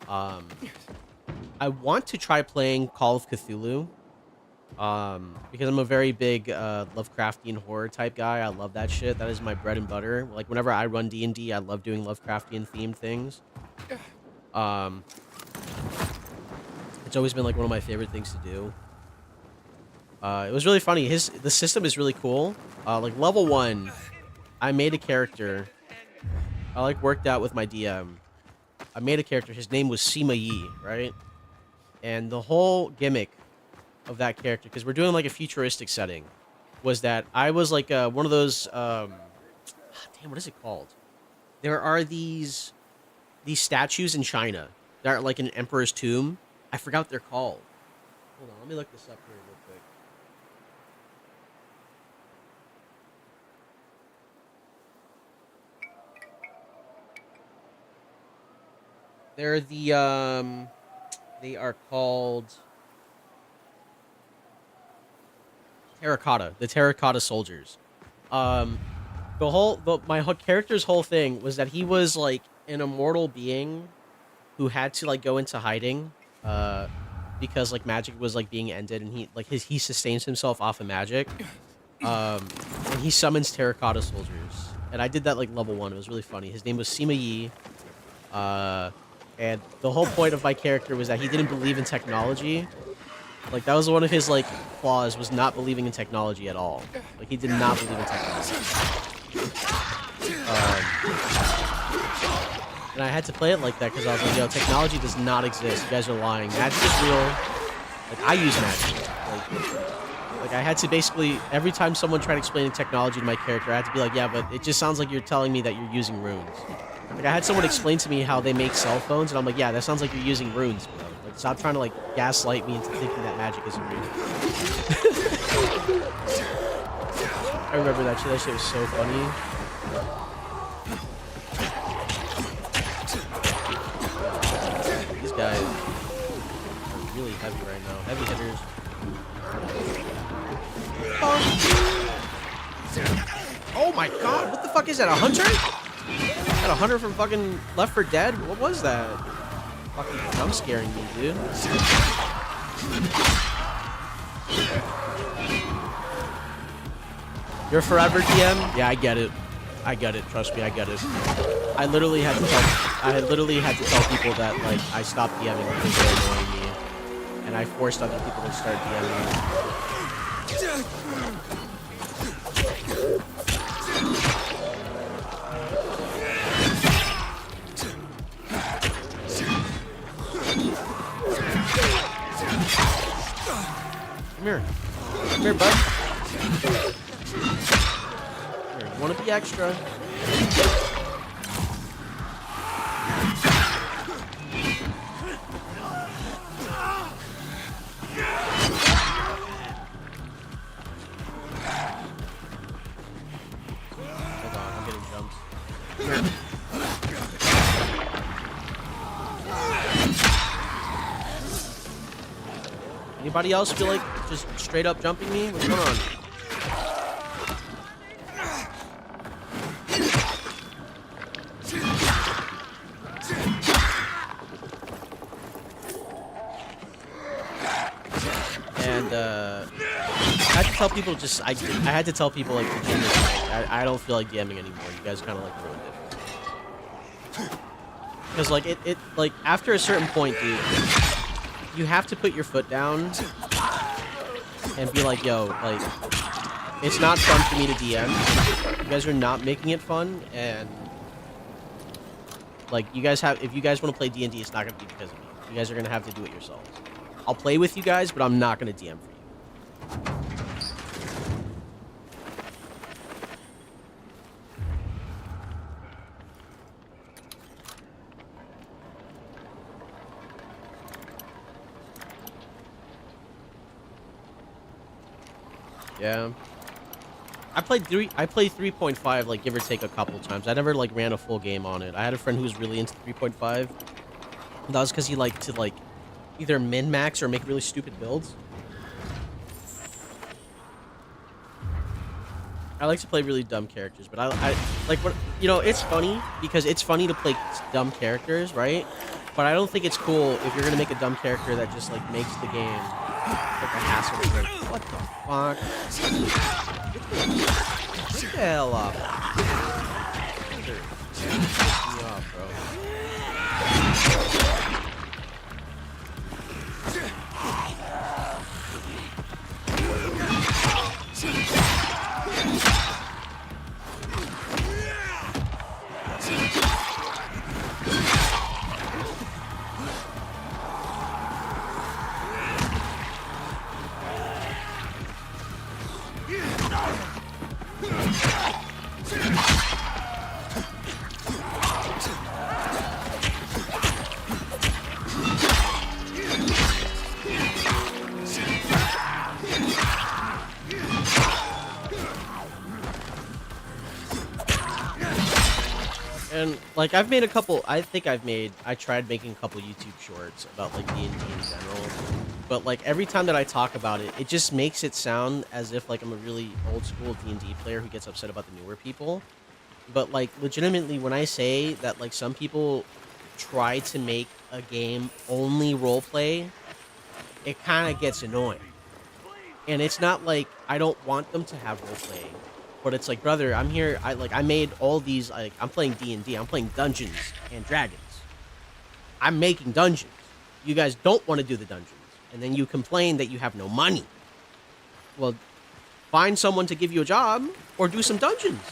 I want to try playing Call of Cthulhu. Because I'm a very big Lovecraftian horror type guy. I love that shit. That is my bread and butter. Like, whenever I run D&D, I love doing Lovecraftian themed things. It's always been like one of my favorite things to do. It was really funny. The system is really cool. Like, level 1, I made a character. I, like, worked out with my DM. I made a character. His name was Sima Yi, right? And the whole gimmick of that character, because we're doing, like, a futuristic setting, was that I was, like, one of those, damn, what is it called? There are these statues in China that are, like, an emperor's tomb. I forgot what they're called. Hold on, let me look this up here real quick. They're they are called terracotta, the terracotta soldiers. My character's whole thing was that he was, like, an immortal being who had to, like, go into hiding, because, like, magic was, like, being ended, and he sustains himself off of magic. And he summons terracotta soldiers. And I did that like level 1. It was really funny. His name was Sima Yi. And the whole point of my character was that he didn't believe in technology. Like, that was one of his, like, flaws, was not believing in technology at all. Like, he did not believe in technology. And I had to play it like that because I was like, yo, technology does not exist. You guys are lying. Magic is real. Like, I use magic. Like, I had to basically, every time someone tried explaining technology to my character, I had to be like, yeah, but it just sounds like you're telling me that you're using runes. Like, I had someone explain to me how they make cell phones, and I'm like, yeah, that sounds like you're using runes, bro. Like, stop trying to, like, gaslight me into thinking that magic isn't real. I remember that shit. That shit was so funny. These guys are really heavy right now. Heavy hitters. Oh my god, what the fuck is that? A hunter? Got a hunter from fucking Left 4 Dead? What was that? Fucking jump scaring me, dude. You're forever DM? Yeah, I get it. I get it. Trust me, I get it. I literally had to tell people that like I stopped DMing because they're annoying me. And I forced other people to start DMing me. Come here. Come here, bud. Here, you want to be extra? Oh my god, I'm getting jumped. Here. Anybody else feel like just straight up jumping me? What's going on? And I had to tell people I had to tell people like I don't feel like DMing anymore. You guys kind of like ruined it. Because like it like after a certain point, dude, you have to put your foot down and be like, yo, like, it's not fun for me to DM. You guys are not making it fun, and like, if you guys want to play D&D, it's not going to be because of me. You guys are going to have to do it yourselves. I'll play with you guys, but I'm not going to DM for you. Yeah. I played 3.5 like give or take a couple times. I never like ran a full game on it. I had a friend who was really into 3.5. That was because he liked to like either min-max or make really stupid builds. I like to play really dumb characters, but I like what you know, it's funny because it's funny to play dumb characters, right? But I don't think it's cool if you're gonna make a dumb character that just like makes the game like a hassle. Like, what the fuck? Get the hell up. Piss me off, bro. And like I've made a couple, I tried making a couple YouTube shorts about like D&D in general, but like every time that I talk about it, it just makes it sound as if like I'm a really old school D&D player who gets upset about the newer people. But like legitimately, when I say that like some people try to make a game only roleplay, it kind of gets annoying. And it's not like I don't want them to have roleplaying. But it's like, brother, I'm here. I made all these. Like, I'm playing D&D. I'm playing Dungeons and Dragons. I'm making dungeons. You guys don't want to do the dungeons, and then you complain that you have no money. Well, find someone to give you a job or do some dungeons.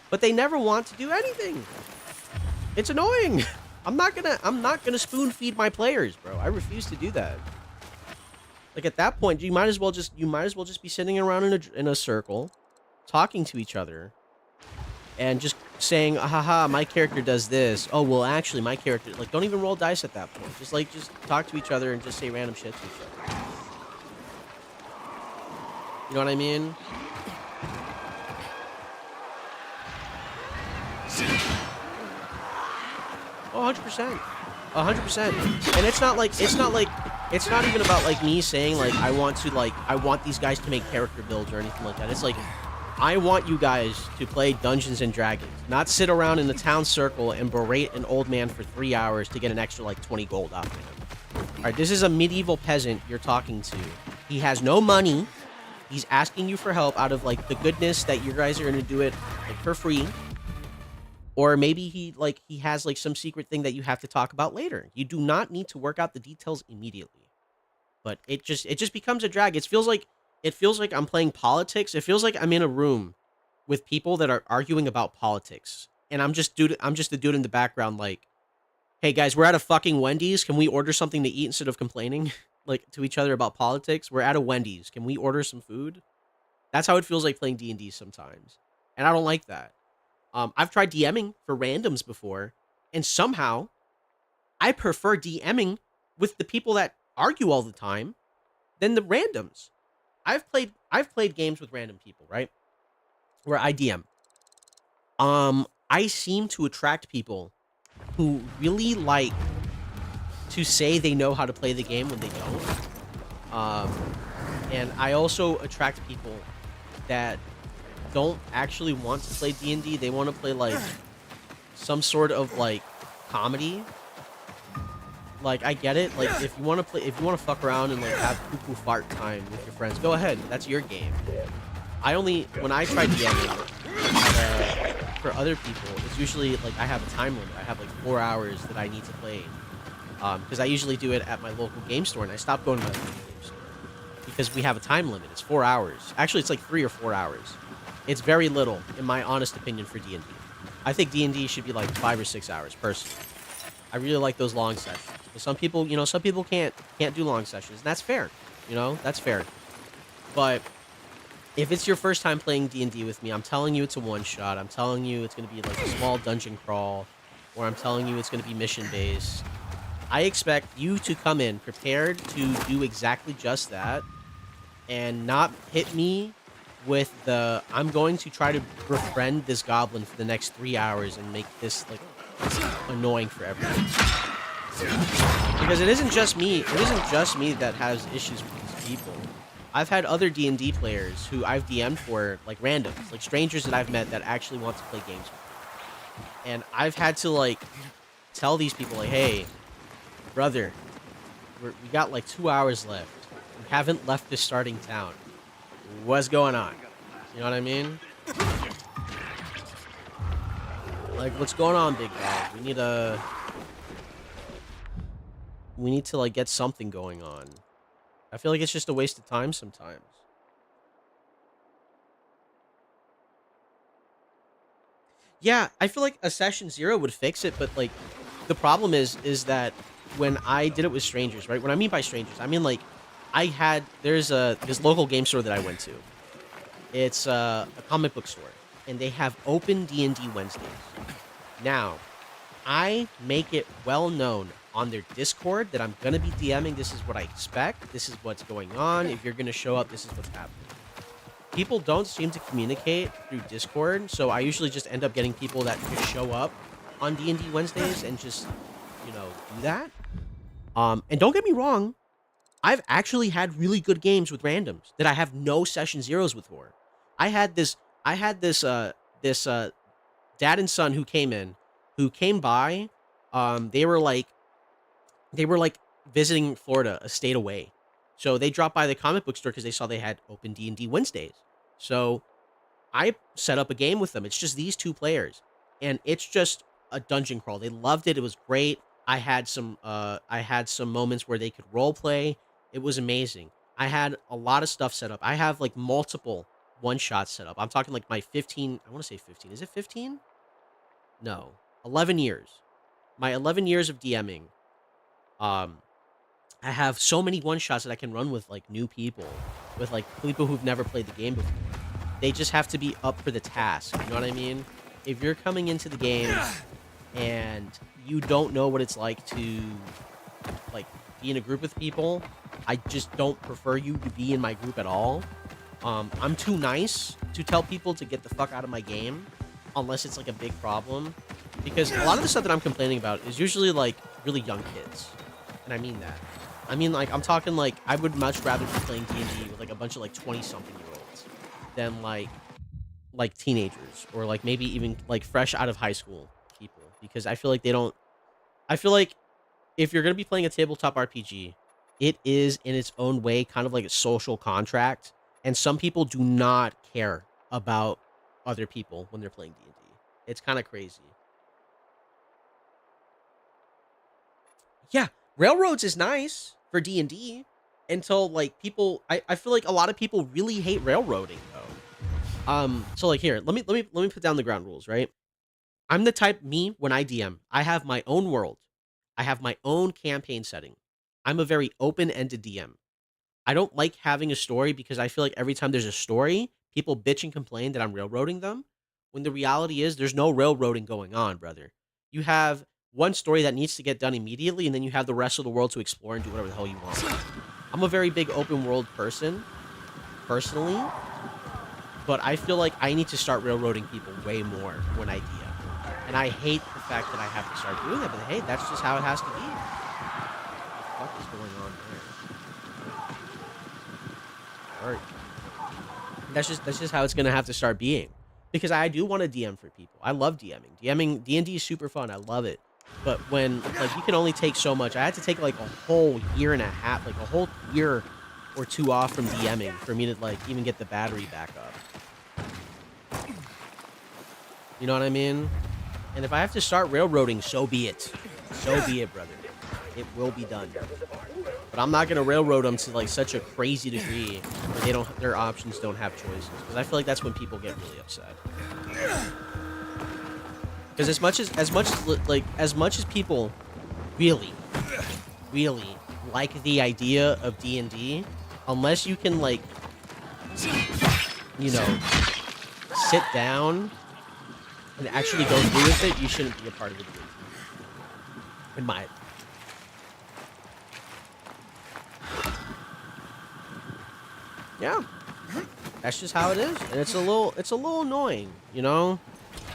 But they never want to do anything. It's annoying. I'm not gonna spoon feed my players, bro. I refuse to do that. Like, at that point, you might as well just be sitting around in a circle, talking to each other, and just saying, haha, my character does this. Oh, well, actually, my character, like, don't even roll dice at that point. Just talk to each other and just say random shit to each other. You know what I mean? Oh, 100%. 100%. And it's not even about, like, me saying, like, I want these guys to make character builds or anything like that. It's like, I want you guys to play Dungeons and Dragons, not sit around in the town circle and berate an old man for 3 hours to get an extra, like, 20 gold off of him. Alright, this is a medieval peasant you're talking to. He has no money. He's asking you for help out of, like, the goodness that you guys are going to do it, like, for free. Or maybe he has, like, some secret thing that you have to talk about later. You do not need to work out the details immediately. But it just becomes a drag. It feels like I'm playing politics. It feels like I'm in a room with people that are arguing about politics. And I'm just the dude in the background, like, hey guys, we're at a fucking Wendy's. Can we order something to eat instead of complaining like to each other about politics? We're at a Wendy's. Can we order some food? That's how it feels like playing D&D sometimes. And I don't like that. I've tried DMing for randoms before, and somehow I prefer DMing with the people that argue all the time than the randoms. I've played games with random people, right? Where I DM. I seem to attract people who really like to say they know how to play the game when they don't. And I also attract people that don't actually want to play D&D. They want to play, like, some sort of, like, comedy. Like, I get it. Like, if you want to fuck around and, like, have poo-poo fart time with your friends, go ahead. That's your game. When I try DMing for other people, it's usually, like, I have a time limit. I have, like, 4 hours that I need to play. Because I usually do it at my local game store, and I stopped going to my local game store. Because we have a time limit. It's 4 hours. Actually, it's like 3 or 4 hours. It's very little, in my honest opinion, for D&D. I think D&D should be like 5 or 6 hours, personally. I really like those long sessions. But some people, can't do long sessions, and that's fair. That's fair. But if it's your first time playing D&D with me, I'm telling you it's a one-shot. I'm telling you it's going to be like a small dungeon crawl, or I'm telling you it's going to be mission-based. I expect you to come in prepared to do exactly just that, and not hit me with the, I'm going to try to befriend this goblin for the next 3 hours and make this, like, annoying for everyone. Because it isn't just me that has issues with these people. I've had other D&D players who I've DM'd for, like, randoms, like strangers that I've met that actually want to play games with me. And I've had to, like, tell these people, like, hey, brother, we got, like, 2 hours left. We haven't left the starting town. What's going on? You know what I mean? Like, what's going on, big dog? We need to, like, get something going on. I feel like it's just a waste of time sometimes. Yeah, I feel like a session 0 would fix it, but, like, the problem is that when I did it with strangers, right? What I mean by strangers, I mean, like, there's this local game store that I went to. It's a comic book store, and they have open D&D Wednesdays. Now, I make it well known on their Discord that I'm going to be DMing. This is what I expect. This is what's going on. If you're going to show up, this is what's happening. People don't seem to communicate through Discord, so I usually just end up getting people that just show up on D&D Wednesdays and just, do that. And don't get me wrong, I've actually had really good games with randoms that I have no session 0s with for. I had this dad and son who came by. They were like visiting Florida, a state away. So they dropped by the comic book store because they saw they had open D&D Wednesdays. So I set up a game with them. It's just these 2 players, and it's just a dungeon crawl. They loved it. It was great. I had some moments where they could role play. It was amazing. I had a lot of stuff set up. I have like multiple one-shots set up. I'm talking like my 15, I want to say 15. Is it 15? No. 11 years. My 11 years of DMing. I have so many one-shots that I can run with like new people, with like people who've never played the game before. They just have to be up for the task. You know what I mean? If you're coming into the game and you don't know what it's like to like be in a group with people, I just don't prefer you to be in my group at all. I'm too nice to tell people to get the fuck out of my game unless it's like a big problem, because a lot of the stuff that I'm complaining about is usually like really young kids, and I mean that. I mean, like, I'm talking like I would much rather be playing D&D with like a bunch of like 20-something year olds than like teenagers, or like maybe even like fresh out of high school people, because I feel like they don't. I feel like if you're gonna be playing a tabletop RPG, it is in its own way kind of like a social contract, and some people do not care about other people when they're playing D&D. It's kind of crazy. Yeah, Railroads is nice for D&D until like people. I feel like a lot of people really hate railroading though. So like here, let me put down the ground rules, right? I'm the type, when I DM, I have my own world. I have my own campaign setting. I'm a very open-ended DM. I don't like having a story because I feel like every time there's a story, people bitch and complain that I'm railroading them, when the reality is there's no railroading going on, brother. You have one story that needs to get done immediately, and then you have the rest of the world to explore and do whatever the hell you want. I'm a very big open world person, personally, but I feel like I need to start railroading people way more when I DM. And I hate the fact that I have to start doing that, but hey, that's just how it has to be. What the fuck is going on there? Alright. That's just how it's gonna have to start being. Because I do want to DM for people. I love DMing. D&D is super fun. I love it. But when, like, you can only take so much. I had to take, like, a whole year and a half, like, a whole year or 2 off from DMing for me to, like, even get the battery back up. You know what I mean? And if I have to start railroading, so be it. So be it, brother. It will be done. But I'm not going to railroad them to, like, such a crazy degree where their options don't have choices. Because I feel like that's when people get really upset. Because as much as people really like the idea of D&D, unless you can, like, you know, sit down and actually go through with it, you shouldn't be a part of it. In my opinion. Yeah, that's just how it is, and it's a little annoying, you know.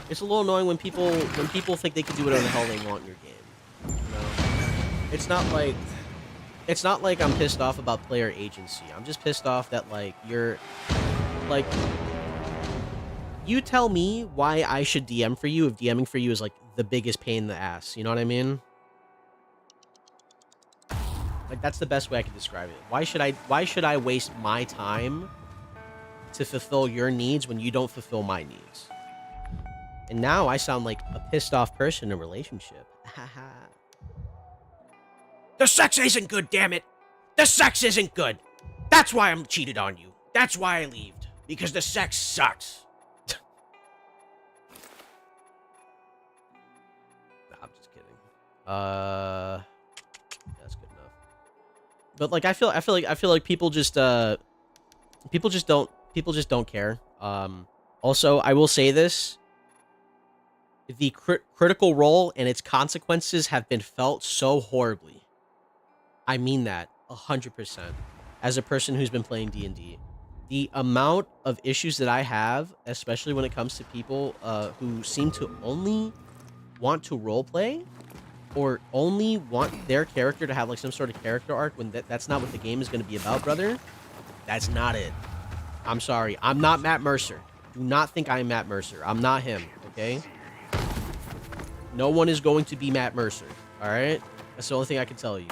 It's a little annoying when people think they can do whatever the hell they want in your game. You know, it's not like I'm pissed off about player agency. I'm just pissed off that like you tell me why I should DM for you if DMing for you is like the biggest pain in the ass. You know what I mean? Like, that's the best way I can describe it. Why should I waste my time to fulfill your needs when you don't fulfill my needs? And now I sound like a pissed off person in a relationship. The sex isn't good, damn it. The sex isn't good. That's why I'm cheated on you. That's why I left. Because the sex sucks. Nah, I'm just kidding. That's good enough. But like I feel like people just don't care. Also, I will say this. The critical role and its consequences have been felt so horribly. I mean that 100%. As a person who's been playing D&D, the amount of issues that I have, especially when it comes to people who seem to only want to roleplay or only want their character to have like some sort of character arc when that's not what the game is going to be about, brother. That's not it. I'm sorry. I'm not Matt Mercer. Do not think I'm Matt Mercer. I'm not him, okay? No one is going to be Matt Mercer, all right? That's the only thing I can tell you.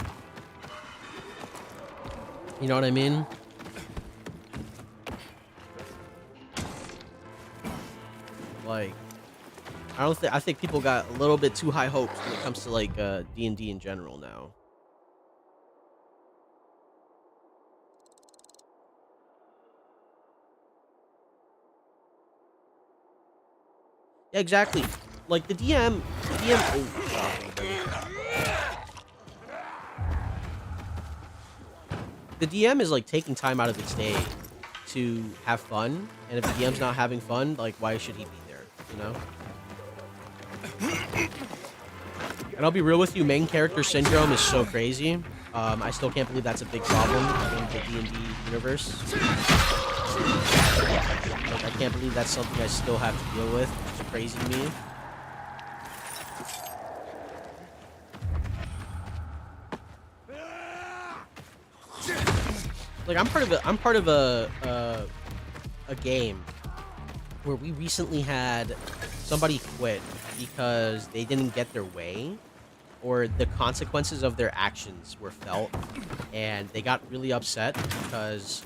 You know what I mean? Like, I think people got a little bit too high hopes when it comes to like D&D in general now. Yeah, exactly. Like the DM. The DM is like taking time out of its day to have fun, and if the DM's not having fun, like why should he be there? You know. And I'll be real with you, main character syndrome is so crazy. I still can't believe that's a big problem in the D&D universe. Like, I can't believe that's something I still have to deal with. It's crazy to me. Like, I'm part of a game where we recently had somebody quit because they didn't get their way, or the consequences of their actions were felt, and they got really upset because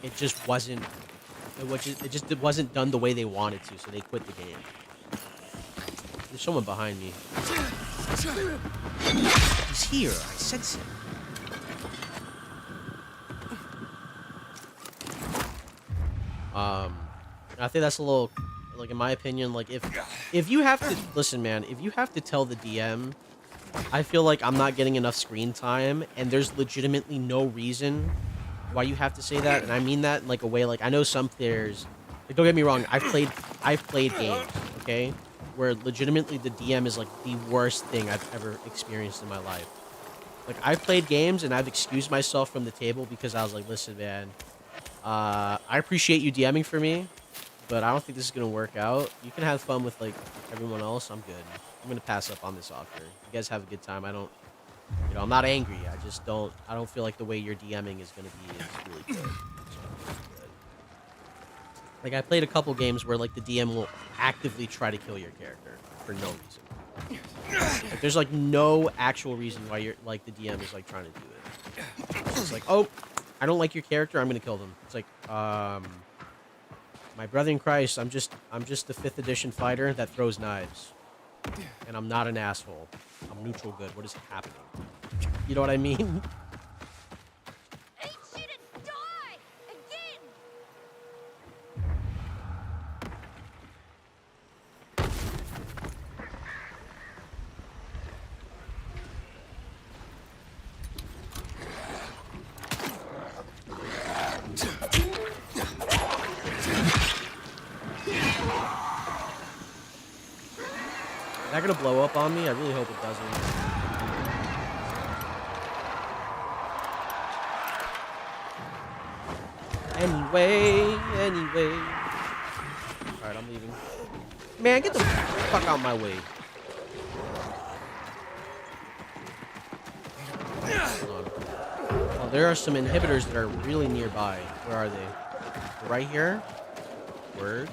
it just wasn't done the way they wanted to, so they quit the game. There's someone behind me. He's here. I sense him. I think that's a little, like, in my opinion, like, if you have to, listen, man, if you have to tell the DM, I feel like I'm not getting enough screen time, and there's legitimately no reason why you have to say that, and I mean that in, like, a way, like, I know some players, like, don't get me wrong, I've played games, okay, where legitimately the DM is, like, the worst thing I've ever experienced in my life. Like, I've played games, and I've excused myself from the table because I was like, listen, man, I appreciate you DMing for me, but I don't think this is gonna work out. You can have fun with like everyone else. I'm good. I'm gonna pass up on this offer. You guys have a good time. I don't, you know, I'm not angry. I just don't. I don't feel like the way you're DMing is gonna be really good. So, like I played a couple games where like the DM will actively try to kill your character for no reason. Like, there's like no actual reason why you're like the DM is like trying to do it. It's just like, oh, I don't like your character. I'm gonna kill them. It's like, my brother in Christ, I'm just a 5th edition fighter that throws knives. And I'm not an asshole. I'm neutral good. What is happening? You know what I mean? Eat shit and die! Again! Is that gonna blow up on me? I really hope it doesn't. Anyway. Alright, I'm leaving. Man, get the fuck out of my way. Hold on. Oh, there are some inhibitors that are really nearby. Where are they? Right here? Word.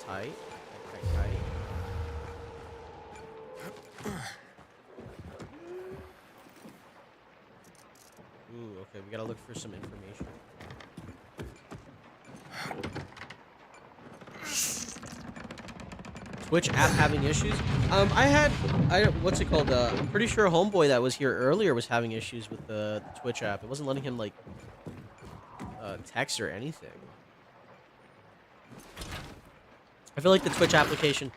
Tight. Ooh, okay, we gotta look for some information. Twitch app having issues? What's it called? I'm pretty sure a homeboy that was here earlier was having issues with the Twitch app. It wasn't letting him, like, text or anything. I feel like the Twitch application,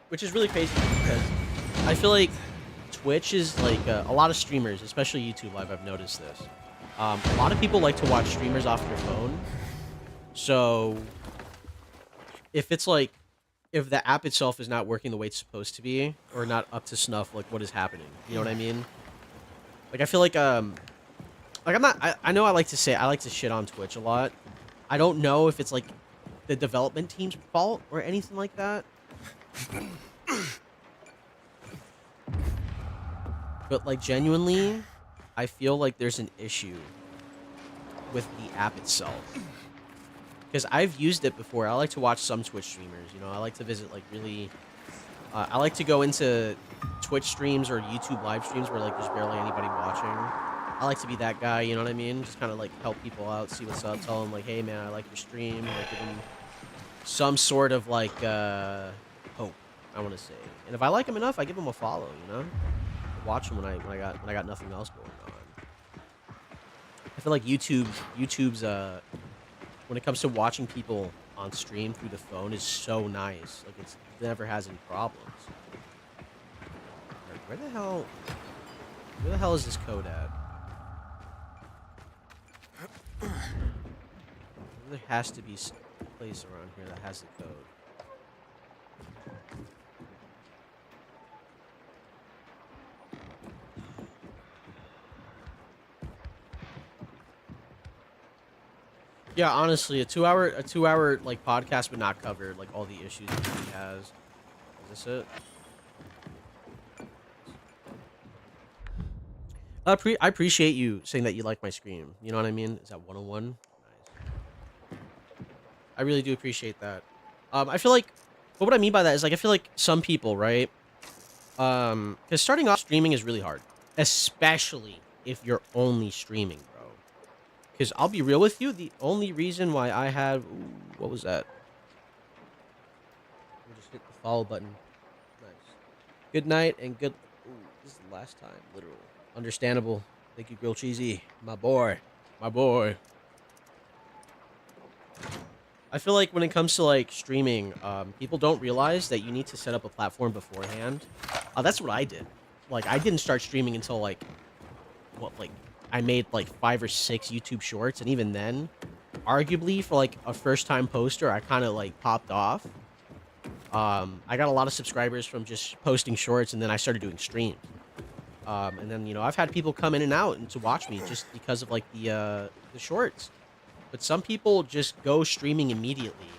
which is really crazy because I feel like Twitch is like a lot of streamers, especially YouTube Live, I've noticed this. A lot of people like to watch streamers off their phone. So if the app itself is not working the way it's supposed to be, or not up to snuff, like what is happening, you know what I mean? Like I feel like I know I like to shit on Twitch a lot. I don't know if it's like the development team's fault or anything like that. But like genuinely, I feel like there's an issue with the app itself. Because I've used it before. I like to watch some Twitch streamers, you know. I like to visit like really I like to go into Twitch streams or YouTube live streams where like there's barely anybody watching. I like to be that guy, you know what I mean? Just kind of like help people out, see what's up, tell them like, hey man, I like your stream, like give them some sort of like hope, I want to say. And if I like them enough, I give them a follow, you know? Watch them when I got nothing else going on. I feel like YouTube's when it comes to watching people on stream through the phone is so nice. Like it never has any problems. Alright, where the hell is this code at? There has to be a place around here that has the code. Yeah, honestly, a two hour like podcast would not cover like all the issues that he has. Is this it? I appreciate you saying that you like my stream. You know what I mean? Is that 101? Nice. I really do appreciate that. I feel like, but what I mean by that is like I feel like some people, right? Because starting off streaming is really hard, especially if you're only streaming, bro. Because I'll be real with you, the only reason why I have... Ooh, what was that? We'll just hit the follow button. Nice. Good night and good... Ooh, this is the last time, literal. Understandable. Thank you, Grilled Cheesy. My boy. My boy. I feel like when it comes to, like, streaming, people don't realize that you need to set up a platform beforehand. That's what I did. Like, I didn't start streaming until, like... What, like... I made like 5 or 6 YouTube shorts, and even then, arguably for like a first-time poster, I kind of like popped off. I got a lot of subscribers from just posting shorts, and then I started doing streams. And then, you know, I've had people come in and out and to watch me just because of like the shorts. But some people just go streaming immediately,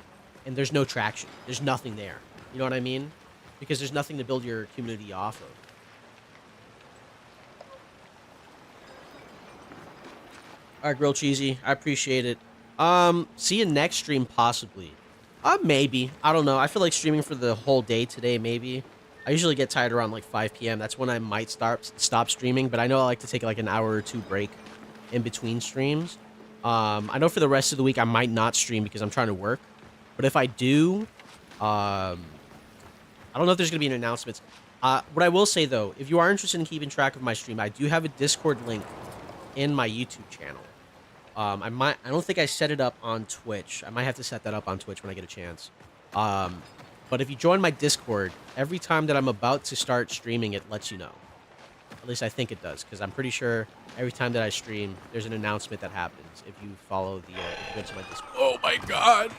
and there's no traction. There's nothing there. You know what I mean? Because there's nothing to build your community off of. Alright, Grilled Cheesy. I appreciate it. See you next stream, possibly. Maybe. I don't know. I feel like streaming for the whole day today, maybe. I usually get tired around, like, 5 p.m. That's when I might stop streaming, but I know I like to take, like, an hour or 2 break in between streams. I know for the rest of the week, I might not stream because I'm trying to work. But if I do, I don't know if there's going to be an announcement. What I will say, though, if you are interested in keeping track of my stream, I do have a Discord link in my YouTube channel. I don't think I set it up on Twitch. I might have to set that up on Twitch when I get a chance. But if you join my Discord, every time that I'm about to start streaming, it lets you know. At least I think it does, because I'm pretty sure every time that I stream, there's an announcement that happens if you follow the, if you go to my Discord. Oh my god!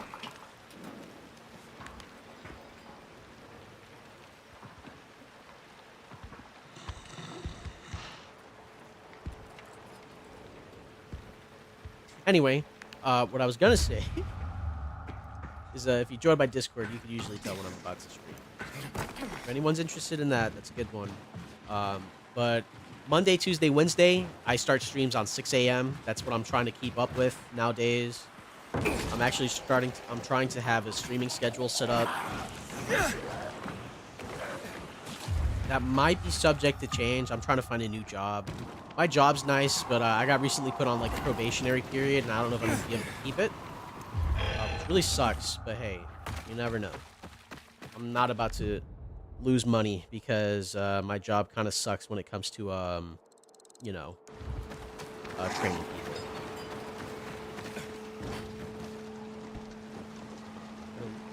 Anyway, what I was gonna say is if you join my Discord, you can usually tell when I'm about to stream. If anyone's interested in that, that's a good one. But Monday, Tuesday, Wednesday, I start streams on 6 a.m. That's what I'm trying to keep up with nowadays. I'm actually I'm trying to have a streaming schedule set up. That might be subject to change. I'm trying to find a new job. My job's nice, but I got recently put on like a probationary period, and I don't know if I'm going to be able to keep it. Which really sucks, but hey, you never know. I'm not about to lose money because my job kind of sucks when it comes to, you know, training people.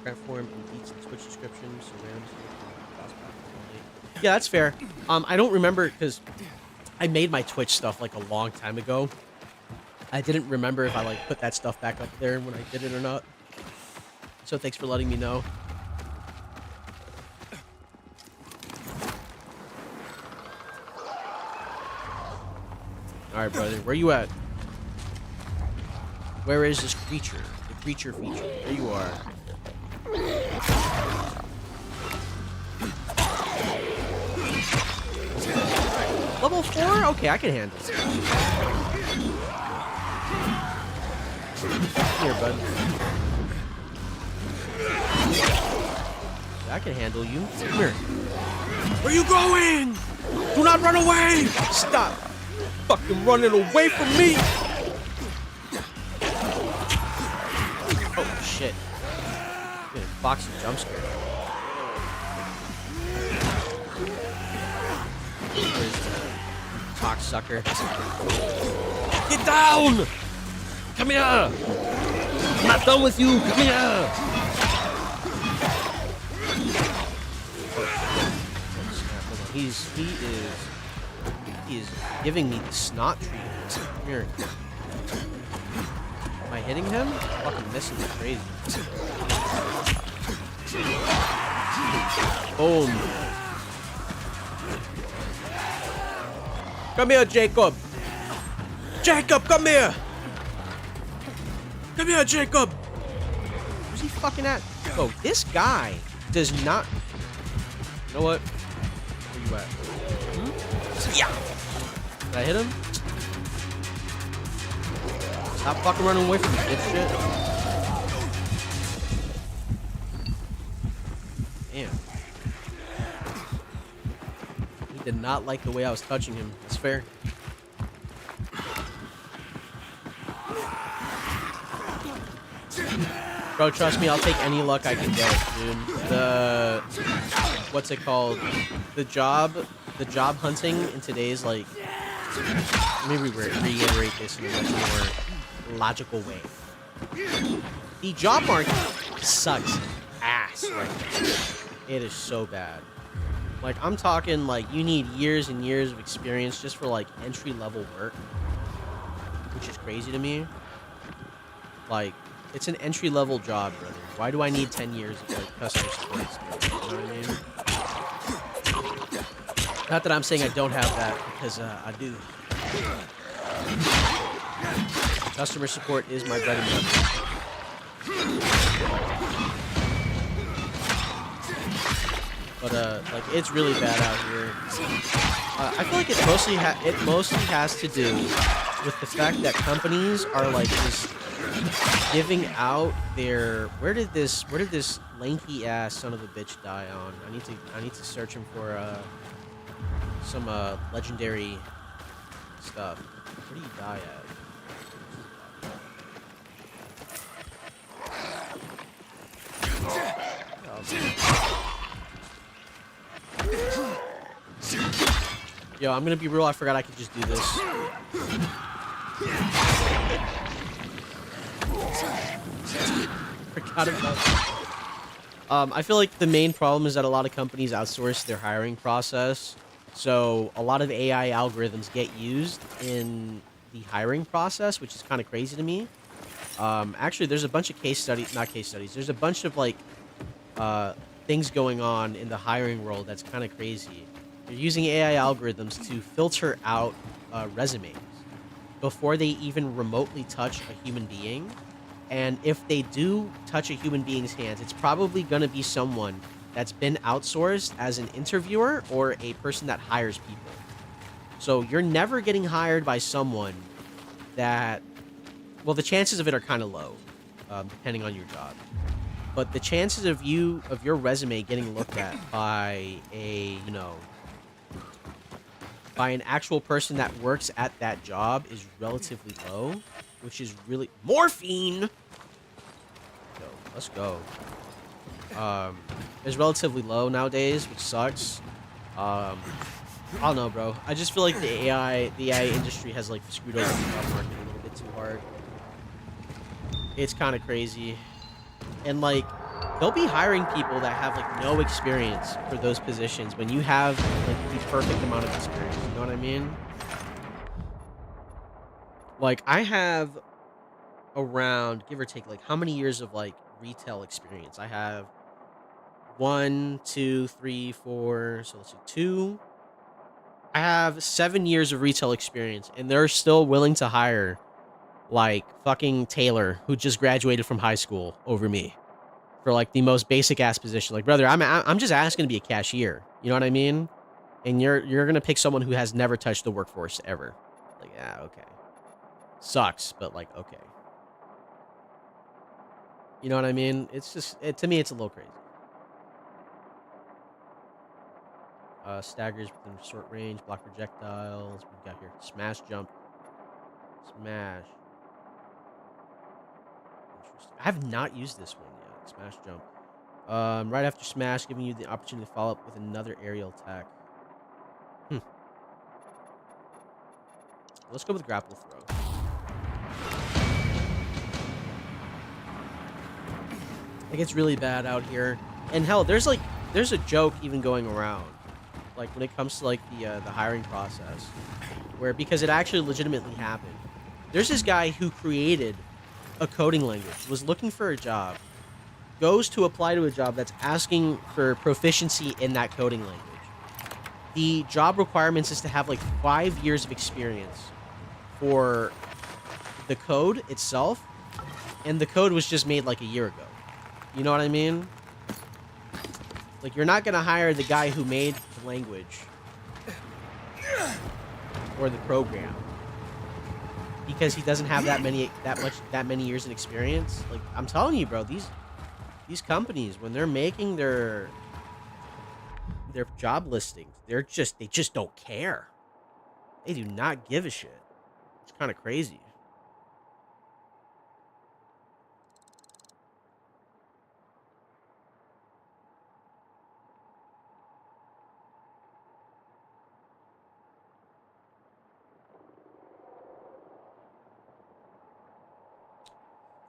Transform and beats and Twitch subscriptions. Yeah, that's fair. I don't remember because I made my Twitch stuff like a long time ago. I didn't remember if I like put that stuff back up there when I did it or not. So thanks for letting me know. Alright, brother. Where you at? Where is this creature? The creature feature. There you are. Level 4? Okay, I can handle it. Here, bud. I can handle you. Come here. Where are you going? Do not run away! Stop. Fucking running away from me! Oh, shit. Good boxing jump scare. Where's the cocksucker? Get down! Come here! I'm not done with you! Come here! He is giving me the snot treatment. Here. Am I hitting him? I'm fucking missing like crazy. Boom. Come here, Jacob. Jacob, come here. Come here, Jacob. Where's he fucking at? Oh, this guy does not. You know what? Where you at? Hmm? Yeah. Did I hit him? Stop fucking running away from me, dipshit. Damn. He did not like the way I was touching him. It's fair. Bro, trust me, I'll take any luck I can get, dude. What's it called? The job hunting in today's, like, maybe reiterate this in a much more logical way. The job market sucks ass right now. It is so bad. Like, I'm talking, like, you need years and years of experience just for, like, entry-level work, which is crazy to me. Like, it's an entry-level job, brother. Why do I need 10 years of, like, customer support experience? You know what I mean? Not that I'm saying I don't have that, because I do. Customer support is my bread and butter. But like, it's really bad out here. I feel like it mostly has to do with the fact that companies are like just giving out their. Where did this lanky ass son of a bitch die on? I need to search him for some legendary stuff. Where do you die at? Yo, I'm gonna be real, I forgot I could just do this. Forgot about that. I feel like the main problem is that a lot of companies outsource their hiring process. So a lot of AI algorithms get used in the hiring process, which is kind of crazy to me. Actually, there's a bunch of not case studies. There's a bunch of like things going on in the hiring world that's kind of crazy. They're using AI algorithms to filter out resumes before they even remotely touch a human being. And if they do touch a human being's hands, it's probably going to be someone that's been outsourced as an interviewer or a person that hires people. So you're never getting hired by someone that, well, the chances of it are kind of low, depending on your job. But the chances of your resume getting looked at by by an actual person that works at that job is relatively low, which is really morphine. Yo, let's go. Is relatively low nowadays, which sucks. I don't know, bro. I just feel like the AI industry has like screwed over the job market a little bit too hard. It's kind of crazy. And like, they'll be hiring people that have like no experience for those positions when you have like the perfect amount of experience. You know what I mean? Like, I have around, give or take, like how many years of like retail experience? I have 1, 2, 3, 4. So let's see, 2. I have 7 years of retail experience, and they're still willing to hire like fucking Taylor, who just graduated from high school, over me for like the most basic ass position. Like, brother, I'm just asking to be a cashier. You know what I mean? And you're gonna pick someone who has never touched the workforce ever. Like, yeah, okay. Sucks, but like, okay. You know what I mean? It's just, to me, it's a little crazy. Staggers within short range, block projectiles. We got here smash jump, smash. Interesting. I have not used this one yet. Smash jump. Right after smash, giving you the opportunity to follow up with another aerial attack. Let's go with grapple throw. It gets really bad out here, and hell, there's a joke even going around, like when it comes to like the hiring process, where because it actually legitimately happened. There's this guy who created a coding language, was looking for a job, goes to apply to a job that's asking for proficiency in that coding language. The job requirements is to have like 5 years of experience for the code itself, and the code was just made like a year ago. You know what I mean? Like, you're not gonna hire the guy who made the language or the program because he doesn't have that many years in experience. Like, I'm telling you, bro, these companies, when they're making their job listings, they just don't care. They do not give a shit. It's kind of crazy.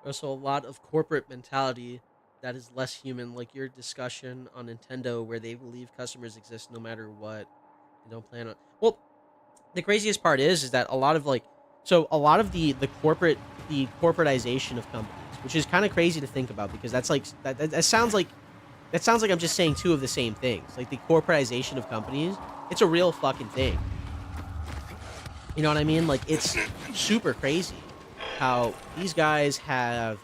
Also, a lot of corporate mentality that is less human, like your discussion on Nintendo, where they believe customers exist no matter what. They don't plan on. Well, the craziest part is that a lot of the corporatization of companies, which is kind of crazy to think about because that's like that sounds like I'm just saying two of the same things. Like the corporatization of companies, it's a real fucking thing. You know what I mean? Like, it's super crazy how these guys have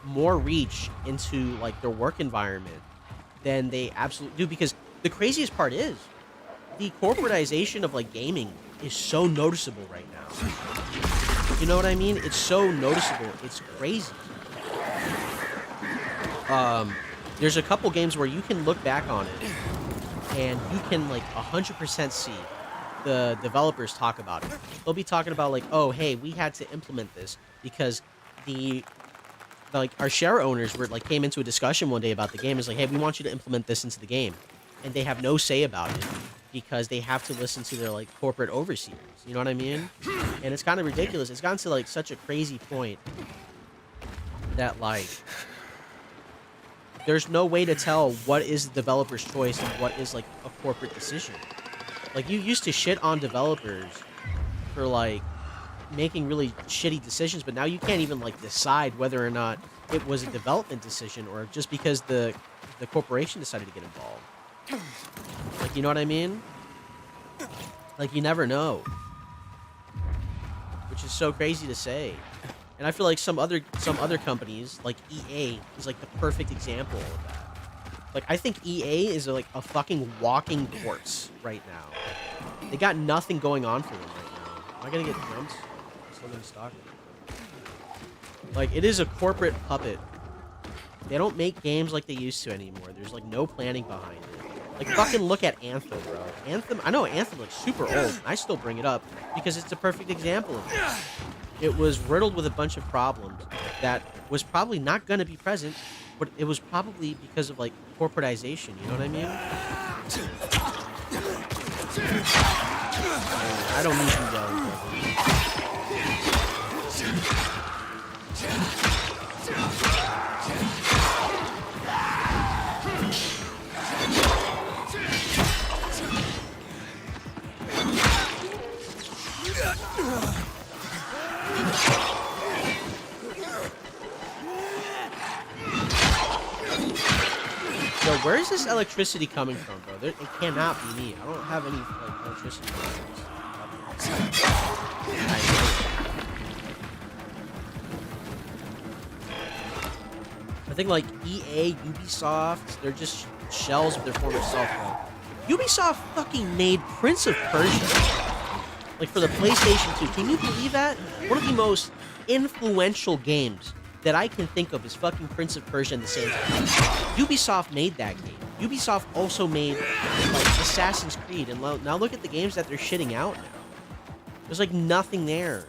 more reach into like their work environment than they absolutely do, because the craziest part is the corporatization of like gaming is so noticeable right now. You know what I mean? It's so noticeable. It's crazy. There's a couple games where you can look back on it and you can like 100% see the developers talk about it. They'll be talking about like, oh, hey, we had to implement this because our share owners came into a discussion one day about the game. It's like, hey, we want you to implement this into the game, and they have no say about it because they have to listen to their like corporate overseers. You know what I mean? And it's kind of ridiculous. It's gotten to like such a crazy point that like there's no way to tell what is the developer's choice and what is like a corporate decision. Like, you used to shit on developers for like making really shitty decisions, but now you can't even like decide whether or not it was a development decision or just because the corporation decided to get involved. Like, you know what I mean? Like, you never know, which is so crazy to say. And I feel like some other companies like EA is like the perfect example of that. Like, I think EA is like a fucking walking corpse right now. They got nothing going on for them right now. Am I gonna get jumps? Still in stock. Like, it is a corporate puppet. They don't make games like they used to anymore. There's like no planning behind it. Like, fucking look at Anthem, bro. Anthem, I know Anthem looks super old, and I still bring it up because it's a perfect example of it. It was riddled with a bunch of problems that was probably not gonna be present, but it was probably because of like corporatization. You know what I mean? I don't need you yelling. Yo, where is this electricity coming from, bro? It cannot be me. I don't have any like electricity. I think like EA, Ubisoft, they're just shells of their former self, bro. Ubisoft fucking made Prince of Persia, like, for the PlayStation 2. Can you believe that? One of the most influential games that I can think of is fucking Prince of Persia and the Sands of Time. Ubisoft made that game. Ubisoft also made like Assassin's Creed, and now look at the games that they're shitting out now. There's like nothing there.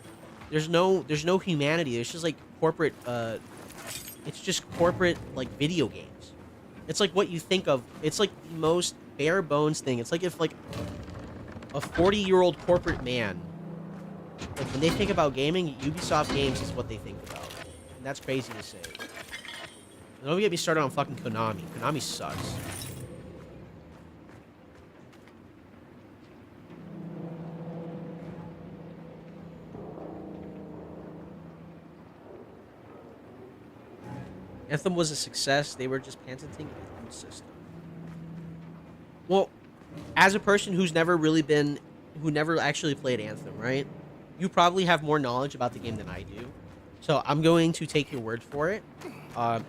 There's no humanity. There's just like corporate. It's just corporate like video games. It's like what you think of. It's like the most bare bones thing. It's like if like a 40-year-old corporate man, like when they think about gaming, Ubisoft games is what they think about, and that's crazy to say. Don't get me started on fucking Konami. Konami sucks. Anthem was a success. They were just patenting Anthem system. Well, as a person who's never actually played Anthem, right? You probably have more knowledge about the game than I do. So I'm going to take your word for it.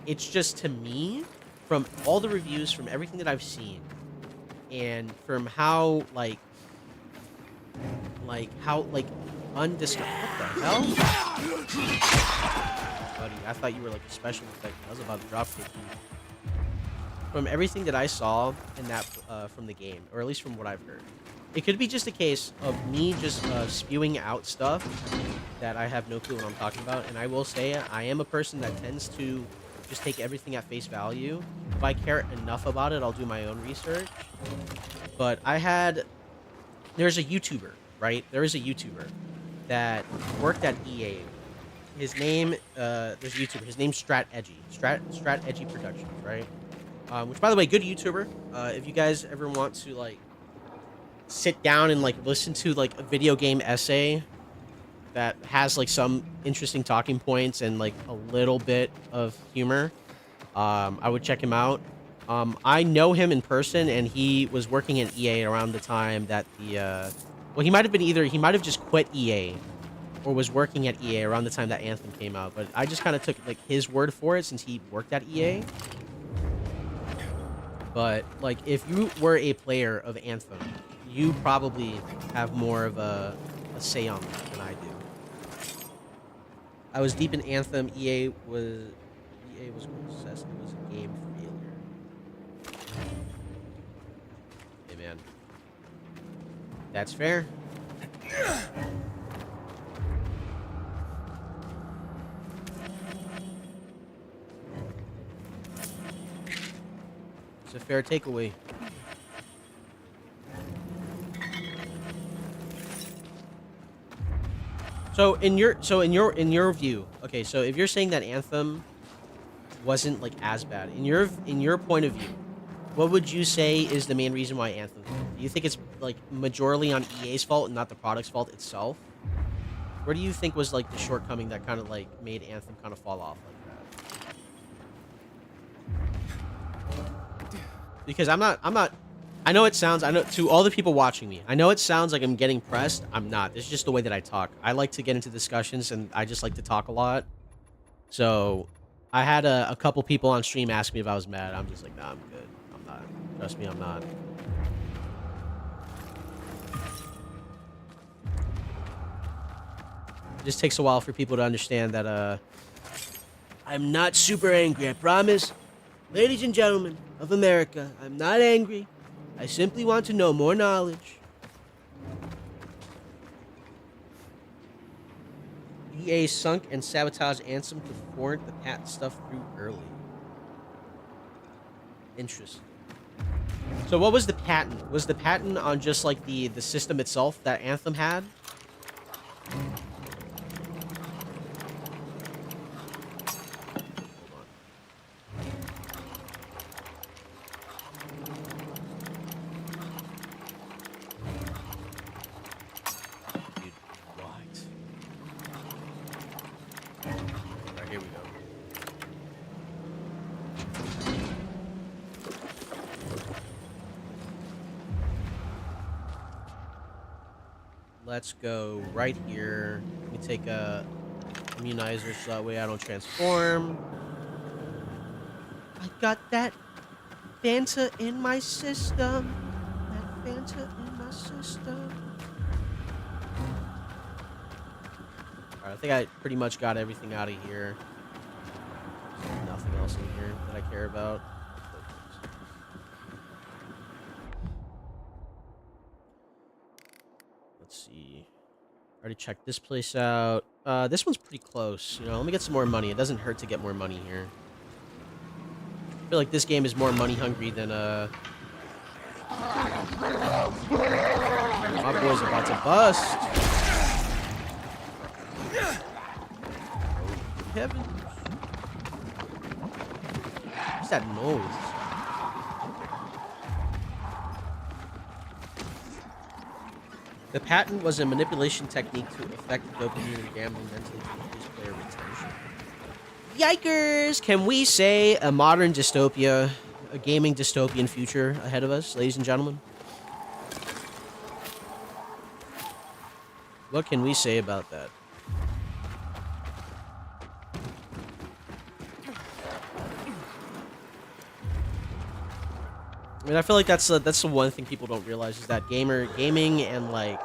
It's just, to me, from all the reviews, from everything that I've seen, and from how, undiscovered. What the hell? Buddy, I thought you were like a special effect. I was about to drop kick you. From everything that I saw in that, from the game, or at least from what I've heard, it could be just a case of me just spewing out stuff that I have no clue what I'm talking about. And I will say, I am a person that tends to just take everything at face value. If I care enough about it, I'll do my own research. But there's a YouTuber, right? There is a YouTuber that worked at EA. His name, there's a YouTuber. His name's Strat Edgy. Strat Edgy Productions, right? Which, by the way, good YouTuber. If you guys ever want to, like, sit down and, like, listen to, like, a video game essay that has, like, some interesting talking points and, like, a little bit of humor, I would check him out. I know him in person, and he was working at EA around the time that well, he might have just quit EA, or was working at EA around the time that Anthem came out, but I just kind of took, like, his word for it since he worked at EA. But, like, if you were a player of Anthem, you probably have more of a say on that than I do. I was deep in Anthem. EA was obsessed. It was a game failure. Hey, man. That's fair. It's a fair takeaway. So in your view, okay, so if you're saying that Anthem wasn't like as bad, in your point of view, what would you say is the main reason why Anthem failed? Do you think it's like majorly on EA's fault and not the product's fault itself? Where do you think was like the shortcoming that kind of like made Anthem kind of fall off like that? Because I'm not I know to all the people watching me, I know it sounds like I'm getting pressed. I'm not. It's just the way that I talk. I like to get into discussions, and I just like to talk a lot. So I had a couple people on stream ask me if I was mad. I'm just like, nah, I'm good. I'm not. Trust me, I'm not. It just takes a while for people to understand that I'm not super angry, I promise. Ladies and gentlemen of America, I'm not angry. I simply want to know more knowledge. EA sunk and sabotaged Anthem to forward the patent stuff through early. Interesting. So what was the patent? Was the patent on just like the system itself that Anthem had? Let's go right here. Let me take a immunizer so that way I don't transform. I got that Fanta in my system. That Fanta in my system. Alright, I think I pretty much got everything out of here. There's nothing else in here that I care about. Already checked this place out. This one's pretty close. You know, let me get some more money. It doesn't hurt to get more money here. I feel like this game is more money hungry than my boy's about to bust. Heaven. What's that noise? The patent was a manipulation technique to affect dopamine and gambling mentally to increase player retention. Yikers! Can we say a modern dystopia, a gaming dystopian future ahead of us, ladies and gentlemen? What can we say about that? I mean, I feel like that's the one thing people don't realize is that gaming and like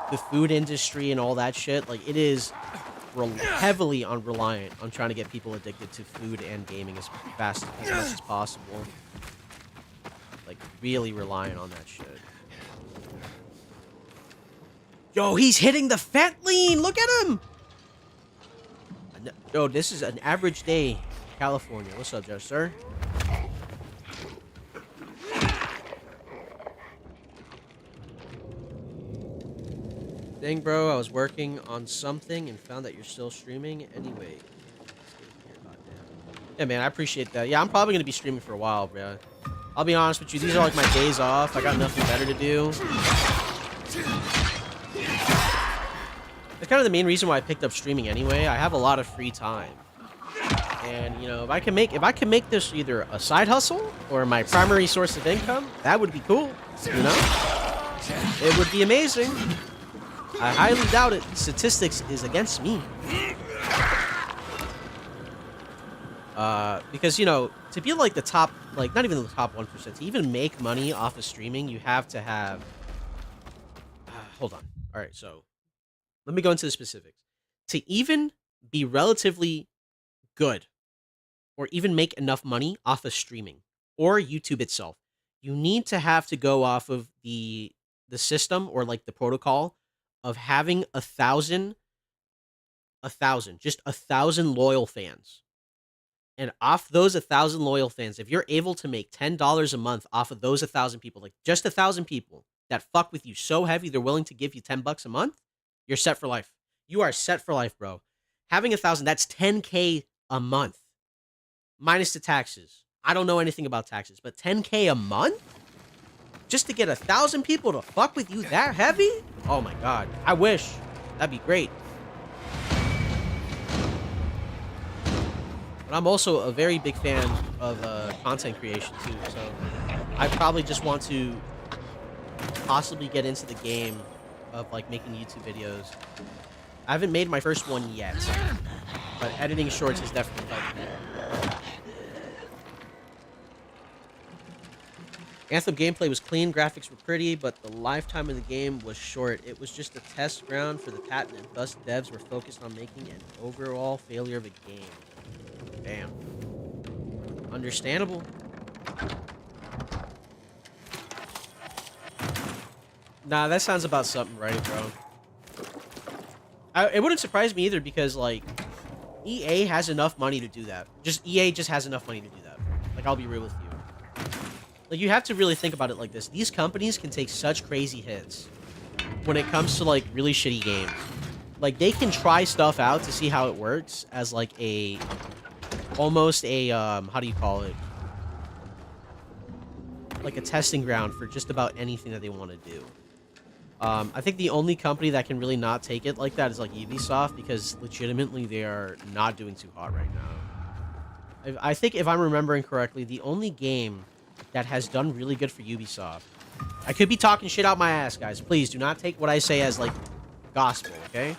the food industry and all that shit, like it is heavily reliant on trying to get people addicted to food and gaming as much as possible. Like really reliant on that shit. Yo, he's hitting the fat lean. Look at him. Yo, this is an average day in California. What's up, Joe, sir? Dang, bro, I was working on something and found that you're still streaming. Anyway. Yeah, man, I appreciate that. Yeah, I'm probably going to be streaming for a while, bro. I'll be honest with you. These are like my days off. I got nothing better to do. That's kind of the main reason why I picked up streaming anyway. I have a lot of free time. And, you know, if I can make this either a side hustle or my primary source of income, that would be cool. You know? It would be amazing. I highly doubt it. Statistics is against me. Because, you know, to be like the top, like not even the top 1%, to even make money off of streaming, you have to have... hold on. All right, so let me go into the specifics. To even be relatively good or even make enough money off of streaming or YouTube itself, you need to have to go off of the system or like the protocol of having 1,000 loyal fans. And off those 1,000 loyal fans, if you're able to make $10 a month off of those 1,000 people, like just 1,000 people that fuck with you so heavy they're willing to give you $10 a month, you're set for life. You are set for life, bro. Having 1,000, that's $10K a month. Minus the taxes. I don't know anything about taxes, but $10K a month? Just to get 1,000 people to fuck with you that heavy? Oh my god. I wish. That'd be great. But I'm also a very big fan of content creation too, so I probably just want to possibly get into the game of like making YouTube videos. I haven't made my first one yet, but editing shorts has definitely helped me. Anthem gameplay was clean, graphics were pretty, but the lifetime of the game was short. It was just a test ground for the patent, and thus devs were focused on making an overall failure of a game. Damn. Understandable. Nah, that sounds about something right, bro. It wouldn't surprise me either because, like, EA has enough money to do that. EA just has enough money to do that. Like, I'll be real with you. Like, you have to really think about it like this. These companies can take such crazy hits when it comes to, like, really shitty games. Like, they can try stuff out to see how it works as, like, almost a, how do you call it? Like a testing ground for just about anything that they want to do. I think the only company that can really not take it like that is, like, Ubisoft, because legitimately they are not doing too hot right now. I think, if I'm remembering correctly, the only game that has done really good for Ubisoft. I could be talking shit out my ass, guys. Please do not take what I say as, like, gospel, okay?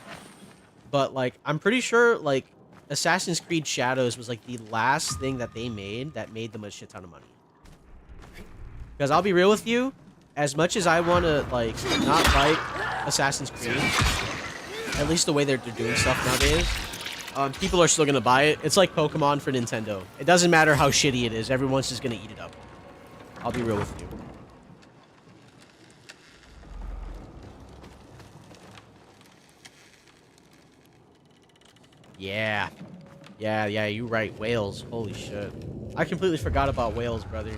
But, like, I'm pretty sure, like, Assassin's Creed Shadows was, like, the last thing that they made that made them a shit ton of money. Because I'll be real with you, as much as I want to, like, not like Assassin's Creed, at least the way they're doing stuff nowadays, people are still going to buy it. It's like Pokemon for Nintendo. It doesn't matter how shitty it is. Everyone's just going to eat it up. I'll be real with you. Yeah. Yeah, you're right. Whales. Holy shit. I completely forgot about whales, brother.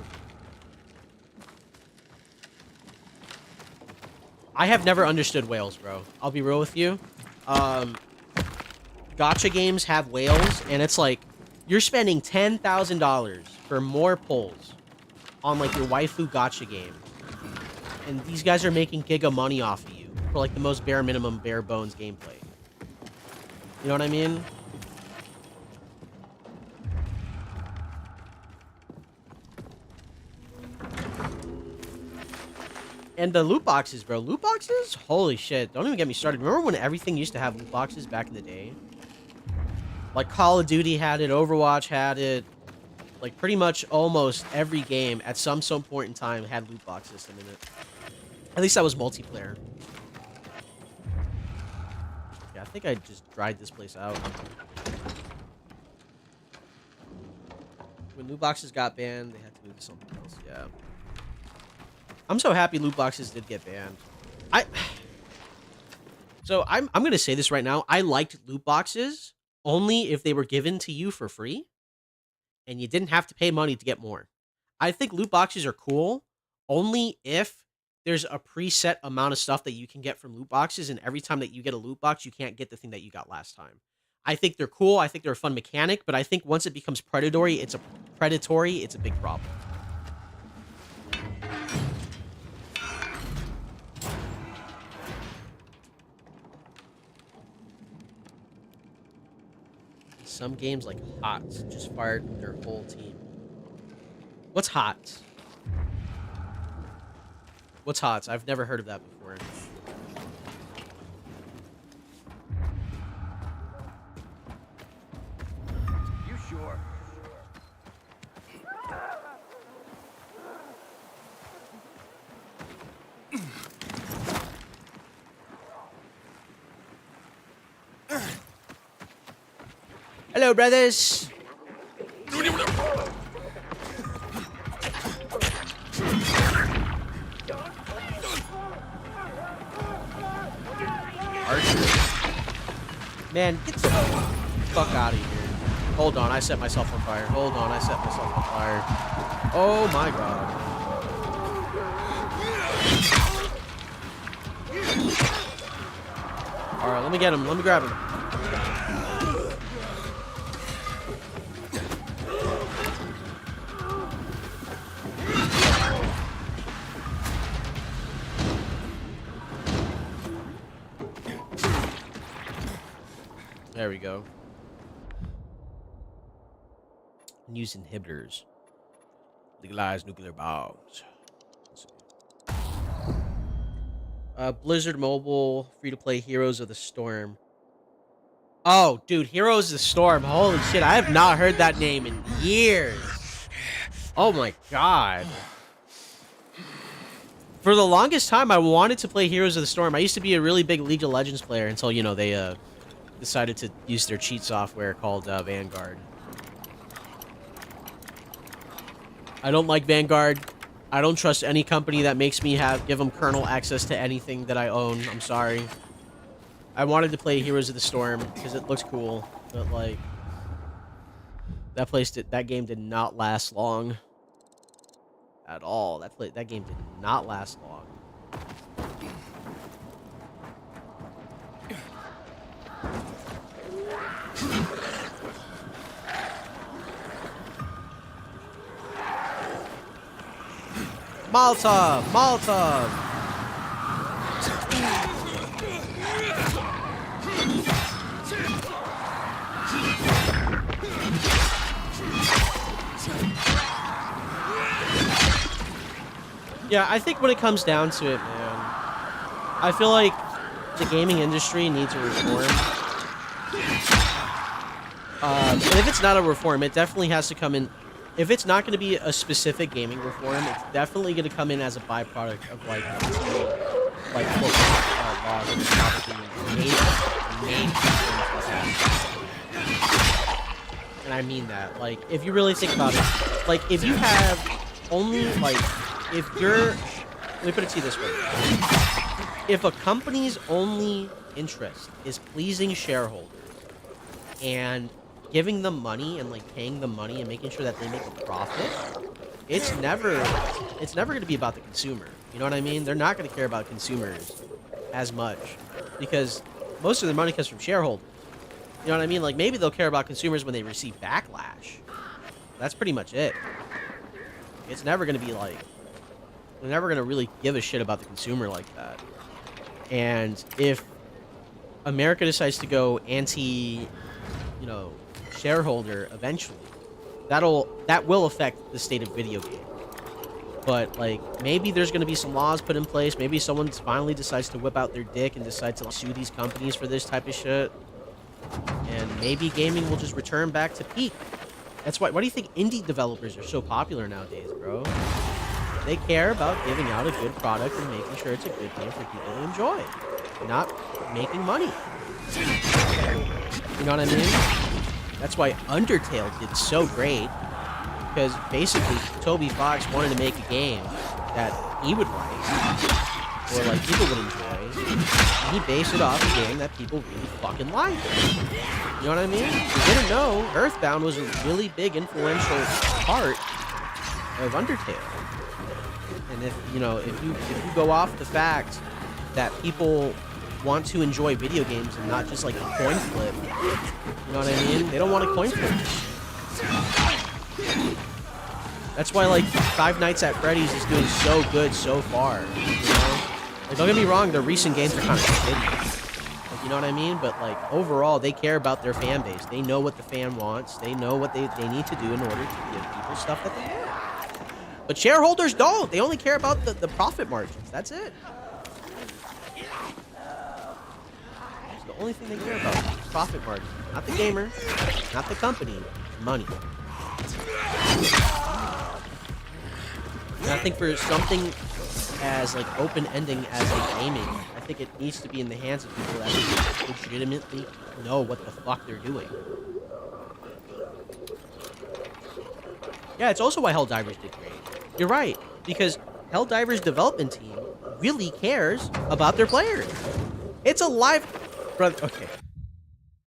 I have never understood whales, bro. I'll be real with you. Gacha games have whales, and it's like, you're spending $10,000 for more pulls on, like, your waifu gacha game. And these guys are making giga money off of you for, like, the most bare minimum, bare bones gameplay. You know what I mean? And the loot boxes, bro. Loot boxes? Holy shit. Don't even get me started. Remember when everything used to have loot boxes back in the day? Like, Call of Duty had it. Overwatch had it. Like, pretty much almost every game at some point in time had loot box system in it. At least that was multiplayer. Yeah, I think I just dried this place out. When loot boxes got banned, they had to move to something else. Yeah. I'm so happy loot boxes did get banned. So I'm gonna say this right now. I liked loot boxes only if they were given to you for free, and you didn't have to pay money to get more. I think loot boxes are cool only if there's a preset amount of stuff that you can get from loot boxes, and every time that you get a loot box, you can't get the thing that you got last time. I think they're cool. I think they're a fun mechanic, but I think once it becomes predatory, it's a big problem. Some games like HOTS just fired their whole team. What's HOTS? What's HOTS? I've never heard of that before. You sure? Hello, brothers. Man, get the fuck out of here. Hold on, I set myself on fire. Hold on, I set myself on fire. Oh my god. Alright, let me get him. Let me grab him. There we go. Use inhibitors. Legalize nuclear bombs. Blizzard Mobile, free-to-play Heroes of the Storm. Oh, dude, Heroes of the Storm. Holy shit, I have not heard that name in years. Oh my god. For the longest time, I wanted to play Heroes of the Storm. I used to be a really big League of Legends player until, you know, they decided to use their cheat software called Vanguard. I don't like Vanguard. I don't trust any company that makes me give them kernel access to anything that I own. I'm sorry. I wanted to play Heroes of the Storm because it looks cool, but like that game did not last long at all. That game did not last long. Molotov! Molotov! Yeah, I think when it comes down to it, man, I feel like the gaming industry needs a reform. And if it's not a reform, it definitely has to come in. If it's not going to be a specific gaming reform, it's definitely going to come in as a byproduct of like corporate laws and and I mean that. Like, if you really think about it, like if you have only if you're, let me put it to you this way: if a company's only interest is pleasing shareholders, and giving them money and like paying them money and making sure that they make a profit, it's never going to be about the consumer. You know what I mean? They're not going to care about consumers as much because most of their money comes from shareholders. You know what I mean? Like, maybe they'll care about consumers when they receive backlash. That's pretty much it. It's never going to be like, they're never going to really give a shit about the consumer like that. And if America decides to go anti, you know, shareholder eventually, that will affect the state of video games. But, like, maybe there's going to be some laws put in place. Maybe someone finally decides to whip out their dick and decide to sue these companies for this type of shit. And maybe gaming will just return back to peak. That's why do you think indie developers are so popular nowadays, bro? They care about giving out a good product and making sure it's a good game for people to enjoy, not making money. You know what I mean? That's why Undertale did so great, because basically Toby Fox wanted to make a game that he would like, or like people would enjoy, and he based it off a game that people really fucking liked. You know what I mean? If you didn't know, Earthbound was a really big influential part of Undertale. And if you go off the fact that people want to enjoy video games and not just like a coin flip, you know what I mean? They don't want a coin flip. That's why like Five Nights at Freddy's is doing so good so far. You know? Like, don't get me wrong, their recent games are kind of shitty. Like, you know what I mean? But like overall, they care about their fan base. They know what the fan wants. They know what they need to do in order to give people stuff that they want. But shareholders don't. They only care about the profit margins. That's it. It's the only thing they care about. Profit margins. Not the gamer. Not the company. Money. And I think for something as like open-ending as like gaming, I think it needs to be in the hands of people that legitimately know what the fuck they're doing. Yeah, it's also why Helldivers did great. You're right, because Helldivers' development team really cares about their players. It's a live, brother. Okay,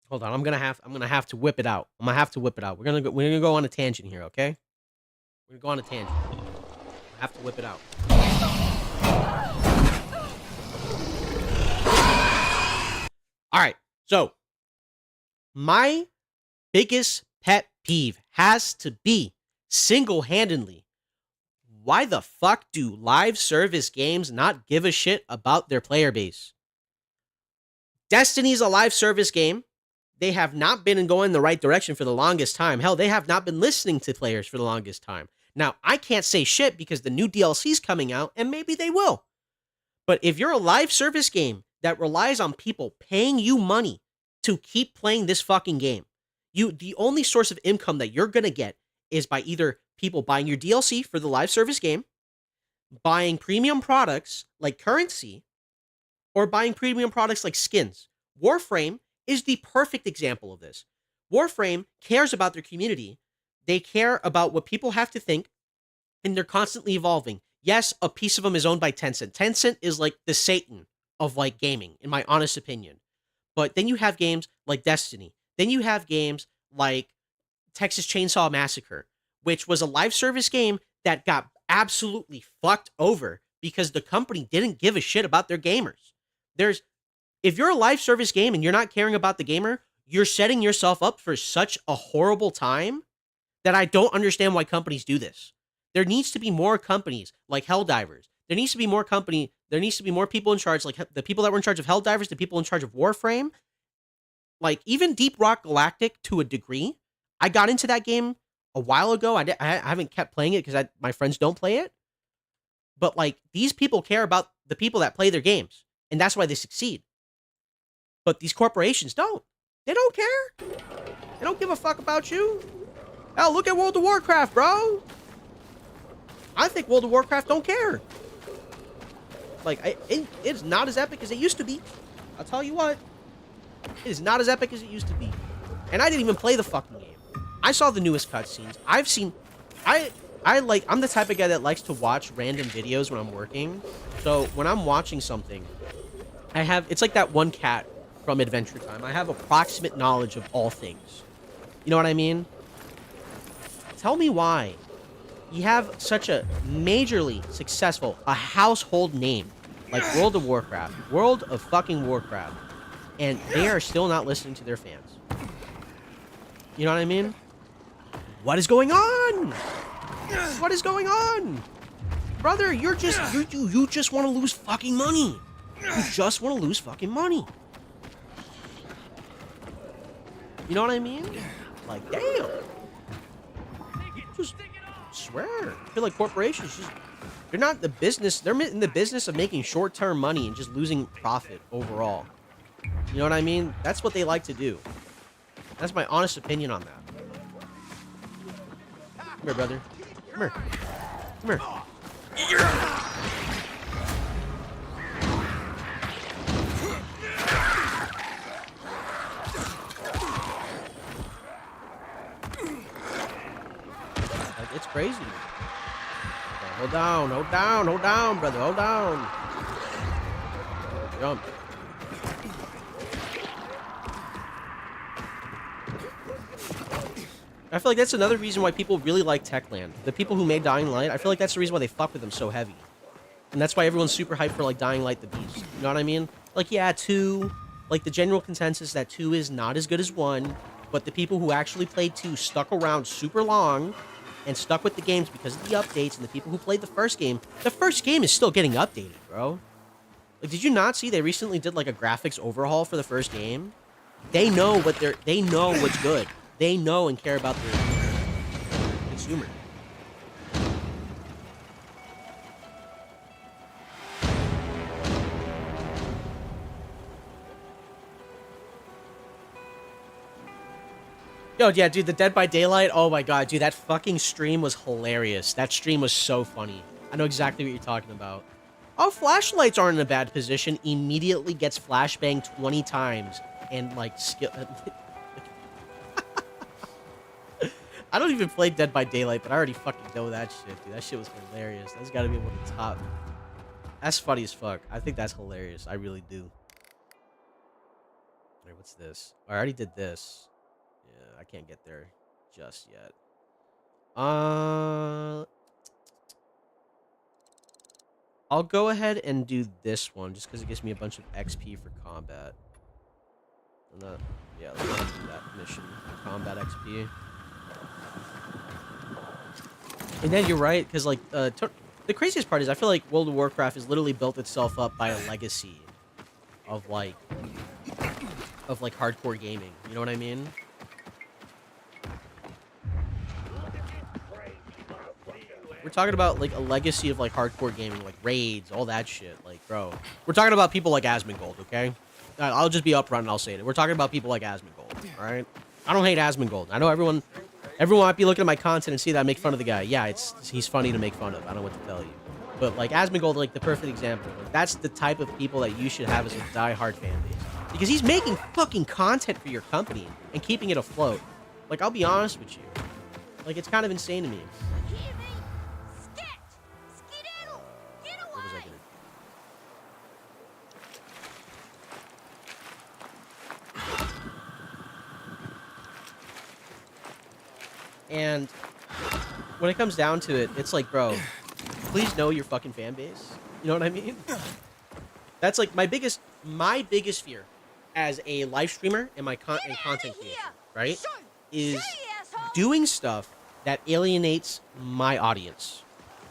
hold on. I'm gonna have to whip it out. I'm gonna have to whip it out. We're gonna go on a tangent here. Okay, we're gonna go on a tangent. I have to whip it out. All right. So, my biggest pet peeve has to be single-handedly, why the fuck do live service games not give a shit about their player base? Destiny's a live service game. They have not been going in the right direction for the longest time. Hell, they have not been listening to players for the longest time. Now, I can't say shit because the new DLC's coming out, and maybe they will. But if you're a live service game that relies on people paying you money to keep playing this fucking game, the only source of income that you're gonna get is by either people buying your DLC for the live service game, buying premium products like currency, or buying premium products like skins. Warframe is the perfect example of this. Warframe cares about their community. They care about what people have to think, and they're constantly evolving. Yes, a piece of them is owned by Tencent. Tencent is like the Satan of like gaming, in my honest opinion. But then you have games like Destiny. Then you have games like Texas Chainsaw Massacre, which was a live service game that got absolutely fucked over because the company didn't give a shit about their gamers. If you're a live service game and you're not caring about the gamer, you're setting yourself up for such a horrible time that I don't understand why companies do this. There needs to be more companies like Helldivers. There needs to be more people in charge, like the people that were in charge of Helldivers, the people in charge of Warframe. Like, even Deep Rock Galactic, to a degree. I got into that game a while ago. I haven't kept playing it because my friends don't play it. But, like, these people care about the people that play their games. And that's why they succeed. But these corporations don't. They don't care. They don't give a fuck about you. Hell, look at World of Warcraft, bro. I think World of Warcraft don't care. Like, it's not as epic as it used to be. I'll tell you what. It is not as epic as it used to be. And I didn't even play the fucking game. I saw the newest cutscenes. I'm the type of guy that likes to watch random videos when I'm working. So when I'm watching something, it's like that one cat from Adventure Time. I have approximate knowledge of all things. You know what I mean? Tell me why you have such a majorly successful, a household name like World of Warcraft, World of fucking Warcraft, and they are still not listening to their fans. You know what I mean? What is going on? What is going on? Brother, you just want to lose fucking money. You just want to lose fucking money. You know what I mean? Like, damn. Just swear. I feel like corporations just, they're not the business. They're in the business of making short-term money and just losing profit overall. You know what I mean? That's what they like to do. That's my honest opinion on that. Come here, brother. Come here. Come here. Like, it's crazy. Okay, hold down, hold down, hold down, brother, hold down. Jump. I feel like that's another reason why people really like Techland. The people who made Dying Light, I feel like that's the reason why they fuck with them so heavy. And that's why everyone's super hyped for, like, Dying Light the Beast. You know what I mean? Like, yeah, 2, like, the general consensus that 2 is not as good as 1, but the people who actually played 2 stuck around super long and stuck with the games because of the updates, and the people who played the first game is still getting updated, bro. Like, did you not see they recently did, like, a graphics overhaul for the first game? They know they know what's good. They know and care about their consumer. Yo, yeah, dude, the Dead by Daylight, oh my god, dude, that fucking stream was hilarious. That stream was so funny. I know exactly what you're talking about. Oh, flashlights aren't in a bad position. Immediately gets flashbanged 20 times and, like, skill... I don't even play Dead by Daylight, but I already fucking know that shit, dude. That shit was hilarious. That's gotta be one of the top. That's funny as fuck. I think that's hilarious. I really do. Alright, what's this? I already did this. Yeah, I can't get there just yet. I'll go ahead and do this one, just because it gives me a bunch of XP for combat. Yeah, let's do that mission. Combat XP. And then you're right, because, like, the craziest part is I feel like World of Warcraft has literally built itself up by a legacy of, like, hardcore gaming. You know what I mean? We're talking about, like, a legacy of, like, hardcore gaming, like, raids, all that shit. Like, bro. We're talking about people like Asmongold, okay? I'll just be upfront and I'll say it. We're talking about people like Asmongold, alright? I don't hate Asmongold. I know everyone might be looking at my content and see that I make fun of the guy. Yeah, he's funny to make fun of. I don't know what to tell you. But, like, Asmongold, like, the perfect example. Like, that's the type of people that you should have as a diehard fan base. Because he's making fucking content for your company and keeping it afloat. Like, I'll be honest with you. Like, it's kind of insane to me. What was I gonna do? And when it comes down to it, it's like, bro, please know your fucking fan base. You know what I mean? That's like my biggest fear as a live streamer and my content creator, right? Is doing stuff that alienates my audience.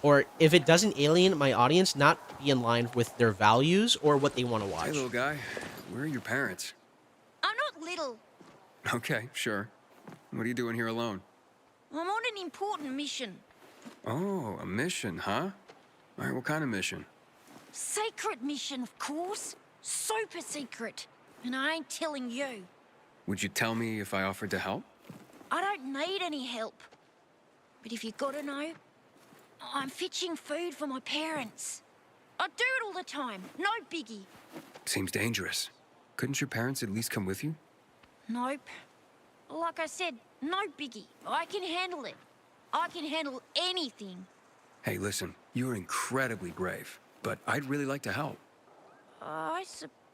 Or if it doesn't alienate my audience, not be in line with their values or what they want to watch. Hey, little guy. Where are your parents? I'm not little. Okay, sure. What are you doing here alone? I'm on an important mission. Oh, a mission, huh? All right, what kind of mission? Secret mission, of course. Super secret. And I ain't telling you. Would you tell me if I offered to help? I don't need any help. But if you gotta know, I'm fetching food for my parents. I do it all the time. No biggie. Seems dangerous. Couldn't your parents at least come with you? Nope. Like I said, no biggie. I can handle it. I can handle anything. Hey, listen, you're incredibly brave, but I'd really like to help. I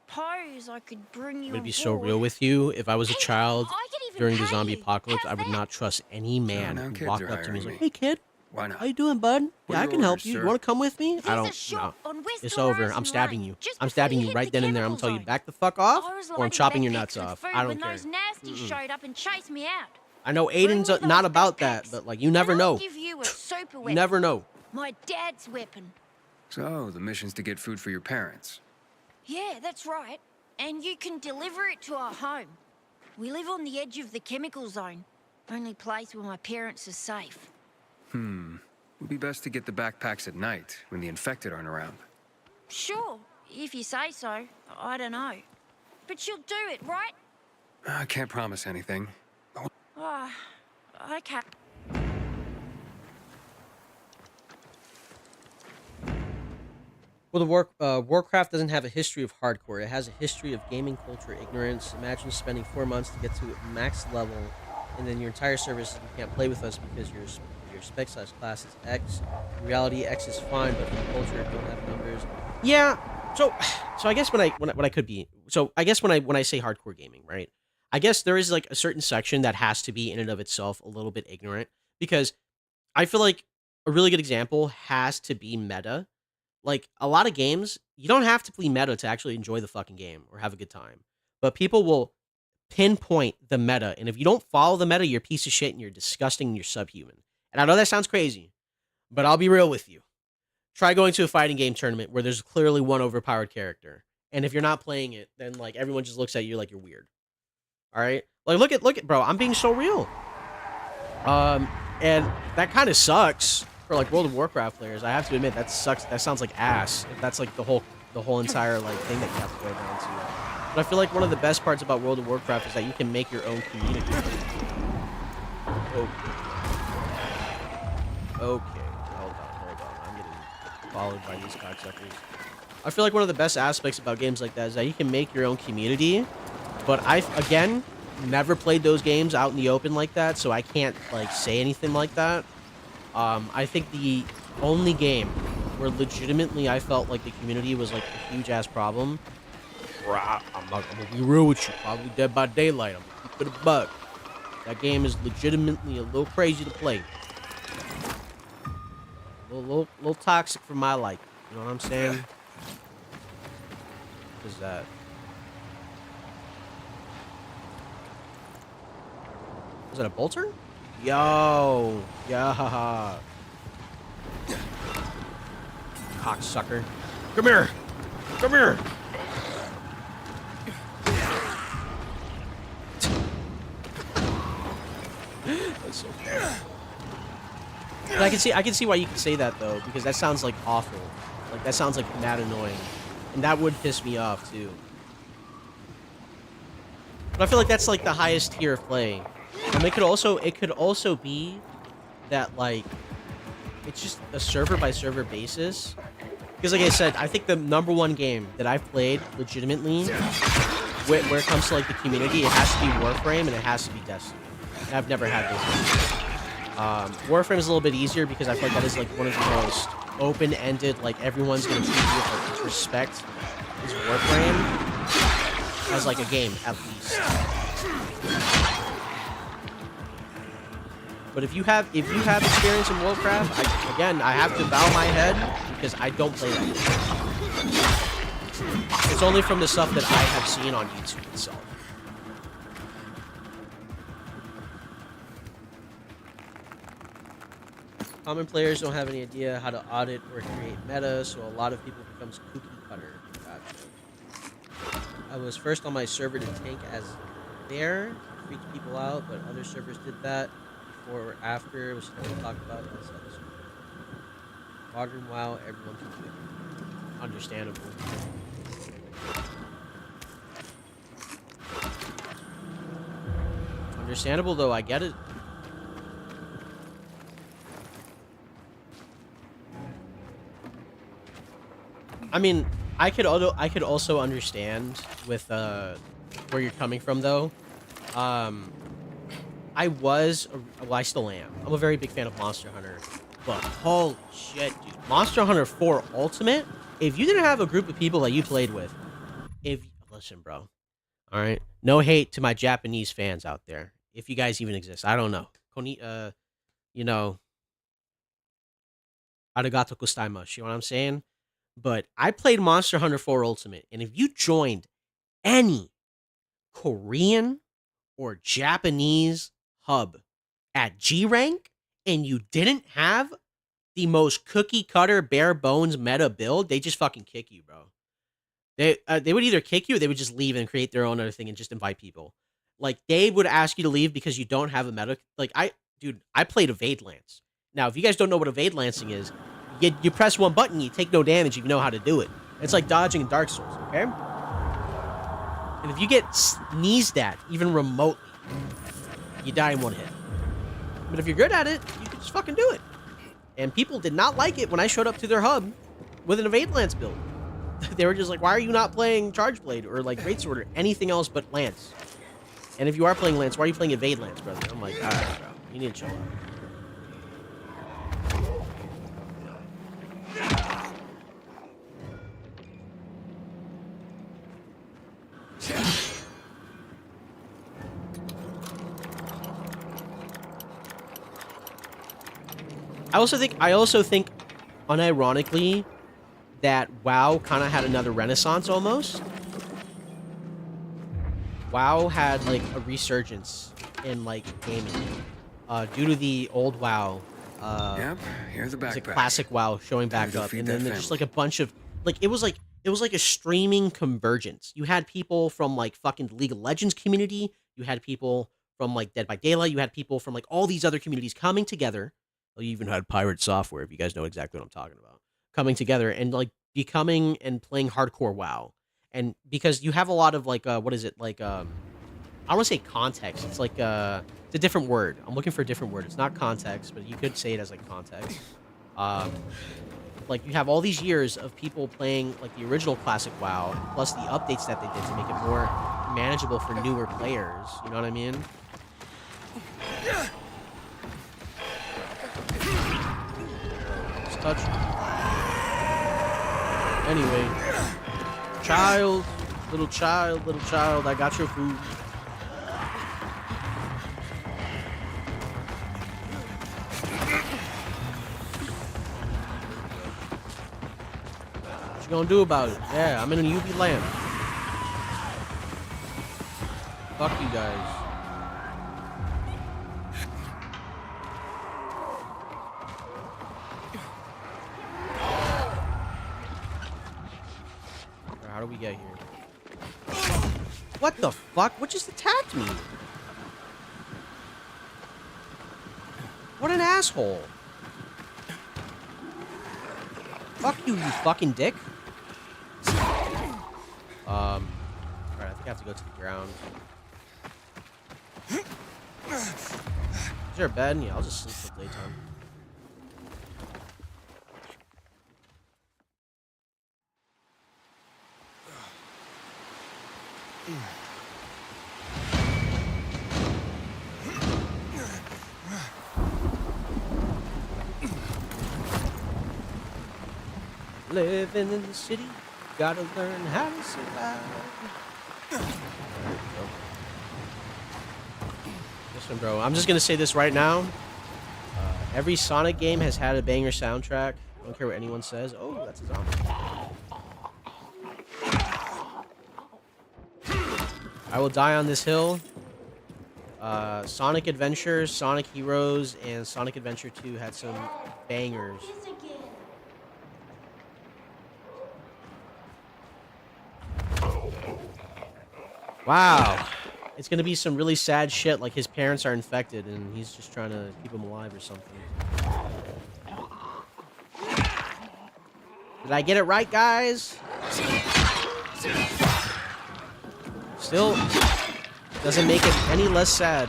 suppose I could bring you I'm gonna on be so board. real with you. If I was a Hey, child I could even during the pay zombie you. apocalypse, How's I would that? not trust any man now who kids walked are up to me and was hiring like, me. "Hey, kid, Why not? how you doing, bud? What Yeah, are I your can help orders, you. You sir? want to come with me? I There's don't. a shop No, on West it's over. I'm Horizon stabbing Lane, you. just I'm before stabbing you you hit right the then and there. I'm chemical telling you, zone. back the fuck off, I was or I'm loading chopping your backpacks nuts with off. food I don't when care. those nasties showed up and chased me out. I know Bring Aiden's me those not about that, backpacks, but like, you never and I'll know. give you a super You weapon. never know. My dad's weapon. So, the mission's to get food for your parents. Yeah, that's right. And you can deliver it to our home. We live on the edge of the chemical zone. Only place where my parents are safe. Would be best to get the backpacks at night, when the infected aren't around. Sure, if you say so. I don't know. But you'll do it, right? I can't promise anything. Ah, okay. Well, Warcraft doesn't have a history of hardcore. It has a history of gaming culture ignorance. Imagine spending 4 months to get to max level, and then your entire service you can't play with us because your spec size class is X. In reality, X is fine, but for culture, don't have numbers. Yeah. So I guess when I could be, so I guess when I say hardcore gaming, right? I guess there is like a certain section that has to be in and of itself a little bit ignorant, because I feel like a really good example has to be meta. Like, a lot of games, you don't have to play meta to actually enjoy the fucking game or have a good time. But people will pinpoint the meta, and if you don't follow the meta, you're a piece of shit and you're disgusting and you're subhuman. And I know that sounds crazy, but I'll be real with you. Try going to a fighting game tournament where there's clearly one overpowered character. And if you're not playing it, then like everyone just looks at you like you're weird. All right? Like, look at bro, I'm being so real. And that kind of sucks for like World of Warcraft players. I have to admit that sucks. That sounds like ass. If that's like the whole entire like thing that you have to go down to. But I feel like one of the best parts about World of Warcraft is that you can make your own community. Okay. Hold on. I'm getting followed by these cocksuckers. I feel like one of the best aspects about games like that is that you can make your own community. But I've, again, never played those games out in the open like that, so I can't, like, say anything like that. I think the only game where legitimately I felt like the community was, like, a huge-ass problem, I'm gonna be real with you, probably Dead by Daylight, I'm gonna keep it a buck. That game is legitimately a little crazy to play. A little toxic for my liking, you know what I'm saying? What is that? Is that a bolter? Yo! Yeah! Cocksucker. Come here! Come here! That's so funny. But I can see why you can say that though, because that sounds like awful. Like that sounds like mad annoying. And that would piss me off too. But I feel like that's like the highest tier of play. And it could also be that like it's just a server by server basis. Because like I said, I think the #1 game that I've played legitimately where it comes to like the community, it has to be Warframe and it has to be Destiny. And I've never had those. Warframe is a little bit easier because I feel like that is like one of the most open-ended, like everyone's gonna treat you with like, respect. Is Warframe as like a game at least. But if you have experience in Warcraft, I have to bow my head because I don't play that game. It's only from the stuff that I have seen on YouTube itself. Common players don't have any idea how to audit or create meta, so a lot of people becomes cookie cutter. Gotcha. I was first on my server to tank as bear, freak people out, but other servers did that before or after. It was still talked about it. Modern WoW, everyone can do it. Understandable. Understandable though, I get it. I mean, I could also understand with where you're coming from though. I still am. I'm a very big fan of Monster Hunter, but holy shit, dude, Monster Hunter 4 Ultimate. If you didn't have a group of people that you played with, Listen, bro. All right. No hate to my Japanese fans out there. If you guys even exist. I don't know. You know, arigato gozaimasu. You know what I'm saying? But I played Monster Hunter 4 Ultimate, and if you joined any Korean or Japanese hub at G rank and you didn't have the most cookie cutter bare bones meta build, they just fucking kick you, bro. They would either kick you or they would just leave and create their own other thing and just invite people. Like they would ask you to leave because you don't have a meta. Like I played Evade Lance. Now, if you guys don't know what Evade Lancing is, you press one button, you take no damage if you know how to do it. It's like dodging in Dark Souls, okay? And if you get sneezed at, even remotely, you die in one hit. But if you're good at it, you can just fucking do it. And people did not like it when I showed up to their hub with an Evade Lance build. They were just like, why are you not playing Charge Blade or like Greatsword or anything else but Lance? And if you are playing Lance, why are you playing Evade Lance, brother? I'm like, all right, bro. You need to chill out. I also think, unironically, that WoW kind of had another renaissance almost. WoW had like a resurgence in like gaming, due to the old WoW. Yep, here's the backpack. Classic WoW showing back up, and then there's just like a bunch of it was like a streaming convergence. You had people from like fucking the League of Legends community. You had people from like Dead by Daylight. You had people from like all these other communities coming together. Well, you even had Pirate Software, if you guys know exactly what I'm talking about, coming together and like becoming and playing hardcore WoW. And because you have a lot of like what is it like I don't want to say context. It's like it's a different word. I'm looking for a different word. It's not context, but you could say it as like context. Like you have all these years of people playing like the original classic WoW, plus the updates that they did to make it more manageable for newer players. You know what I mean? Just touch. Anyway, little child, I got your food. What you gonna do about it? Yeah, I'm in a UV lamp. Fuck you guys. How do we get here? What the fuck? What just attacked me? What an asshole. Fuck you, you fucking dick. Alright, I think I have to go to the ground. Is there a bed? Yeah, I'll just sleep till daytime. Living in the city, gotta learn how to survive. Listen, bro, I'm just gonna say this right now. Every Sonic game has had a banger soundtrack. I don't care what anyone says. Oh, that's a zombie. I will die on this hill. Sonic Adventure, Sonic Heroes, and Sonic Adventure 2 had some bangers. Wow. It's gonna be some really sad shit, like his parents are infected and he's just trying to keep them alive or something. Did I get it right, guys? Still doesn't make it any less sad.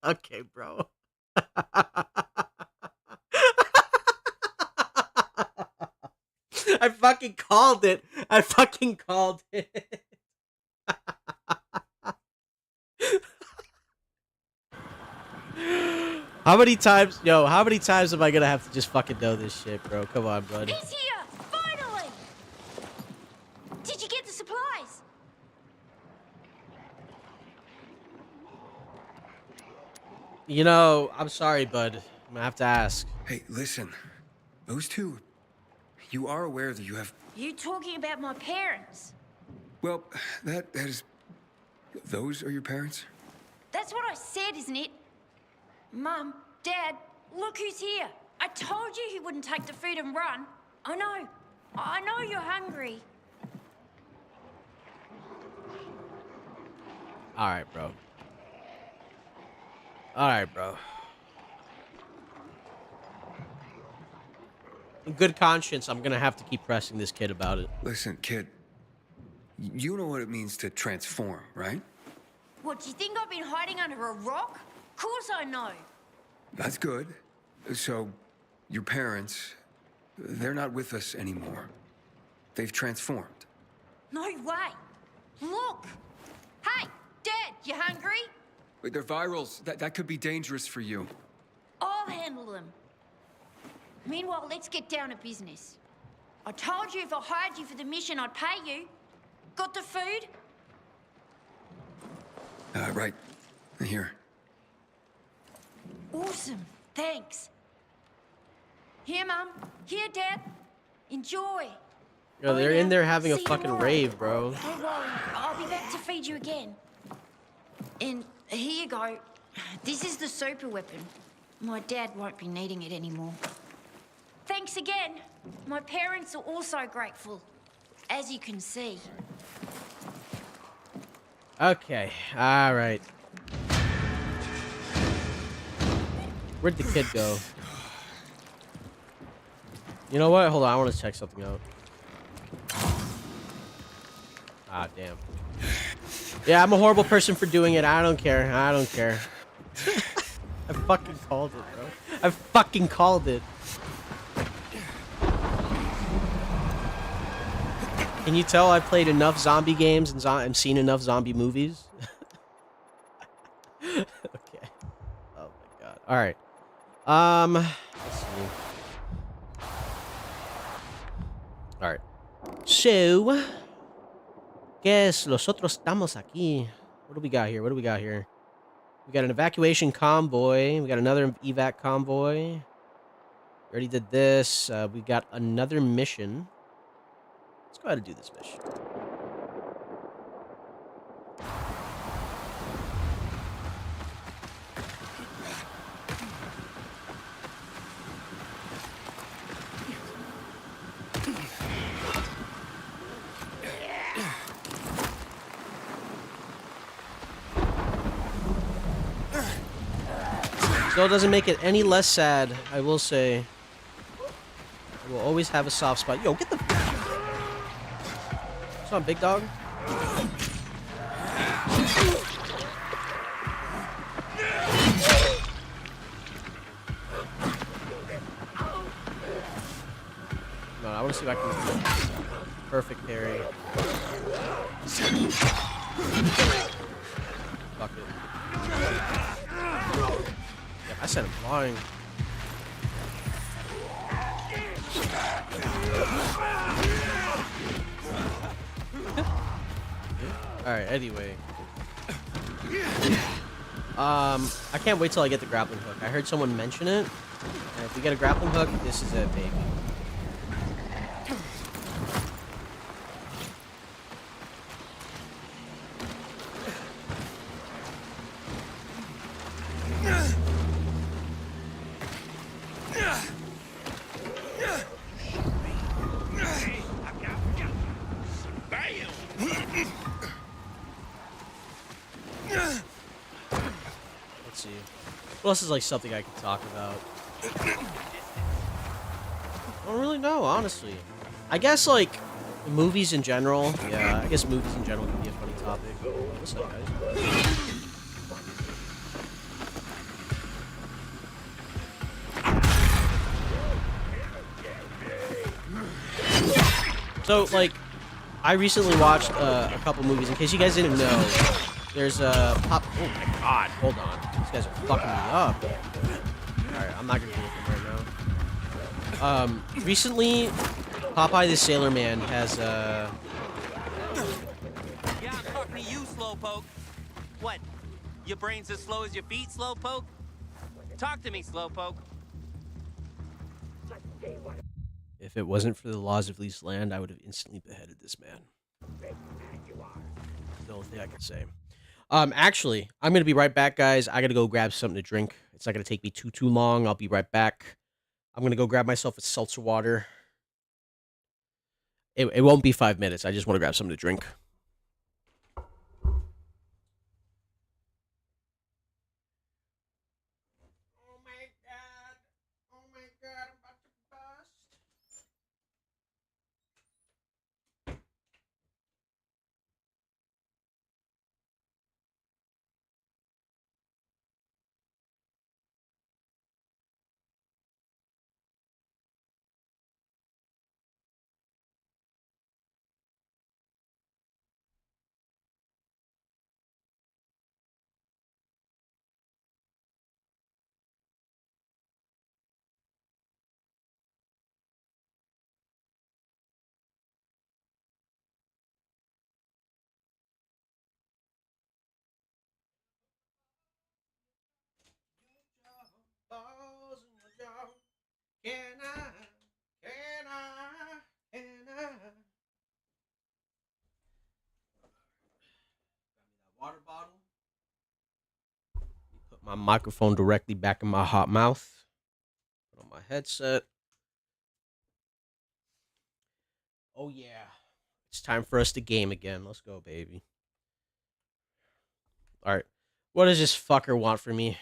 Okay, bro. I fucking called it. I fucking called it. How many times am I gonna have to just fucking know this shit, bro? Come on, bud. He's here! Finally! Did you get the supplies? You know, I'm sorry, bud. I'm gonna have to ask. Hey, listen. Those two... You are aware that you have... You talking about my parents? Well, that is... Those are your parents? That's what I said, isn't it? Mum, Dad, look who's here. I told you he wouldn't take the food and run. I know you're hungry. Alright, bro. Alright, bro. In good conscience, I'm gonna have to keep pressing this kid about it. Listen, kid. You know what it means to transform, right? What, do you think I've been hiding under a rock? Of course I know. That's good. So, your parents, they're not with us anymore. They've transformed. No way. Look. Hey, Dad, you hungry? Wait, they're virals. That could be dangerous for you. I'll handle them. Meanwhile, let's get down to business. I told you if I hired you for the mission, I'd pay you. Got the food? Right. Here. Awesome. Thanks. Here, Mum. Here, Dad. Enjoy. Yo, they're in there having a See you fucking tomorrow. rave, bro. Don't worry. I'll be back to feed you again. And here you go. This is the super weapon. My dad won't be needing it anymore. Thanks again. My parents are also grateful, as you can see. Okay, alright. Where'd the kid go? You know what? Hold on, I want to check something out. Ah, damn. Yeah, I'm a horrible person for doing it. I don't care. I don't care. I fucking called it, bro. I fucking called it. Can you tell I've played enough zombie games and seen enough zombie movies? Okay. Oh my god. All right. Let's see. All right. So, guess nosotros estamos aquí. What do we got here? What do we got here? We got an evacuation convoy. We got another evac convoy. Already did this. We got another mission. Let's go ahead and do this mission. Still doesn't make it any less sad, I will say. I will always have a soft spot. Yo, get the... What's on, big dog? No, I want to see if I can... Perfect parry. Fuck it. Yeah, I said I'm flying. Alright, anyway. I can't wait till I get the grappling hook. I heard someone mention it. And if we get a grappling hook, this is it, baby. Let's see. What else is like something I can talk about? I don't really know, honestly. I guess like movies in general. Yeah, I guess movies in general can be a funny topic. What's up, guys? So like, I recently watched a couple movies. In case you guys didn't know, there's a pop. Oh my god! Hold on, these guys are fucking me up. All right, I'm not gonna deal with them right now. Recently, Popeye the Sailor Man has Yeah, I'm talking to you, Slowpoke. What? Your brain's as slow as your feet, Slowpoke? Talk to me, Slowpoke. If it wasn't for the laws of least land, I would have instantly beheaded this man. That's the only thing I could say. Actually, I'm gonna be right back, guys. I gotta go grab something to drink. It's not gonna take me too long. I'll be right back. I'm gonna go grab myself a seltzer water. It won't be 5 minutes. I just want to grab something to drink. Water bottle. Put my microphone directly back in my hot mouth. Put on my headset. Oh yeah. It's time for us to game again. Let's go, baby. Alright. What does this fucker want from me?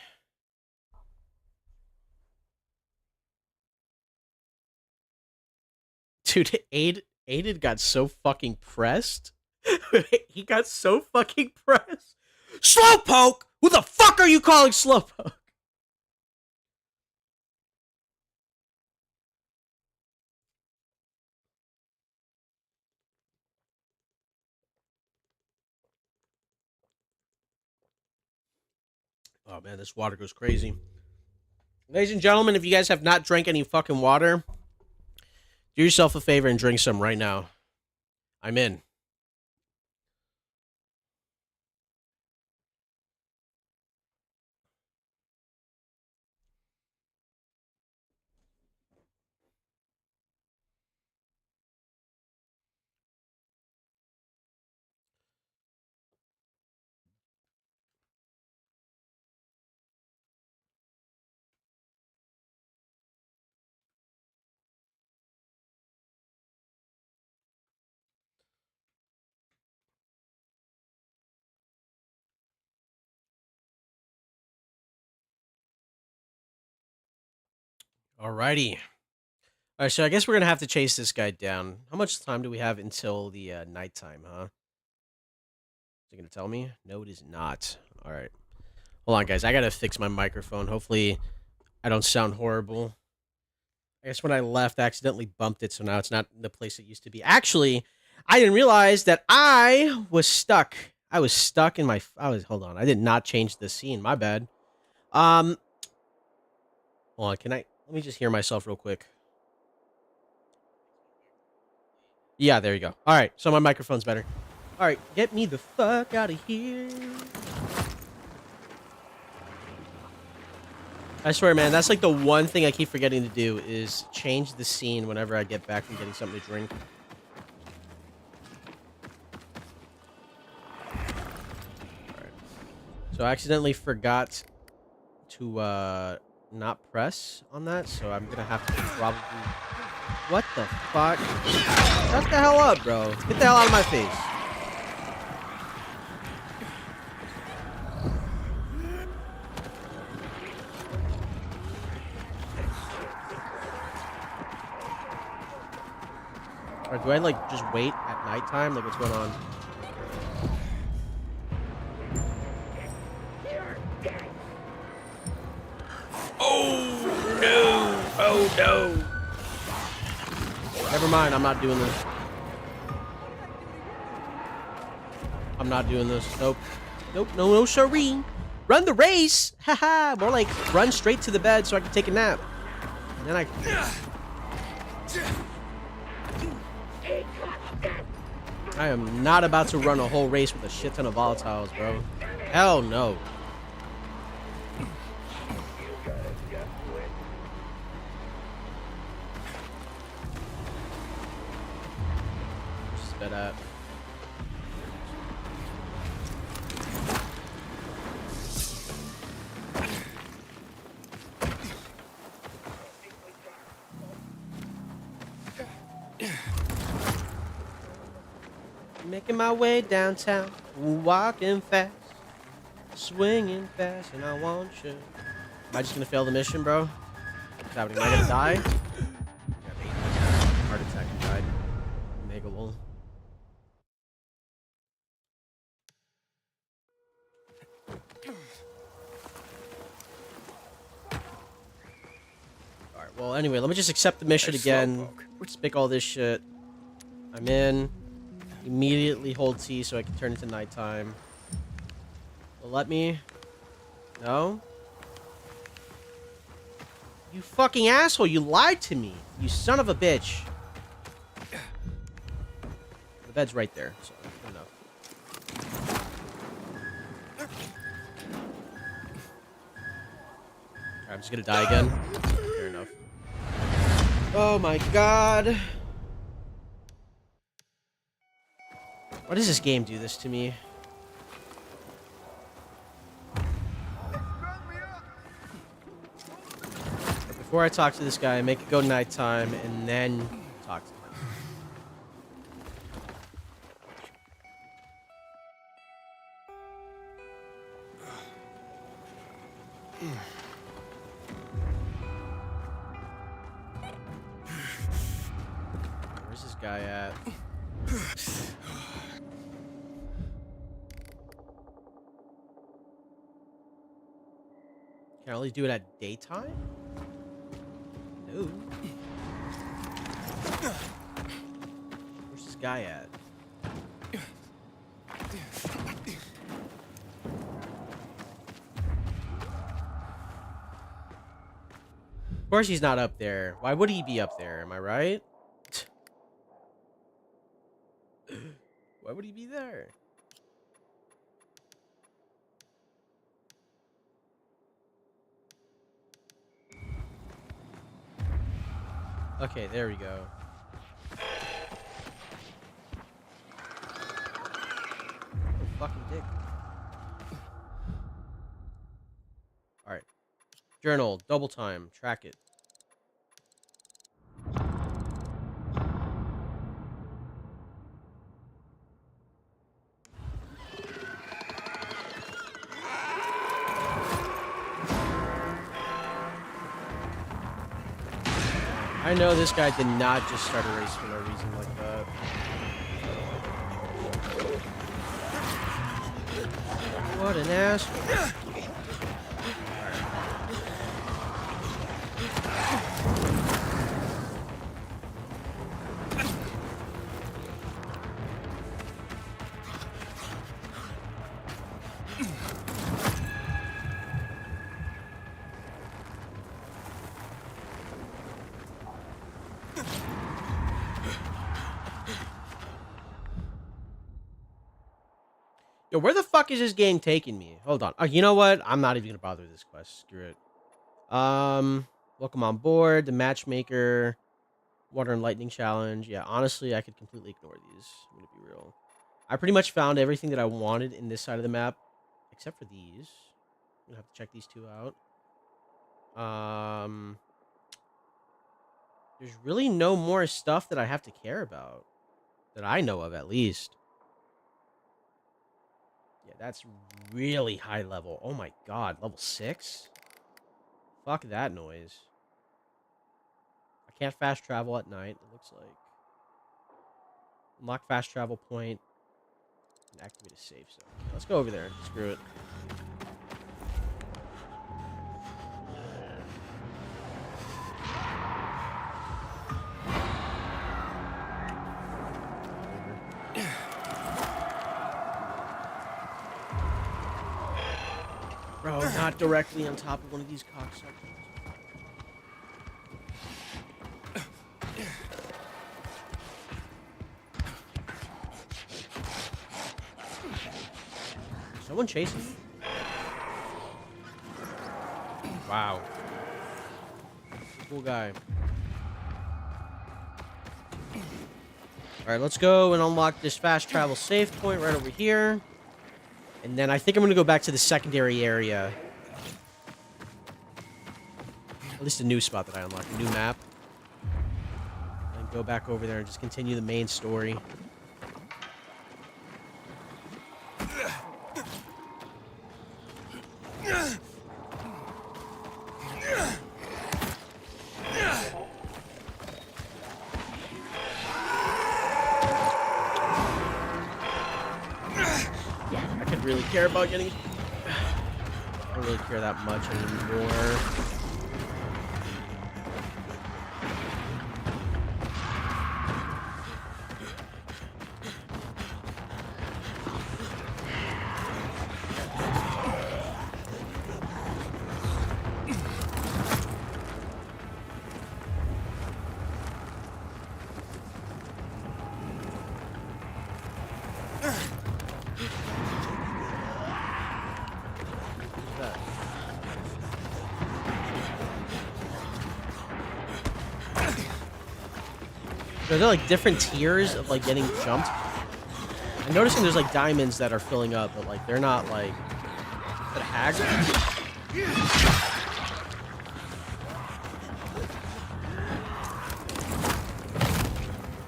Dude, Aiden got so fucking pressed. He got so fucking pressed. Slowpoke! Who the fuck are you calling Slowpoke? Oh man, this water goes crazy. Ladies and gentlemen, if you guys have not drank any fucking water, do yourself a favor and drink some right now. I'm in. Alrighty. Alright, so I guess we're gonna have to chase this guy down. How much time do we have until the nighttime, huh? Is it gonna tell me? No, it is not. Alright. Hold on, guys. I gotta fix my microphone. Hopefully, I don't sound horrible. I guess when I left, I accidentally bumped it, so now it's not the place it used to be. Actually, I didn't realize that I was stuck. I was stuck in my... Hold on. I did not change the scene. My bad. Hold on. Let me just hear myself real quick. Yeah, there you go. All right, so my microphone's better. All right, get me the fuck out of here. I swear, man, that's like the one thing I keep forgetting to do is change the scene whenever I get back from getting something to drink. All right. So I accidentally forgot to not press on that, so I'm gonna have to probably... What the fuck? Shut the hell up, bro. Get the hell out of my face. Or do I, like, just wait at nighttime? Like, what's going on? Oh, no. Oh, no. Never mind, I'm not doing this. I'm not doing this. Nope. Nope. No, no, siree. Run the race. Haha. More like run straight to the bed so I can take a nap. And then I am not about to run a whole race with a shit ton of volatiles, bro. Hell no. Sped up. Making my way downtown, walking fast, swinging fast, and I want you. Am I just gonna fail the mission, bro? What's happening? Am I gonna die? Heart attack and died. Mega lol. Alright, well, anyway, let me just accept the mission again. Let's pick all this shit. I'm in. Immediately hold T so I can turn into nighttime. Well, let me. No? You fucking asshole, you lied to me. You son of a bitch. The bed's right there, so good enough. Alright, I'm just gonna die again. Fair enough. Oh my god. Why does this game do this to me? Before I talk to this guy, make it go nighttime, and then talk to him. Where's this guy at? Can I only do it at daytime? No. Where's this guy at? Of course he's not up there. Why would he be up there? Am I right? Why would he be there? Okay, there we go. Oh, fucking dick. Alright. Journal, double time, track it. I know this guy did not just start a race for no reason like that. What an asshole. Yo, where the fuck is this game taking me? Hold on. Oh, you know what? I'm not even gonna bother with this quest. Screw it. Welcome on board. The matchmaker. Water and lightning challenge. Yeah, honestly, I could completely ignore these. I'm gonna be real. I pretty much found everything that I wanted in this side of the map, except for these. I'm gonna have to check these two out. There's really no more stuff that I have to care about. That I know of, at least. Yeah, that's really high level. Oh my god, level 6? Fuck that noise. I can't fast travel at night, it looks like. Unlock fast travel point. And activate a safe zone. Let's go over there. Screw it. Oh, not directly on top of one of these cocksuckers. Someone chasing me? Wow. Cool guy. Alright, let's go and unlock this fast travel save point right over here. And then I think I'm going to go back to the secondary area. At least a new spot that I unlocked. A new map. And go back over there and just continue the main story. Really care about getting... I don't really care that much anymore. Are there like different tiers of like getting jumped? I'm noticing there's like diamonds that are filling up, but like they're not like that hags.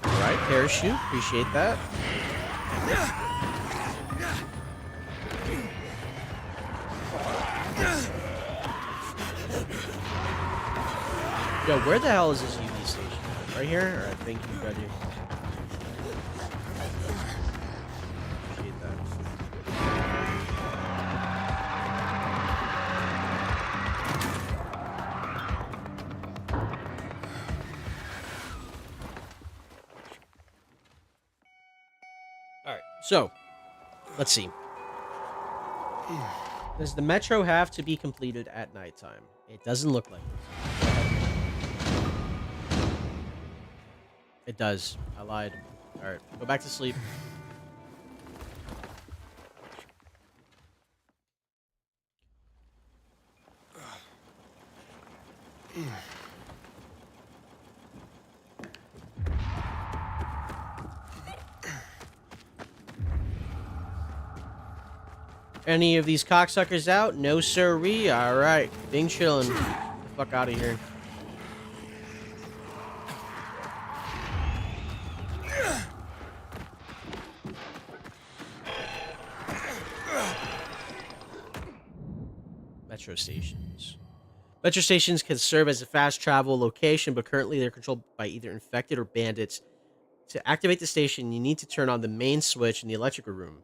Alright, parachute, appreciate that. Yo, where the hell is this UV station? Right here? Or I think you got here. Appreciate that. Alright, so let's see. Does the metro have to be completed at nighttime? It doesn't look like it. It does. I lied. Alright, go back to sleep. Any of these cocksuckers out? No sirree. Alright, being chillin'. Get the fuck out of here. Metro stations. Metro stations can serve as a fast travel location, but currently they're controlled by either infected or bandits. To activate the station, you need to turn on the main switch in the electrical room.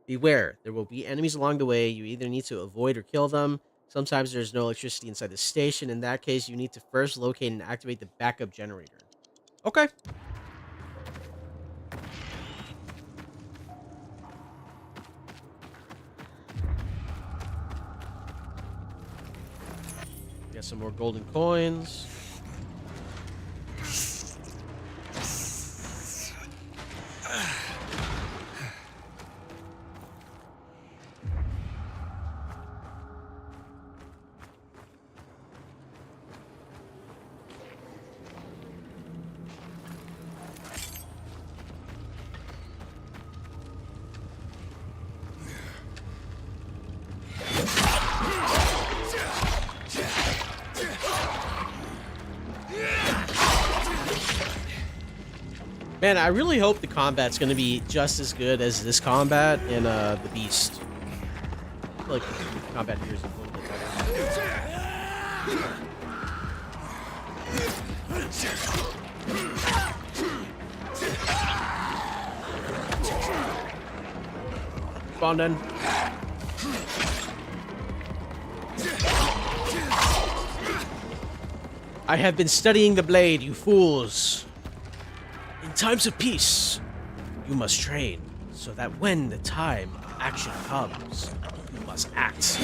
Beware, there will be enemies along the way. You either need to avoid or kill them. Sometimes there's no electricity inside the station. In that case, you need to first locate and activate the backup generator. Okay. Got some more golden coins. Man, I really hope the combat's going to be just as good as this combat in the Beast. I feel like the combat here is a little bit better. Spawn then. I have been studying the blade, you fools. In times of peace, you must train, so that when the time of action comes, you must act.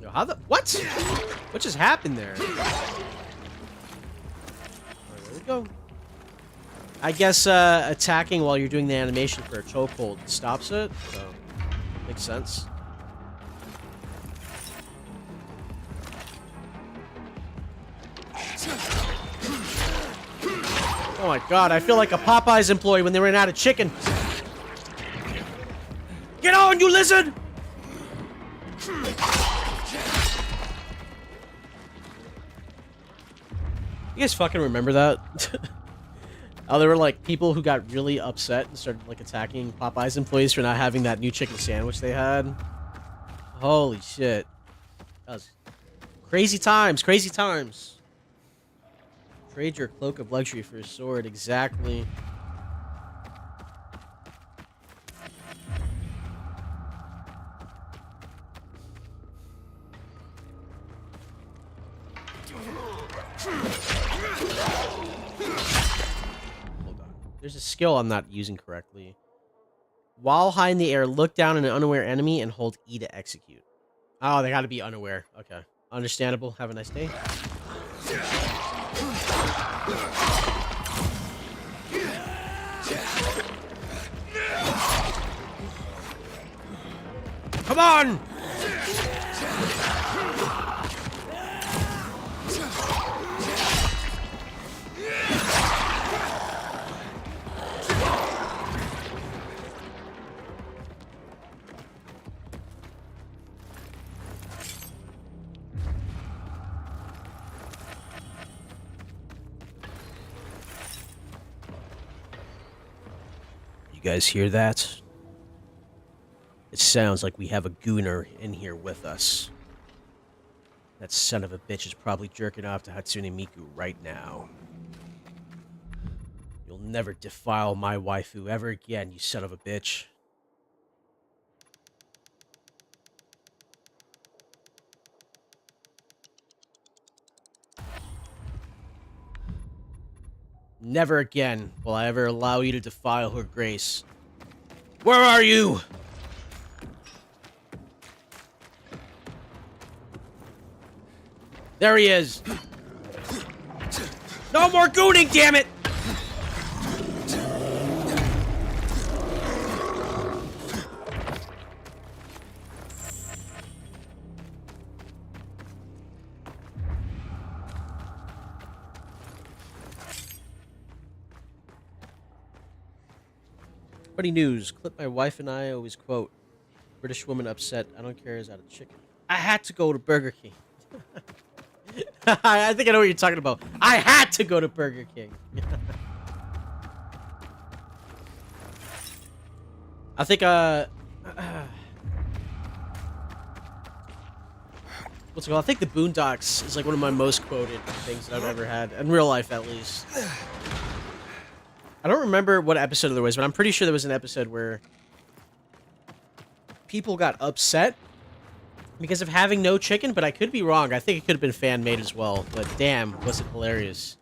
Yo, how the what? What just happened there? Alright, there we go. I guess attacking while you're doing the animation for a chokehold stops it, so makes sense. Oh my god, I feel like a Popeyes employee when they ran out of chicken. Get on, you lizard! You guys fucking remember that? Oh, there were like people who got really upset and started like attacking Popeyes employees for not having that new chicken sandwich they had. Holy shit. That was crazy times, crazy times. Trade your cloak of luxury for a sword, exactly. Hold on. There's a skill I'm not using correctly. While high in the air, look down on an unaware enemy and hold E to execute. Oh, they gotta be unaware. Okay. Understandable. Have a nice day. Come on! You guys hear that? It sounds like we have a gooner in here with us. That son of a bitch is probably jerking off to Hatsune Miku right now. You'll never defile my waifu ever again, you son of a bitch. Never again will I ever allow you to defile her grace. Where are you? There he is. No more gooning, damn it! Funny news. Clip my wife and I always quote. British woman upset. I don't care is out of chicken. I had to go to Burger King. I think I know what you're talking about. I had to go to Burger King. I think, what's it called? I think the Boondocks is like one of my most quoted things that I've ever had. In real life, at least. I don't remember what episode there was, but I'm pretty sure there was an episode where people got upset because of having no chicken, but I could be wrong. I think it could have been fan-made as well, but damn, was it hilarious.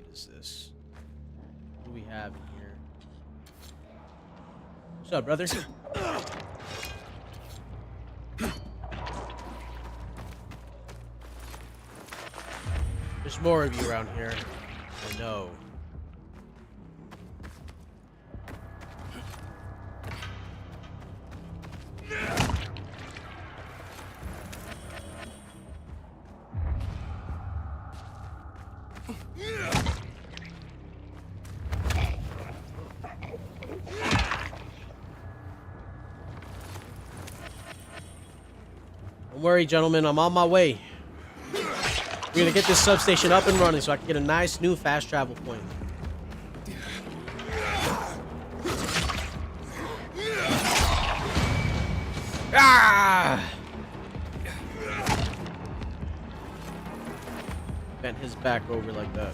What is this? What do we have in here? What's up, brother? There's more of you around here. I know. Don't worry, gentlemen. I'm on my way. We're gonna get this substation up and running so I can get a nice new fast travel point. Ah! Bent his back over like that.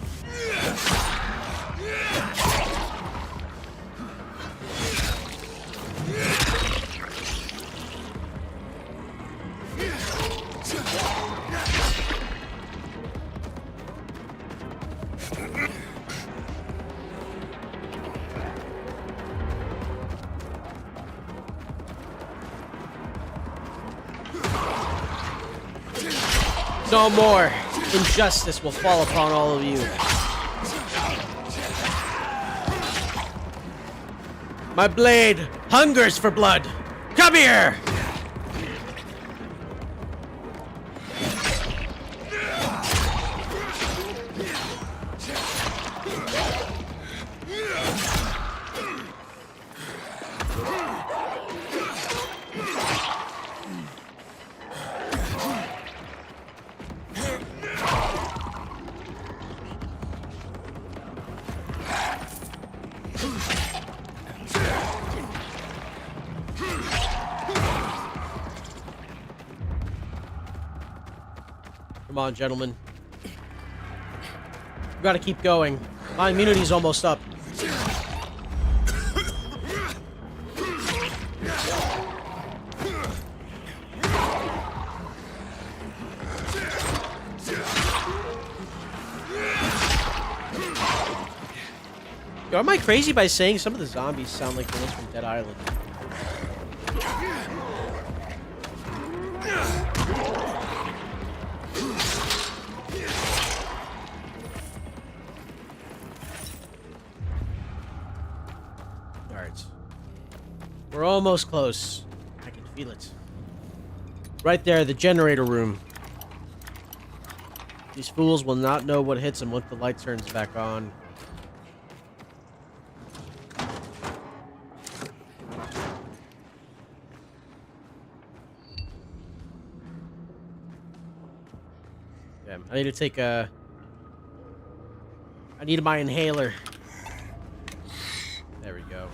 No more injustice will fall upon all of you. My blade hungers for blood. Come here! Come on, gentlemen. We gotta keep going. My immunity's almost up. Yo, am I crazy by saying some of the zombies sound like the ones from Dead Island? Alright. We're almost close. I can feel it. Right there, the generator room. These fools will not know what hits them once the light turns back on. Damn, I need to take a... I need my inhaler. There we go.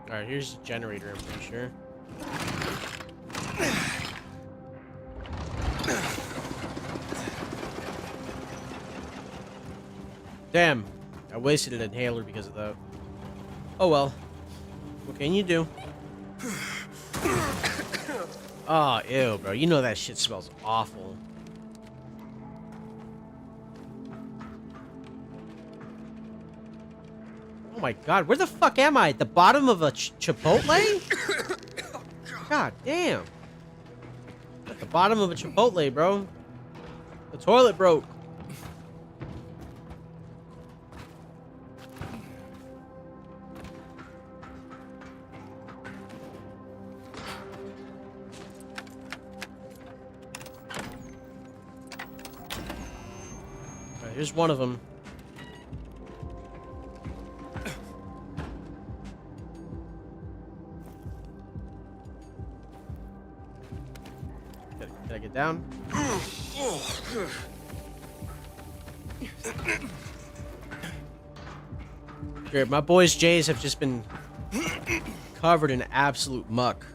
Alright, here's the generator, I'm pretty sure. Damn, I wasted an inhaler because of that. Oh well. What can you do? Oh, ew, bro. You know that shit smells awful. Oh my god, where the fuck am I? At the bottom of a Chipotle? God damn. At the bottom of a Chipotle, bro. The toilet broke. Alright, here's one of them. Can I get down? Here, my boys' J's have just been covered in absolute muck.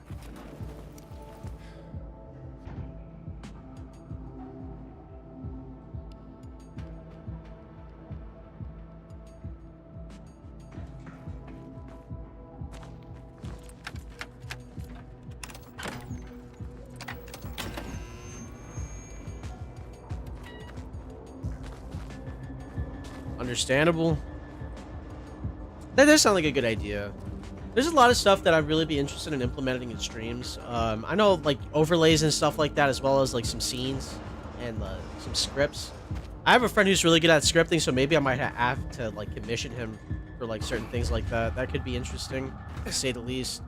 Understandable. That does sound like a good idea. There's a lot of stuff that I'd really be interested in implementing in streams. I know like overlays and stuff like that, as well as like some scenes and some scripts. I have a friend who's really good at scripting, so maybe I might have to like commission him for like certain things like that. That could be interesting, to say the least.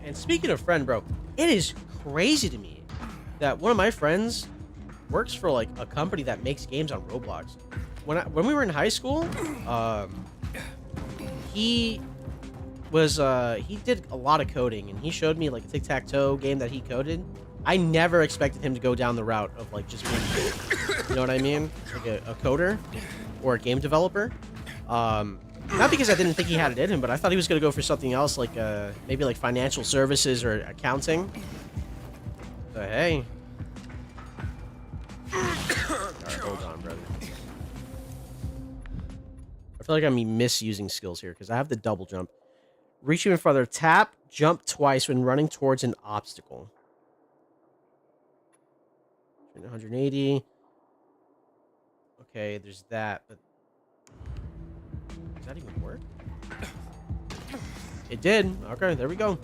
And speaking of friend, bro, it is crazy to me that one of my friends works for like a company that makes games on Roblox. When we were in high school, he did a lot of coding, and he showed me like a tic-tac-toe game that he coded. I never expected him to go down the route of like just being, you know what I mean, like a coder or a game developer. Not because I didn't think he had it in him, but I thought he was gonna go for something else, like maybe like financial services or accounting. But hey. Alright, hold on, brother. I feel like I'm misusing skills here because I have the double jump. Reach even farther. Tap, jump twice when running towards an obstacle. 180. Okay, there's that, but does that even work? It did. Okay, there we go.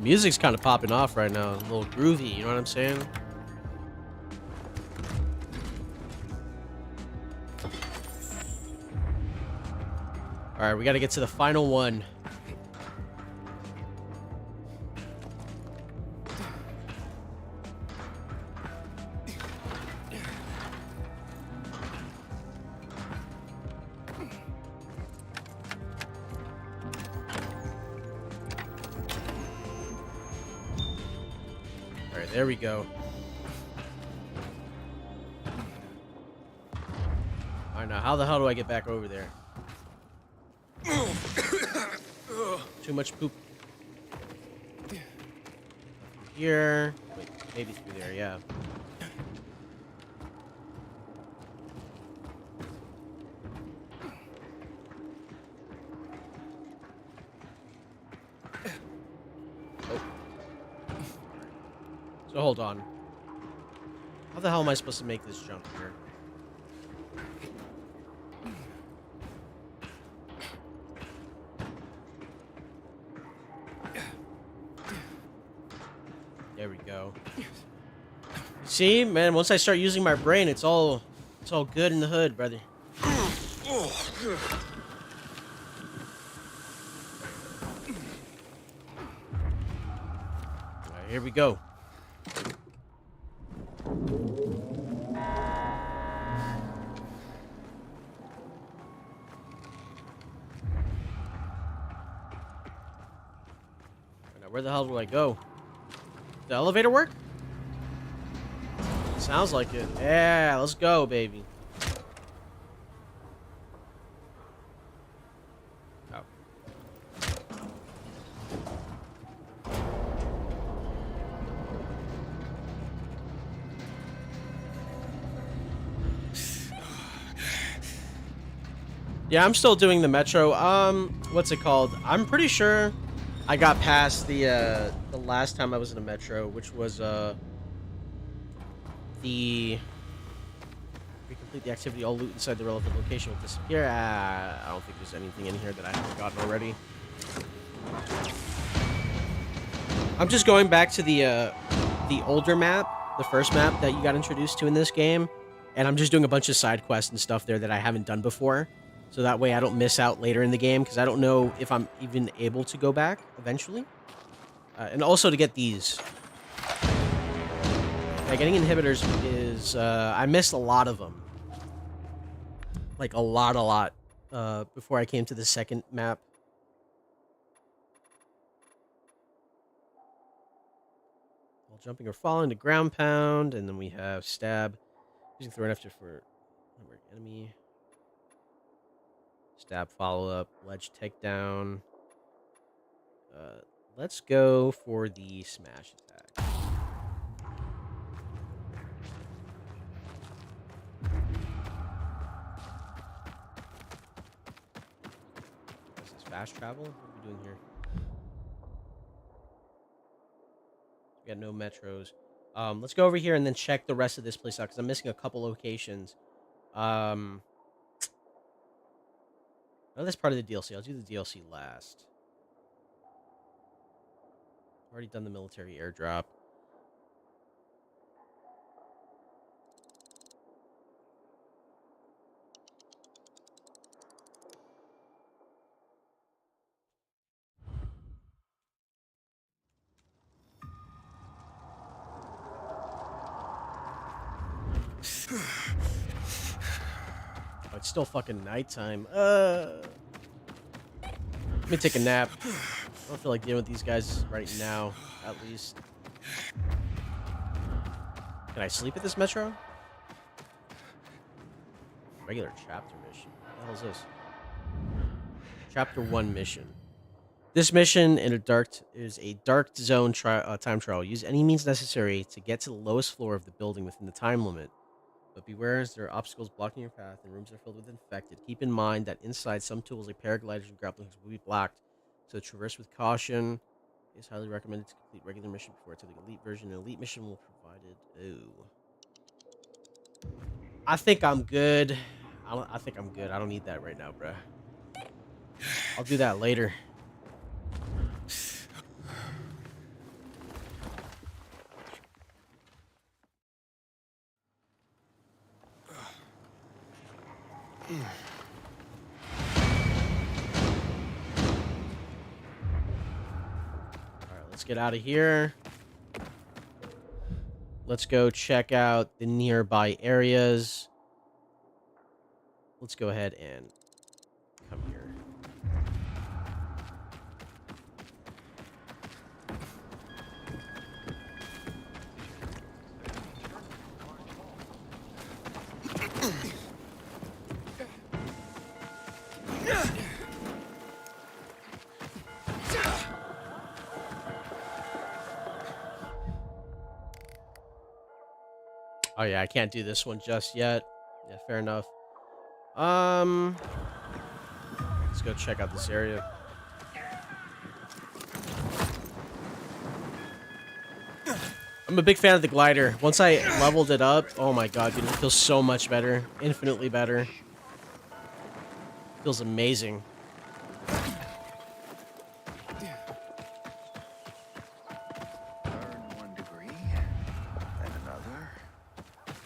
Music's kind of popping off right now. A little groovy, you know what I'm saying? Alright, we gotta get to the final one. Alright, there we go. Alright, now how the hell do I get back over there? Too much poop. Here. Wait, maybe through there, yeah. Oh. So hold on. How the hell am I supposed to make this jump here? There we go. See, man, once I start using my brain, it's all good in the hood, brother. Alright, here we go. Now, where the hell do I go? The elevator work? Sounds like it. Yeah, let's go, baby. Oh. Yeah, I'm still doing the metro. What's it called? I'm pretty sure I got past the last time I was in a metro, which was the complete the activity, all loot inside the relevant location will disappear. I don't think there's anything in here that I haven't gotten already. I'm just going back to the older map, the first map that you got introduced to in this game, and I'm just doing a bunch of side quests and stuff there that I haven't done before. So that way I don't miss out later in the game, because I don't know if I'm even able to go back eventually. And also to get these. Yeah, getting inhibitors is... I missed a lot of them. Like, a lot. Before I came to the second map. While jumping or falling to ground pound. And then we have stab. Using throw after for enemy. Stab follow-up, ledge takedown. Let's go for the smash attack. This is fast travel? What are we doing here? We got no metros. Let's go over here and then check the rest of this place out, because I'm missing a couple locations. Oh, that's part of the DLC. I'll do the DLC last. Already done the military airdrop. it's still fucking nighttime. Let me take a nap. I don't feel like dealing with these guys right now, at least. Can I sleep at this metro? Regular chapter mission. What the hell is this? Chapter 1 mission. This mission is a dark zone time trial. Use any means necessary to get to the lowest floor of the building within the time limit. But beware, as there are obstacles blocking your path and rooms are filled with infected. Keep in mind that inside, some tools like paragliders and grappling hooks will be blocked, so traverse with caution. It is highly recommended to complete regular mission before attempting elite version. An elite mission will provide it. Ooh. I think I'm good. I think I'm good. I don't need that right now, bruh. I'll do that later. Let's get out of here. Let's go check out the nearby areas. Let's go ahead and come here. Oh yeah, I can't do this one just yet. Yeah, fair enough. Let's go check out this area. I'm a big fan of the glider. Once I leveled it up, oh my god, dude, it feels so much better. Infinitely better. Feels amazing. Earned 1 degree, then another.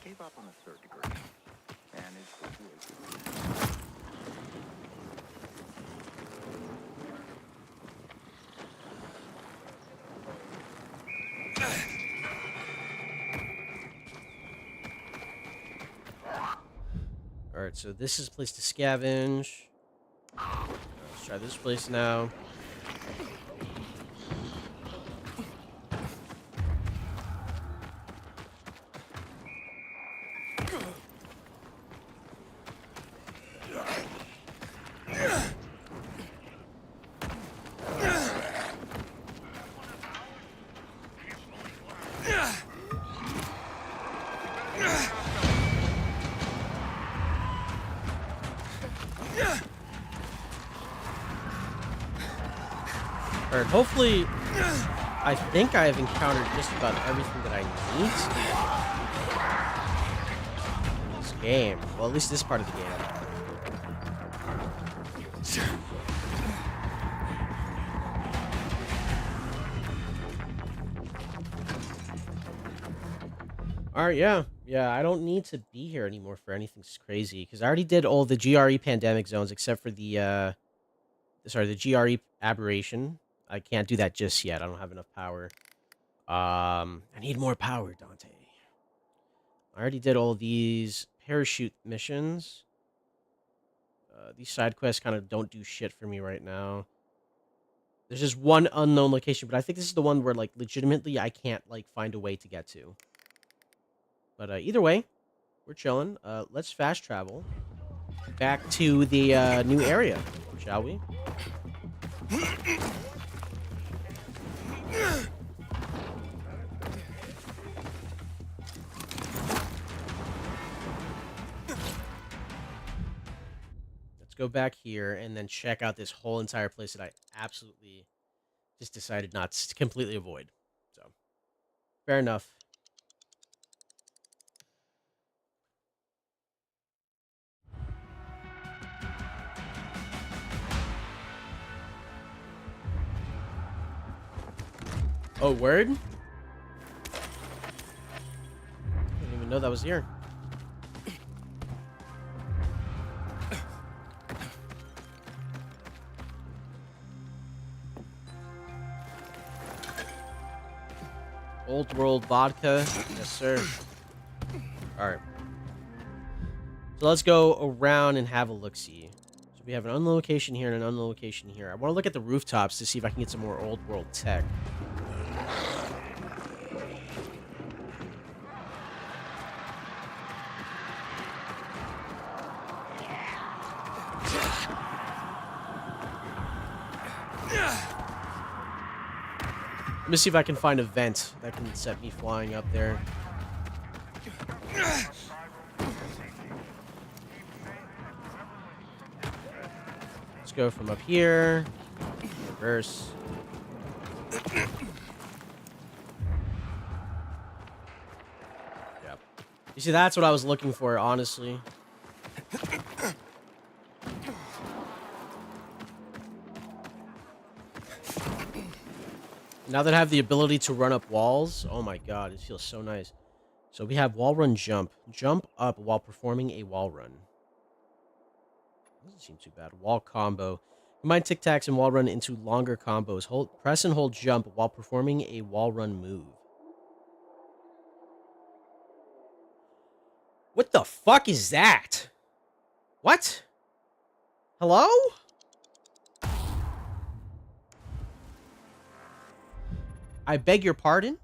Gave up on the 3rd degree. And his situation. Alright, so this is a place to scavenge. Let's try this place now. Alright, hopefully, I think I have encountered just about everything that I need in this game. Well, at least this part of the game. Alright, yeah. Yeah, I don't need to be here anymore for anything crazy, because I already did all the GRE pandemic zones except for the, the GRE aberration. I can't do that just yet. I don't have enough power. I need more power, Dante. I already did all these parachute missions. These side quests kind of don't do shit for me right now. There's just one unknown location, but I think this is the one where, like, legitimately I can't, like, find a way to get to. But either way, we're chilling. Let's fast travel back to the new area, shall we? Let's go back here and then check out this whole entire place that I absolutely just decided not to completely avoid. So, fair enough. Oh, word? I didn't even know that was here. Old world vodka. Yes, sir. Alright. So let's go around and have a look-see. So we have an unknown location here and an unknown location here. I want to look at the rooftops to see if I can get some more old world tech. Let me see if I can find a vent that can set me flying up there. Let's go from up here. Reverse. Yep. You see, that's what I was looking for, honestly. Now that I have the ability to run up walls, oh my god, it feels so nice. So we have wall run jump. Jump up while performing a wall run. Doesn't seem too bad. Wall combo. Combine tic tacs and wall run into longer combos. Press and hold jump while performing a wall run move. What the fuck is that? What? Hello? I beg your pardon?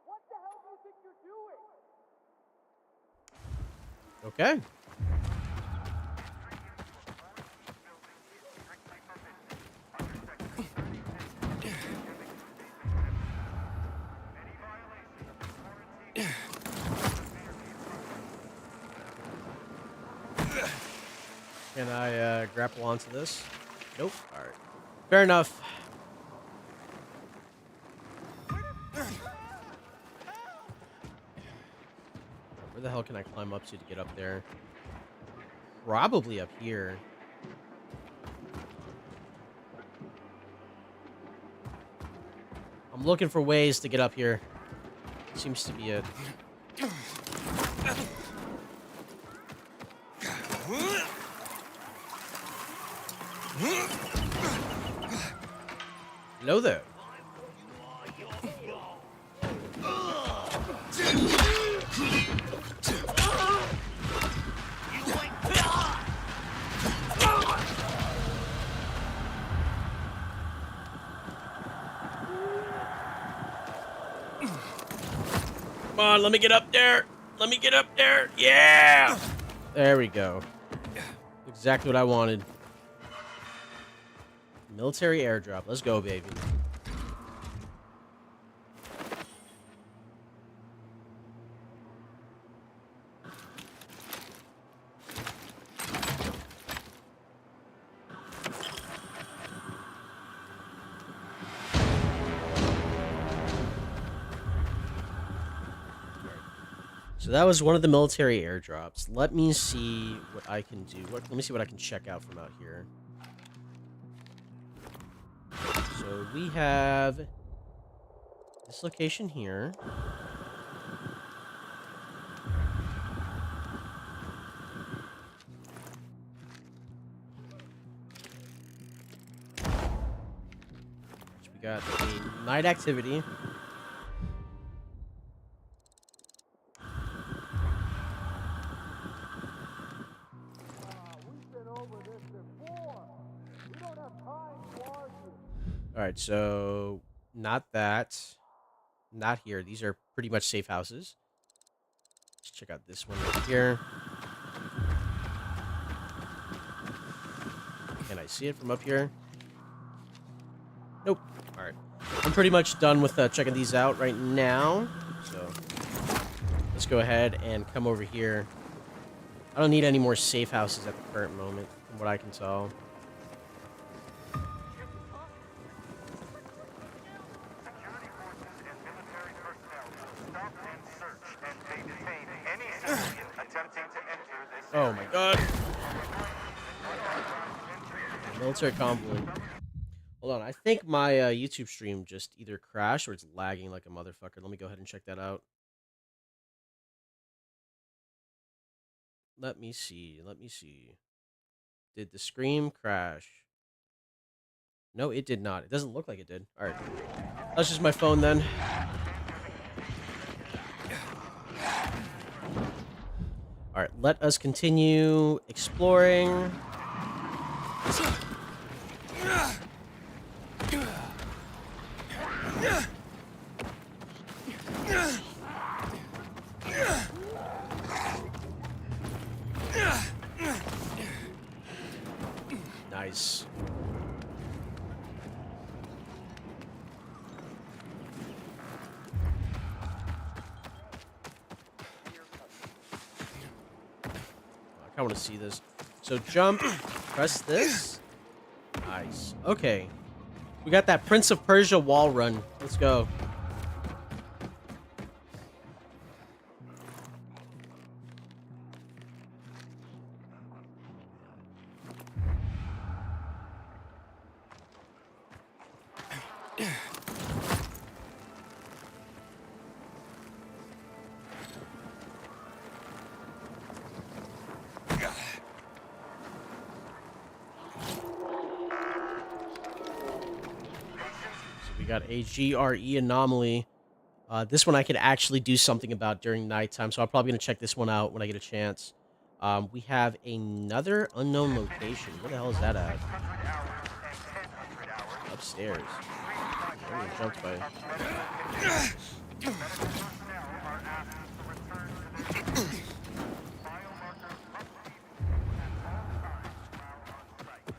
What the hell do you think you're doing? Okay. Can I grapple onto this? Nope. All right. Fair enough. Where the hell can I climb up to get up there? Probably up here. I'm looking for ways to get up here. Seems to be it. Hello there. Come on, let me get up there. Let me get up there. Yeah! There we go. Exactly what I wanted. Military airdrop. Let's go, baby. So that was one of the military airdrops. Let me see what I can do. Let me see what I can check out from out here. So we have this location here. We got a night activity. All right, so not that, not here. These are pretty much safe houses. Let's check out this one right here. Can I see it from up here? Nope. All right, I'm pretty much done with checking these out right now. So let's go ahead and come over here. I don't need any more safe houses at the current moment, from what I can tell. Oh my god. Military convoy. Hold on, I think my YouTube stream just either crashed or it's lagging like a motherfucker. Let me go ahead and check that out. Let me see. Did the stream crash? No, it did not. It doesn't look like it did. Alright. That's just my phone then. All right, let us continue exploring. Nice. I want to see this. So jump, press this. Nice. Okay. We got that Prince of Persia wall run. Let's go. Got a GRE anomaly. This one I could actually do something about during nighttime, so I'm probably going to check this one out when I get a chance. We have another unknown location. Where the hell is that at? Upstairs. I jumped by.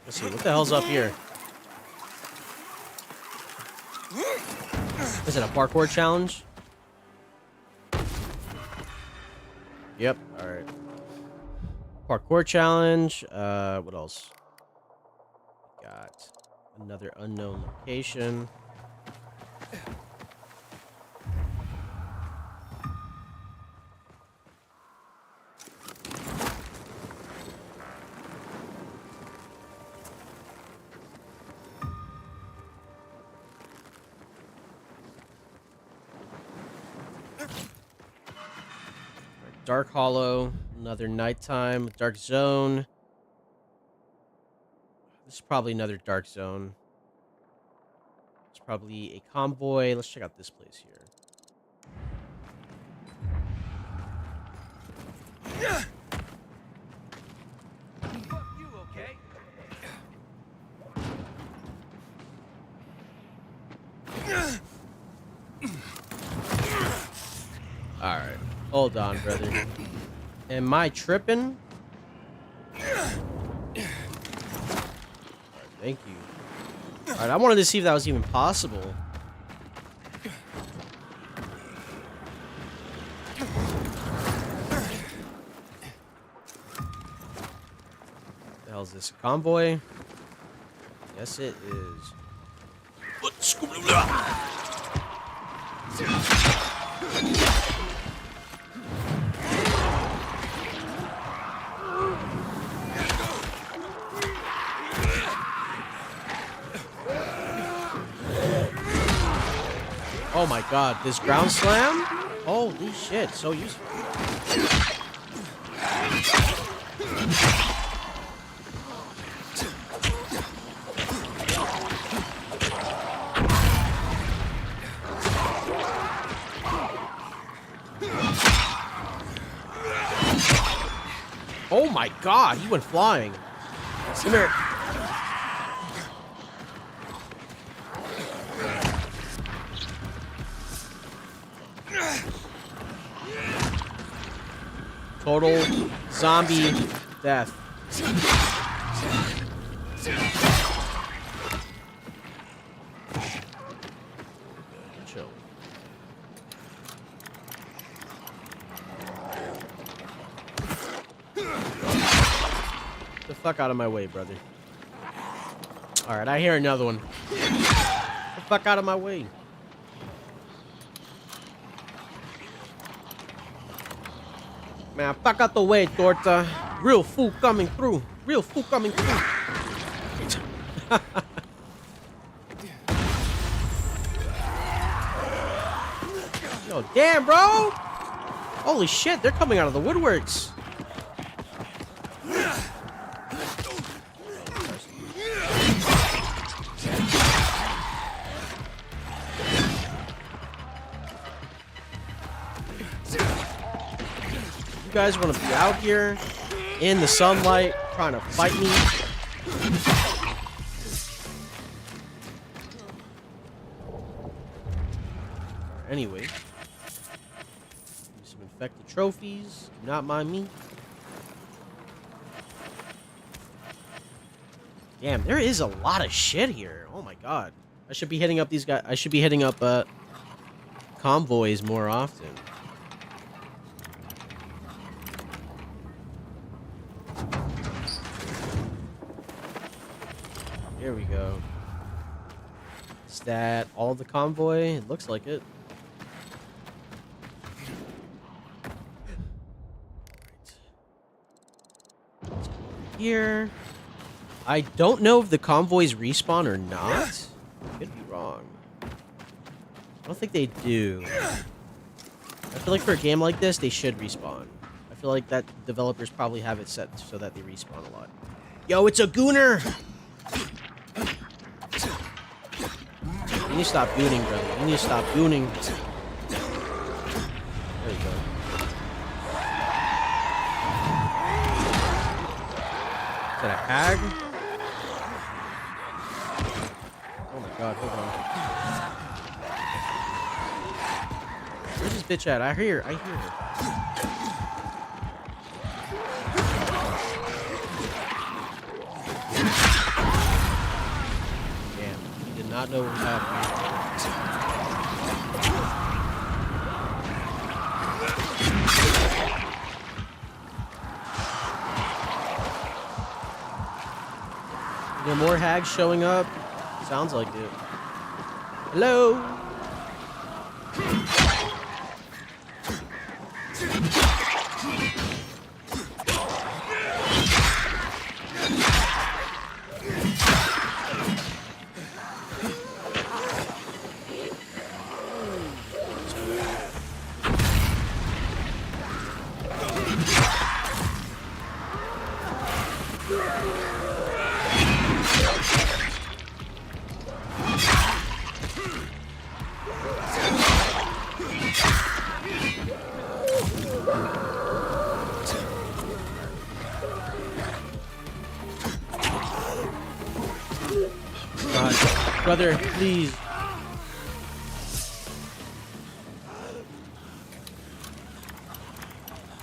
Let's see, what the hell's up here? Is it a parkour challenge? Yep, alright. Parkour challenge. What else? Got another unknown location. Dark Hollow, another nighttime, dark zone. This is probably another dark zone. It's probably a convoy. Let's check out this place here. Fuck you, okay? All right. Hold on, brother. Am I tripping? Alright, thank you. Alright, I wanted to see if that was even possible. What the hell is this? A convoy? Yes, it is. Oh my god, this ground slam? Holy shit, so useful. Oh my god, he went flying. Come here. Total zombie death. Chill. Get the fuck out of my way, brother. Alright, I hear another one. Get the fuck out of my way. Man, fuck out the way, Torta. Real fool coming through. Real fool coming through. Yo, damn, bro. Holy shit, they're coming out of the woodworks. you guys want to be out here in the sunlight trying to fight me, anyway, some infected trophies. Do not mind me. Damn, there is a lot of shit here. Oh my god. I should be hitting up these guys. I should be hitting up convoys more often. Here we go. Is that all the convoy? It looks like it. Here. I don't know if the convoys respawn or not. Could be wrong. I don't think they do. I feel like for a game like this, they should respawn. I feel like that developers probably have it set so that they respawn a lot. Yo, it's a gooner! You need to stop gooning, brother. You need to stop gooning. There you go. Is that a hag? Oh my god, hold on. Where's this bitch at? I hear her. Damn, he did not know what was happening. Are there more hags showing up? Sounds like it. Hello? Brother, please.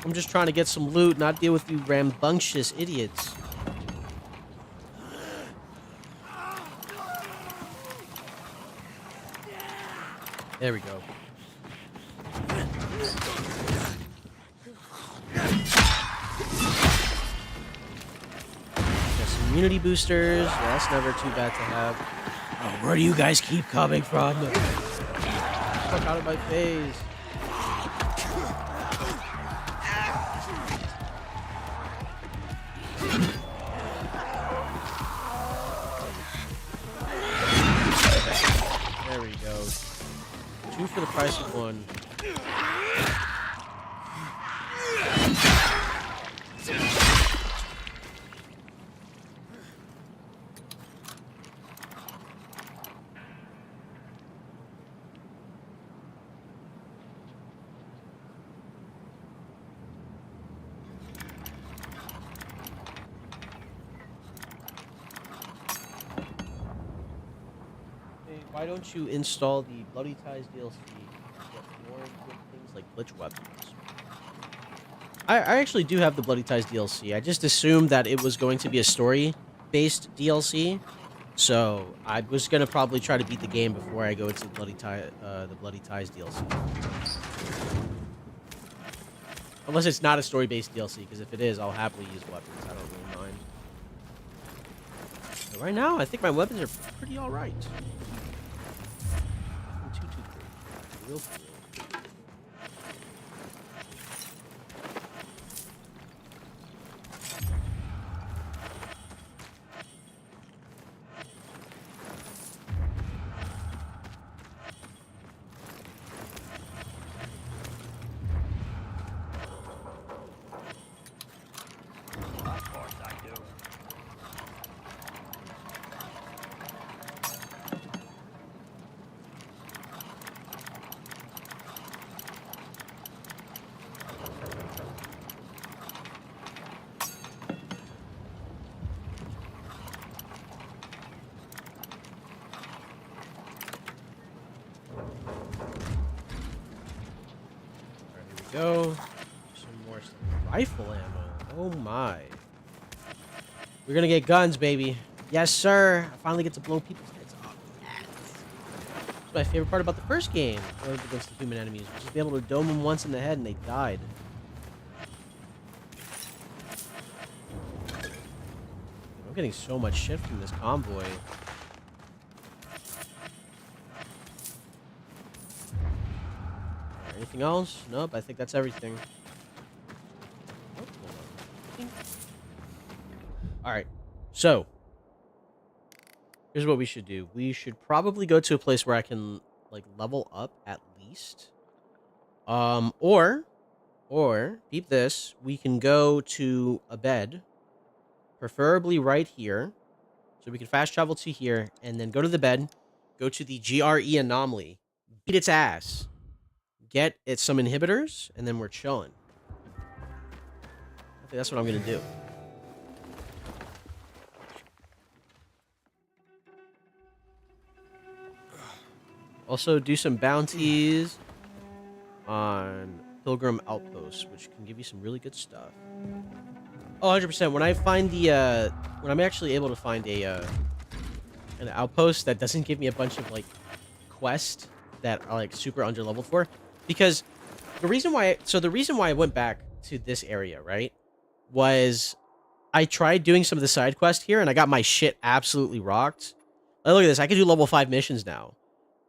I'm just trying to get some loot, not deal with you rambunctious idiots. There we go. Got some immunity boosters. Yeah, that's never too bad to have. Oh, where do you guys keep coming from? Fuck out of my face. There we go. 2 for the price of 1. Why don't you install the Bloody Ties DLC to get more good things like glitch weapons? I actually do have the Bloody Ties DLC. I just assumed that it was going to be a story-based DLC, so I was gonna probably try to beat the game before I go into the Bloody Ties DLC. Unless it's not a story-based DLC, because if it is, I'll happily use weapons. I don't really mind. But right now, I think my weapons are pretty all right. Real cool. Of course I do. go. Some more stuff. Rifle ammo. Oh my. We're gonna get guns, baby. Yes, sir. I finally get to blow people's heads off. Yes. That's my favorite part about the first game against the human enemies. Was just be able to dome them once in the head and they died. I'm getting so much shit from this convoy. Anything else? Nope, I think that's everything. Alright, so here's what we should do. We should probably go to a place where I can, like, level up at least. Or, peep this, we can go to a bed, preferably right here, so we can fast travel to here, and then go to the bed, go to the GRE anomaly, beat its ass, get it some inhibitors, and then we're chilling. I think that's what I'm gonna do. Also, do some bounties on Pilgrim Outposts, which can give you some really good stuff. Oh, 100%. When I find the, when I'm actually able to find a, an outpost that doesn't give me a bunch of, like, quests that are, like, super underleveled for, because the reason why, the reason why I went back to this area, right, was I tried doing some of the side quests here, and I got my shit absolutely rocked. Like, look at this. I can do level 5 missions now.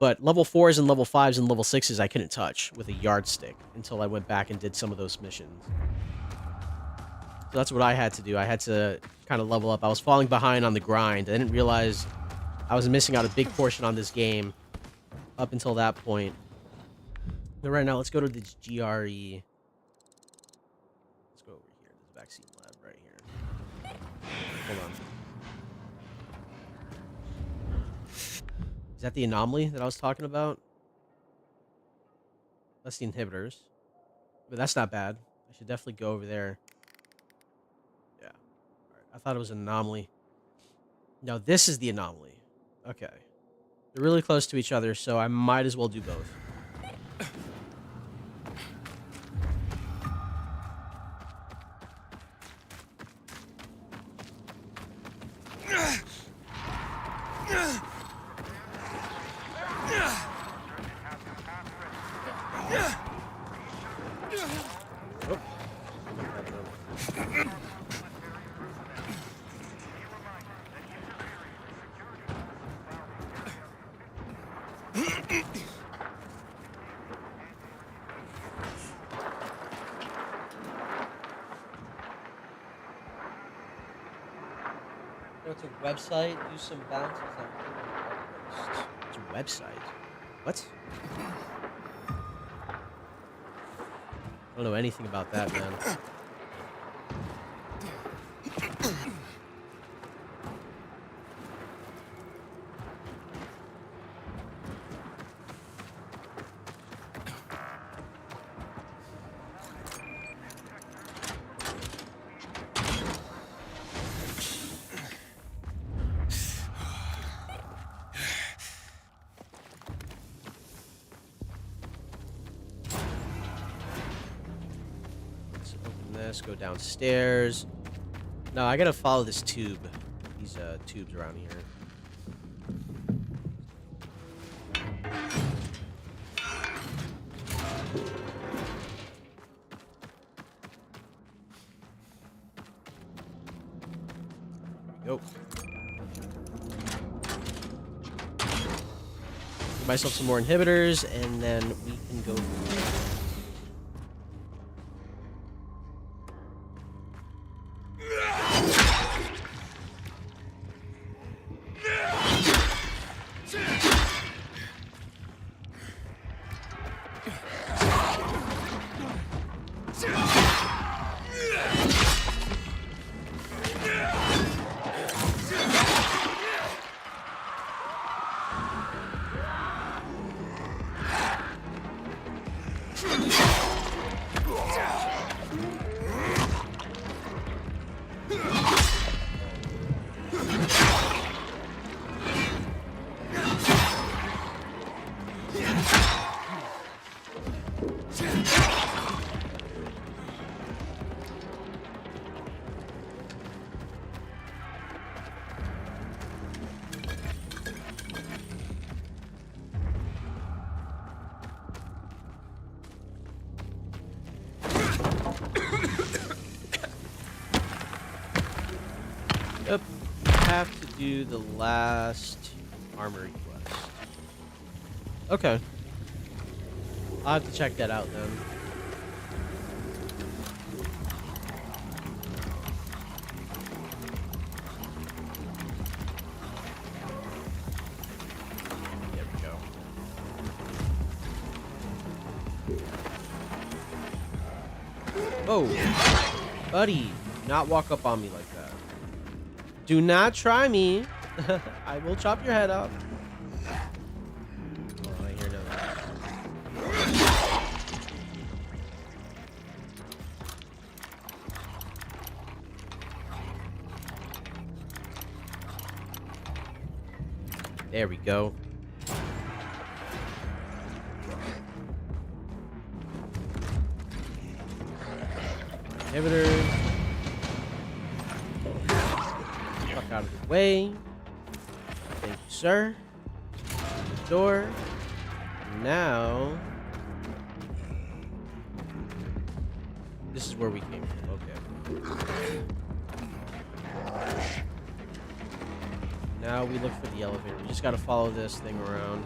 But level 4s and level 5s and level 6s I couldn't touch with a yardstick until I went back and did some of those missions. So that's what I had to do. I had to kind of level up. I was falling behind on the grind. I didn't realize I was missing out a big portion on this game up until that point. But right now, let's go to the GRE. Let's go over here. There's a vaccine lab right here. Hold on. Is that the anomaly that I was talking about? That's the inhibitors. But that's not bad. I should definitely go over there. Yeah. Alright. I thought it was an anomaly. No, this is the anomaly. Okay. They're really close to each other, so I might as well do both. Go to website, do some bounties on Pilgrim Outpost. It's a website. What? I don't know anything about that, man. Let's go downstairs. No, I gotta follow this tube. These tubes around here. Go. Give myself some more inhibitors, and then we can go. do the last armory quest. Okay. I'll have to check that out then. There we go. Whoa. Buddy, do not walk up on me like that. Do not try me. I will chop your head off. Oh, I hear no. There we go. Inhibitor. Fuck out of the way. Thank you, sir. Door. Now. This is where we came from. Okay. Now we look for the elevator. We just gotta follow this thing around.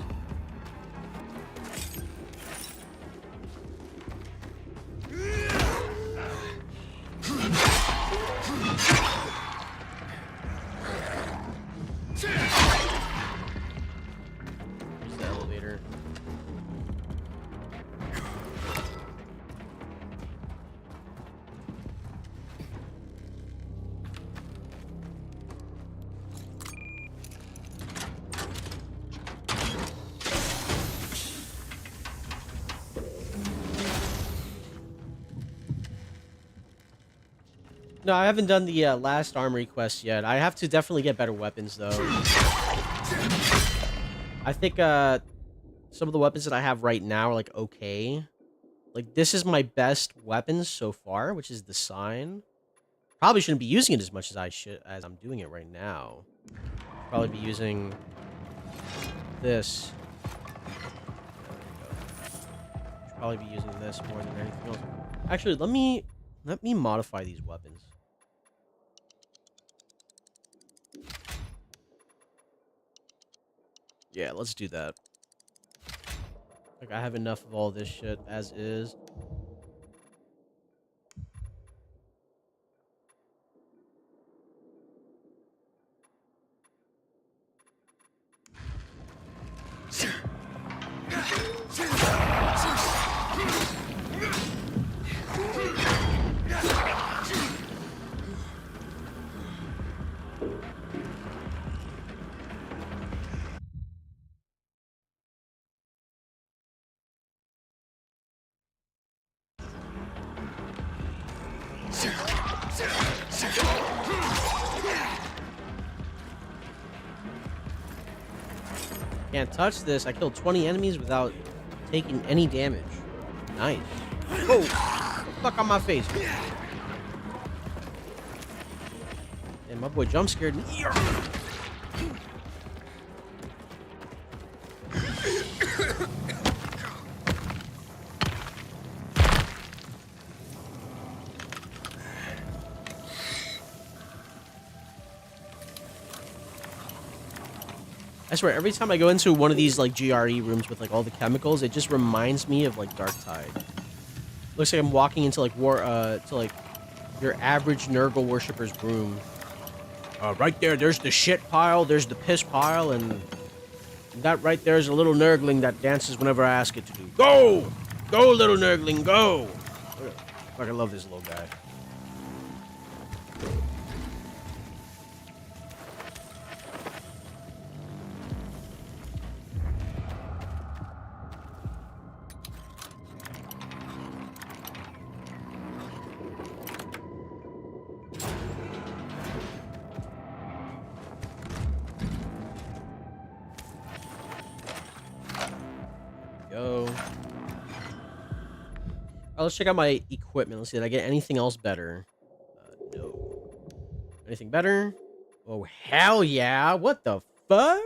There's the elevator. No, I haven't done the last armory quest yet. I have to definitely get better weapons, though. I think some of the weapons that I have right now are, like, okay. Like, this is my best weapon so far, which is the sign. Probably shouldn't be using it as much as I'm doing it right now. Probably be using this. Should probably be using this more than anything else. Actually, let me modify these weapons. Yeah, let's do that. Like, I have enough of all this shit as is. Can't touch this. I killed 20 enemies without taking any damage. Nice. Oh, fuck on my face. And my boy jump scared me. I swear, every time I go into one of these, like, GRE rooms with, like, all the chemicals, it just reminds me of, like, Dark Tide. Looks like I'm walking into, like, your average Nurgle worshipper's room. Right there, there's the shit pile, there's the piss pile, and that right there is a little Nurgling that dances whenever I ask it to do. Go! Go, little Nurgling, go! Fucking love this little guy. Go. Oh, let's check out my equipment. Let's see, did I get anything else better? No. Anything better? Oh, hell yeah. What the fuck?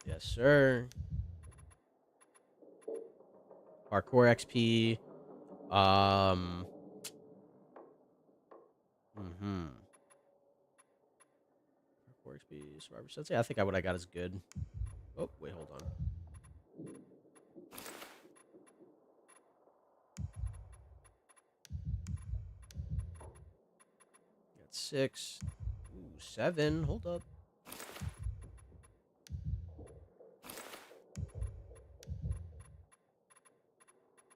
Yes, sir. Parkour XP. XP, Survivor Sense. Yeah, I think what I got is good. Oh, wait, hold on. Got 6. Ooh, 7. Hold up.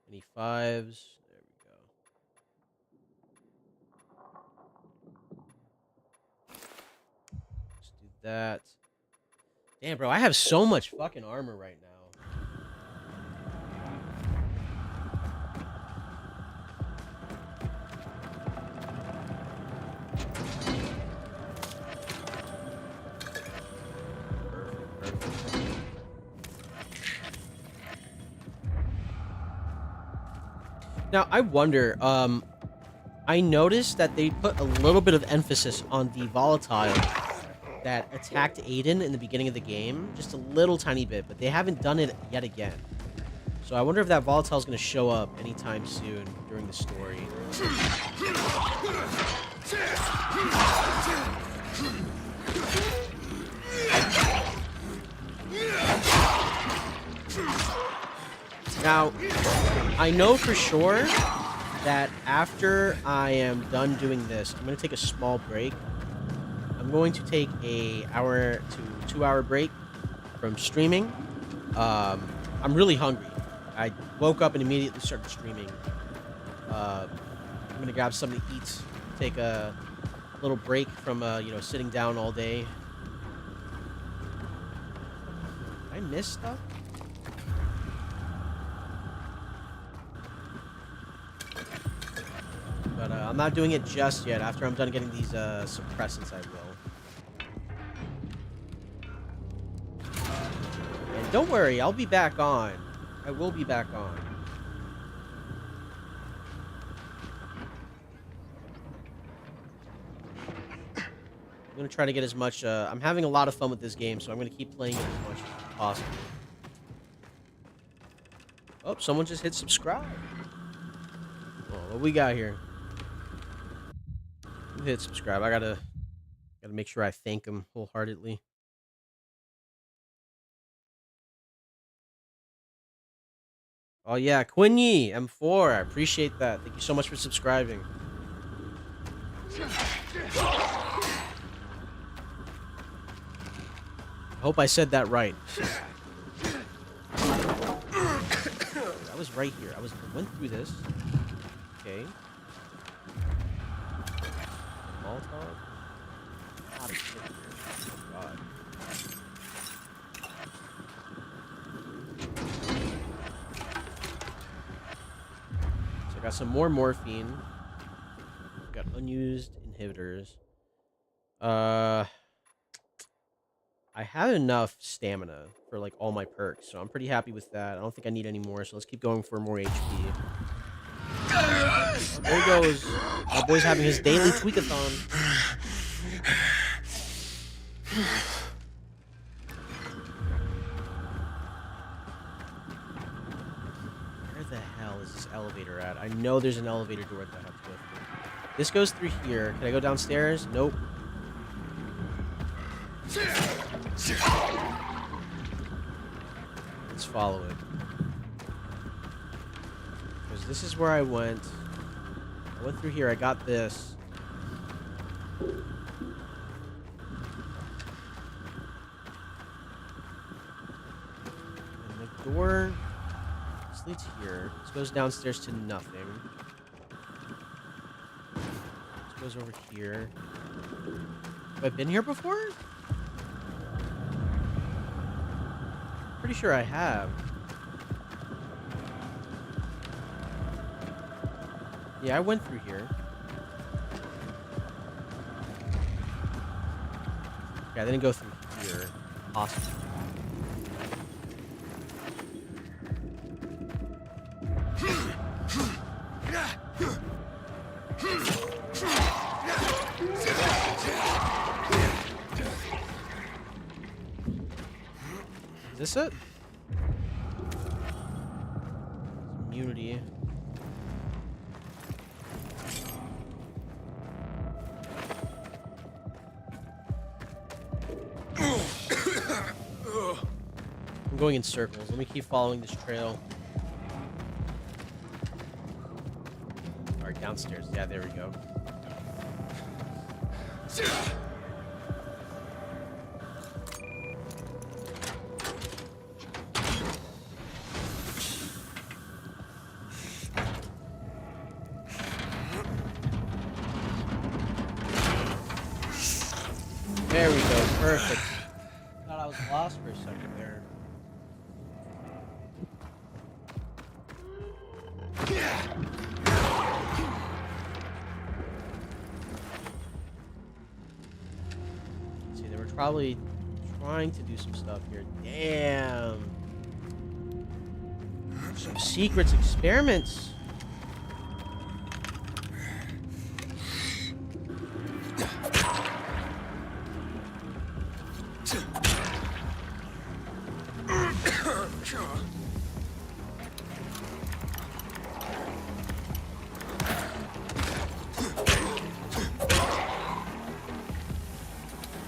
Any 5s? There we go. Let's do that. Damn, bro, I have so much fucking armor right now. Now, I wonder, I noticed that they put a little bit of emphasis on the volatile that attacked Aiden in the beginning of the game. Just a little tiny bit, but they haven't done it yet again. So I wonder if that volatile is going to show up anytime soon during the story. Now, I know for sure that after I am done doing this, I'm going to take a small break. I'm going to take a hour to 2 hour break from streaming. I'm really hungry. I woke up and immediately started streaming. I'm going to grab something to eat, take a little break from, sitting down all day. Did I miss stuff? But I'm not doing it just yet. After I'm done getting these suppressants, I will. And don't worry, I'll be back on. I will be back on. I'm going to try to get as much... I'm having a lot of fun with this game, so I'm going to keep playing it as much as possible. Oh, someone just hit subscribe. Oh, what we got here? Who hit subscribe? I gotta make sure I thank him wholeheartedly. Oh yeah, Quinny M4. I appreciate that. Thank you so much for subscribing. I hope I said that right. I was right here. I went through this. Okay. Molotov. A lot of shit here. Oh, God. So I got some more morphine. Got unused inhibitors. I have enough stamina for like all my perks, so I'm pretty happy with that. I don't think I need any more, so let's keep going for more HP. Oh, there he goes. My boy's having his daily tweakathon. Where the hell is this elevator at? I know there's an elevator door that I have to go through. This goes through here. Can I go downstairs? Nope. Let's follow it. Because this is where I went. I went through here. I got this. And the door... This leads here. This goes downstairs to nothing. This goes over here. Have I been here before? Pretty sure I have. Yeah, I went through here. Okay, I didn't go through here. Awesome. Is this it? Immunity. I'm going in circles. Let me keep following this trail. Alright, downstairs. Yeah, there we go. There we go. Perfect. Thought I was lost for a second there. Let's see, they were probably trying to do some stuff here. Damn. Some secrets, experiments.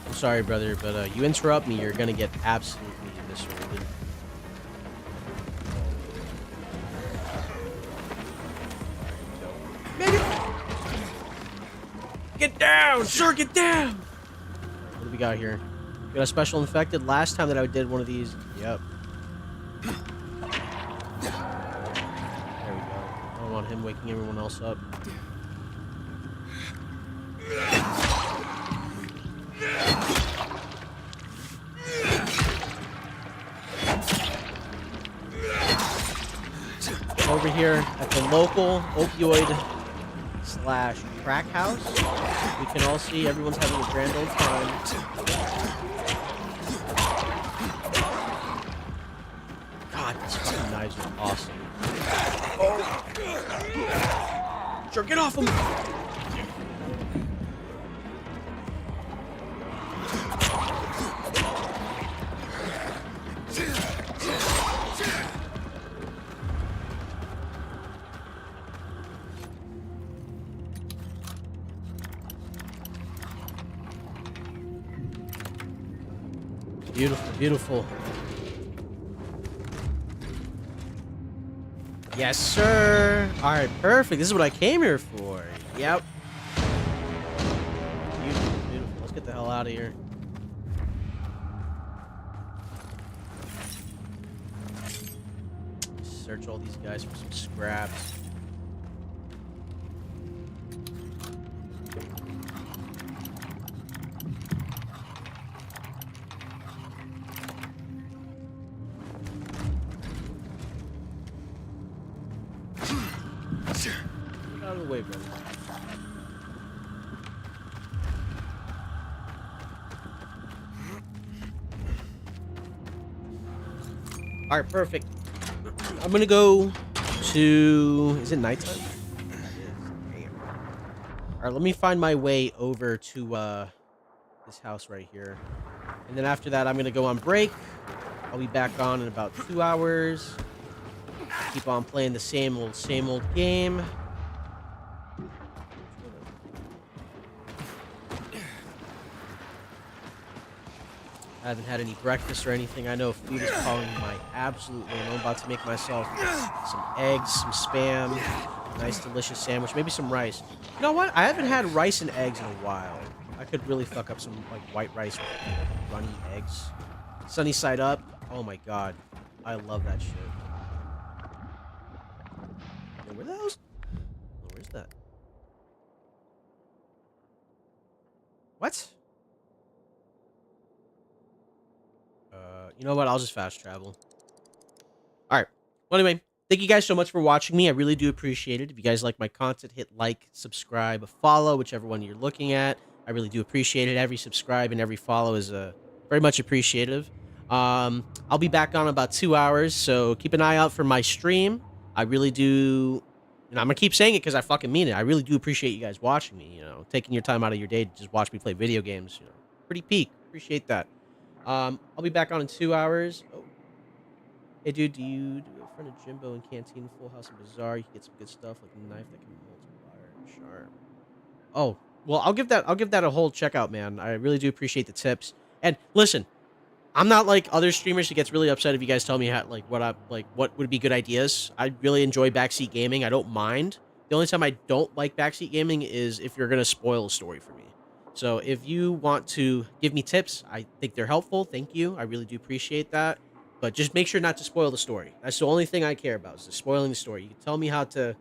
I'm sorry, brother, but you interrupt me, you're gonna get absolutely eviscerated. Get down, sir, get down! What do we got here? We got a special infected. Last time that I did one of these, yep. There we go. I don't want him waking everyone else up. Over here at the local opioid / crack house, we can all see everyone's having a grand old time. God, these fucking knives are awesome. Oh. Sure, get off him! Beautiful, beautiful. Yes, sir. All right, perfect. This is what I came here for. Yep. Beautiful, beautiful. Let's get the hell out of here. Search all these guys for some scraps. Out of the way, brother. All right, perfect. I'm gonna go to. Is it nighttime? It is. Damn. All right, let me find my way over to this house right here, and then after that, I'm gonna go on break. I'll be back on in about 2 hours. Keep on playing the same old game. I haven't had any breakfast or anything. I know food is calling my absolute name. I'm about to make myself some eggs, some spam, a nice delicious sandwich, maybe some rice. You know what? I haven't had rice and eggs in a while. I could really fuck up some like white rice with runny eggs. Sunny side up. Oh my god. I love that shit. Hey, where are those? Oh, where's that? What? You know what? I'll just fast travel. Alright. Well, anyway, thank you guys so much for watching me. I really do appreciate it. If you guys like my content, hit like, subscribe, follow, whichever one you're looking at. I really do appreciate it. Every subscribe and every follow is very much appreciative. I'll be back on in about 2 hours, so keep an eye out for my stream. I really do... And I'm going to keep saying it because I fucking mean it. I really do appreciate you guys watching me, you know, taking your time out of your day to just watch me play video games, you know. Pretty peak. Appreciate that. I'll be back on in 2 hours. Oh. Hey, dude, do you do a friend of Jimbo in Canteen, Full House, and Bazaar? You can get some good stuff like a knife that can multiply or charm. Oh, well, I'll give that a whole checkout, man. I really do appreciate the tips. And listen, I'm not like other streamers who gets really upset if you guys tell me how, what would be good ideas. I really enjoy backseat gaming. I don't mind. The only time I don't like backseat gaming is if you're gonna spoil a story for me. So if you want to give me tips, I think they're helpful. Thank you. I really do appreciate that. But just make sure not to spoil the story. That's the only thing I care about, is the spoiling the story. You can tell me how to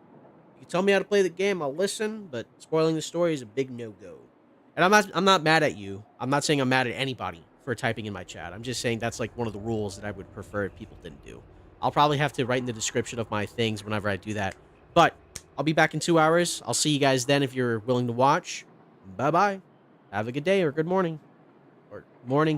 play the game, I'll listen, but spoiling the story is a big no-go. And I'm not mad at you. I'm not saying I'm mad at anybody for typing in my chat. I'm just saying that's like one of the rules that I would prefer if people didn't do. I'll probably have to write in the description of my things whenever I do that. But I'll be back in 2 hours. I'll see you guys then if you're willing to watch. Bye-bye. Have a good day or good morning. Or morning.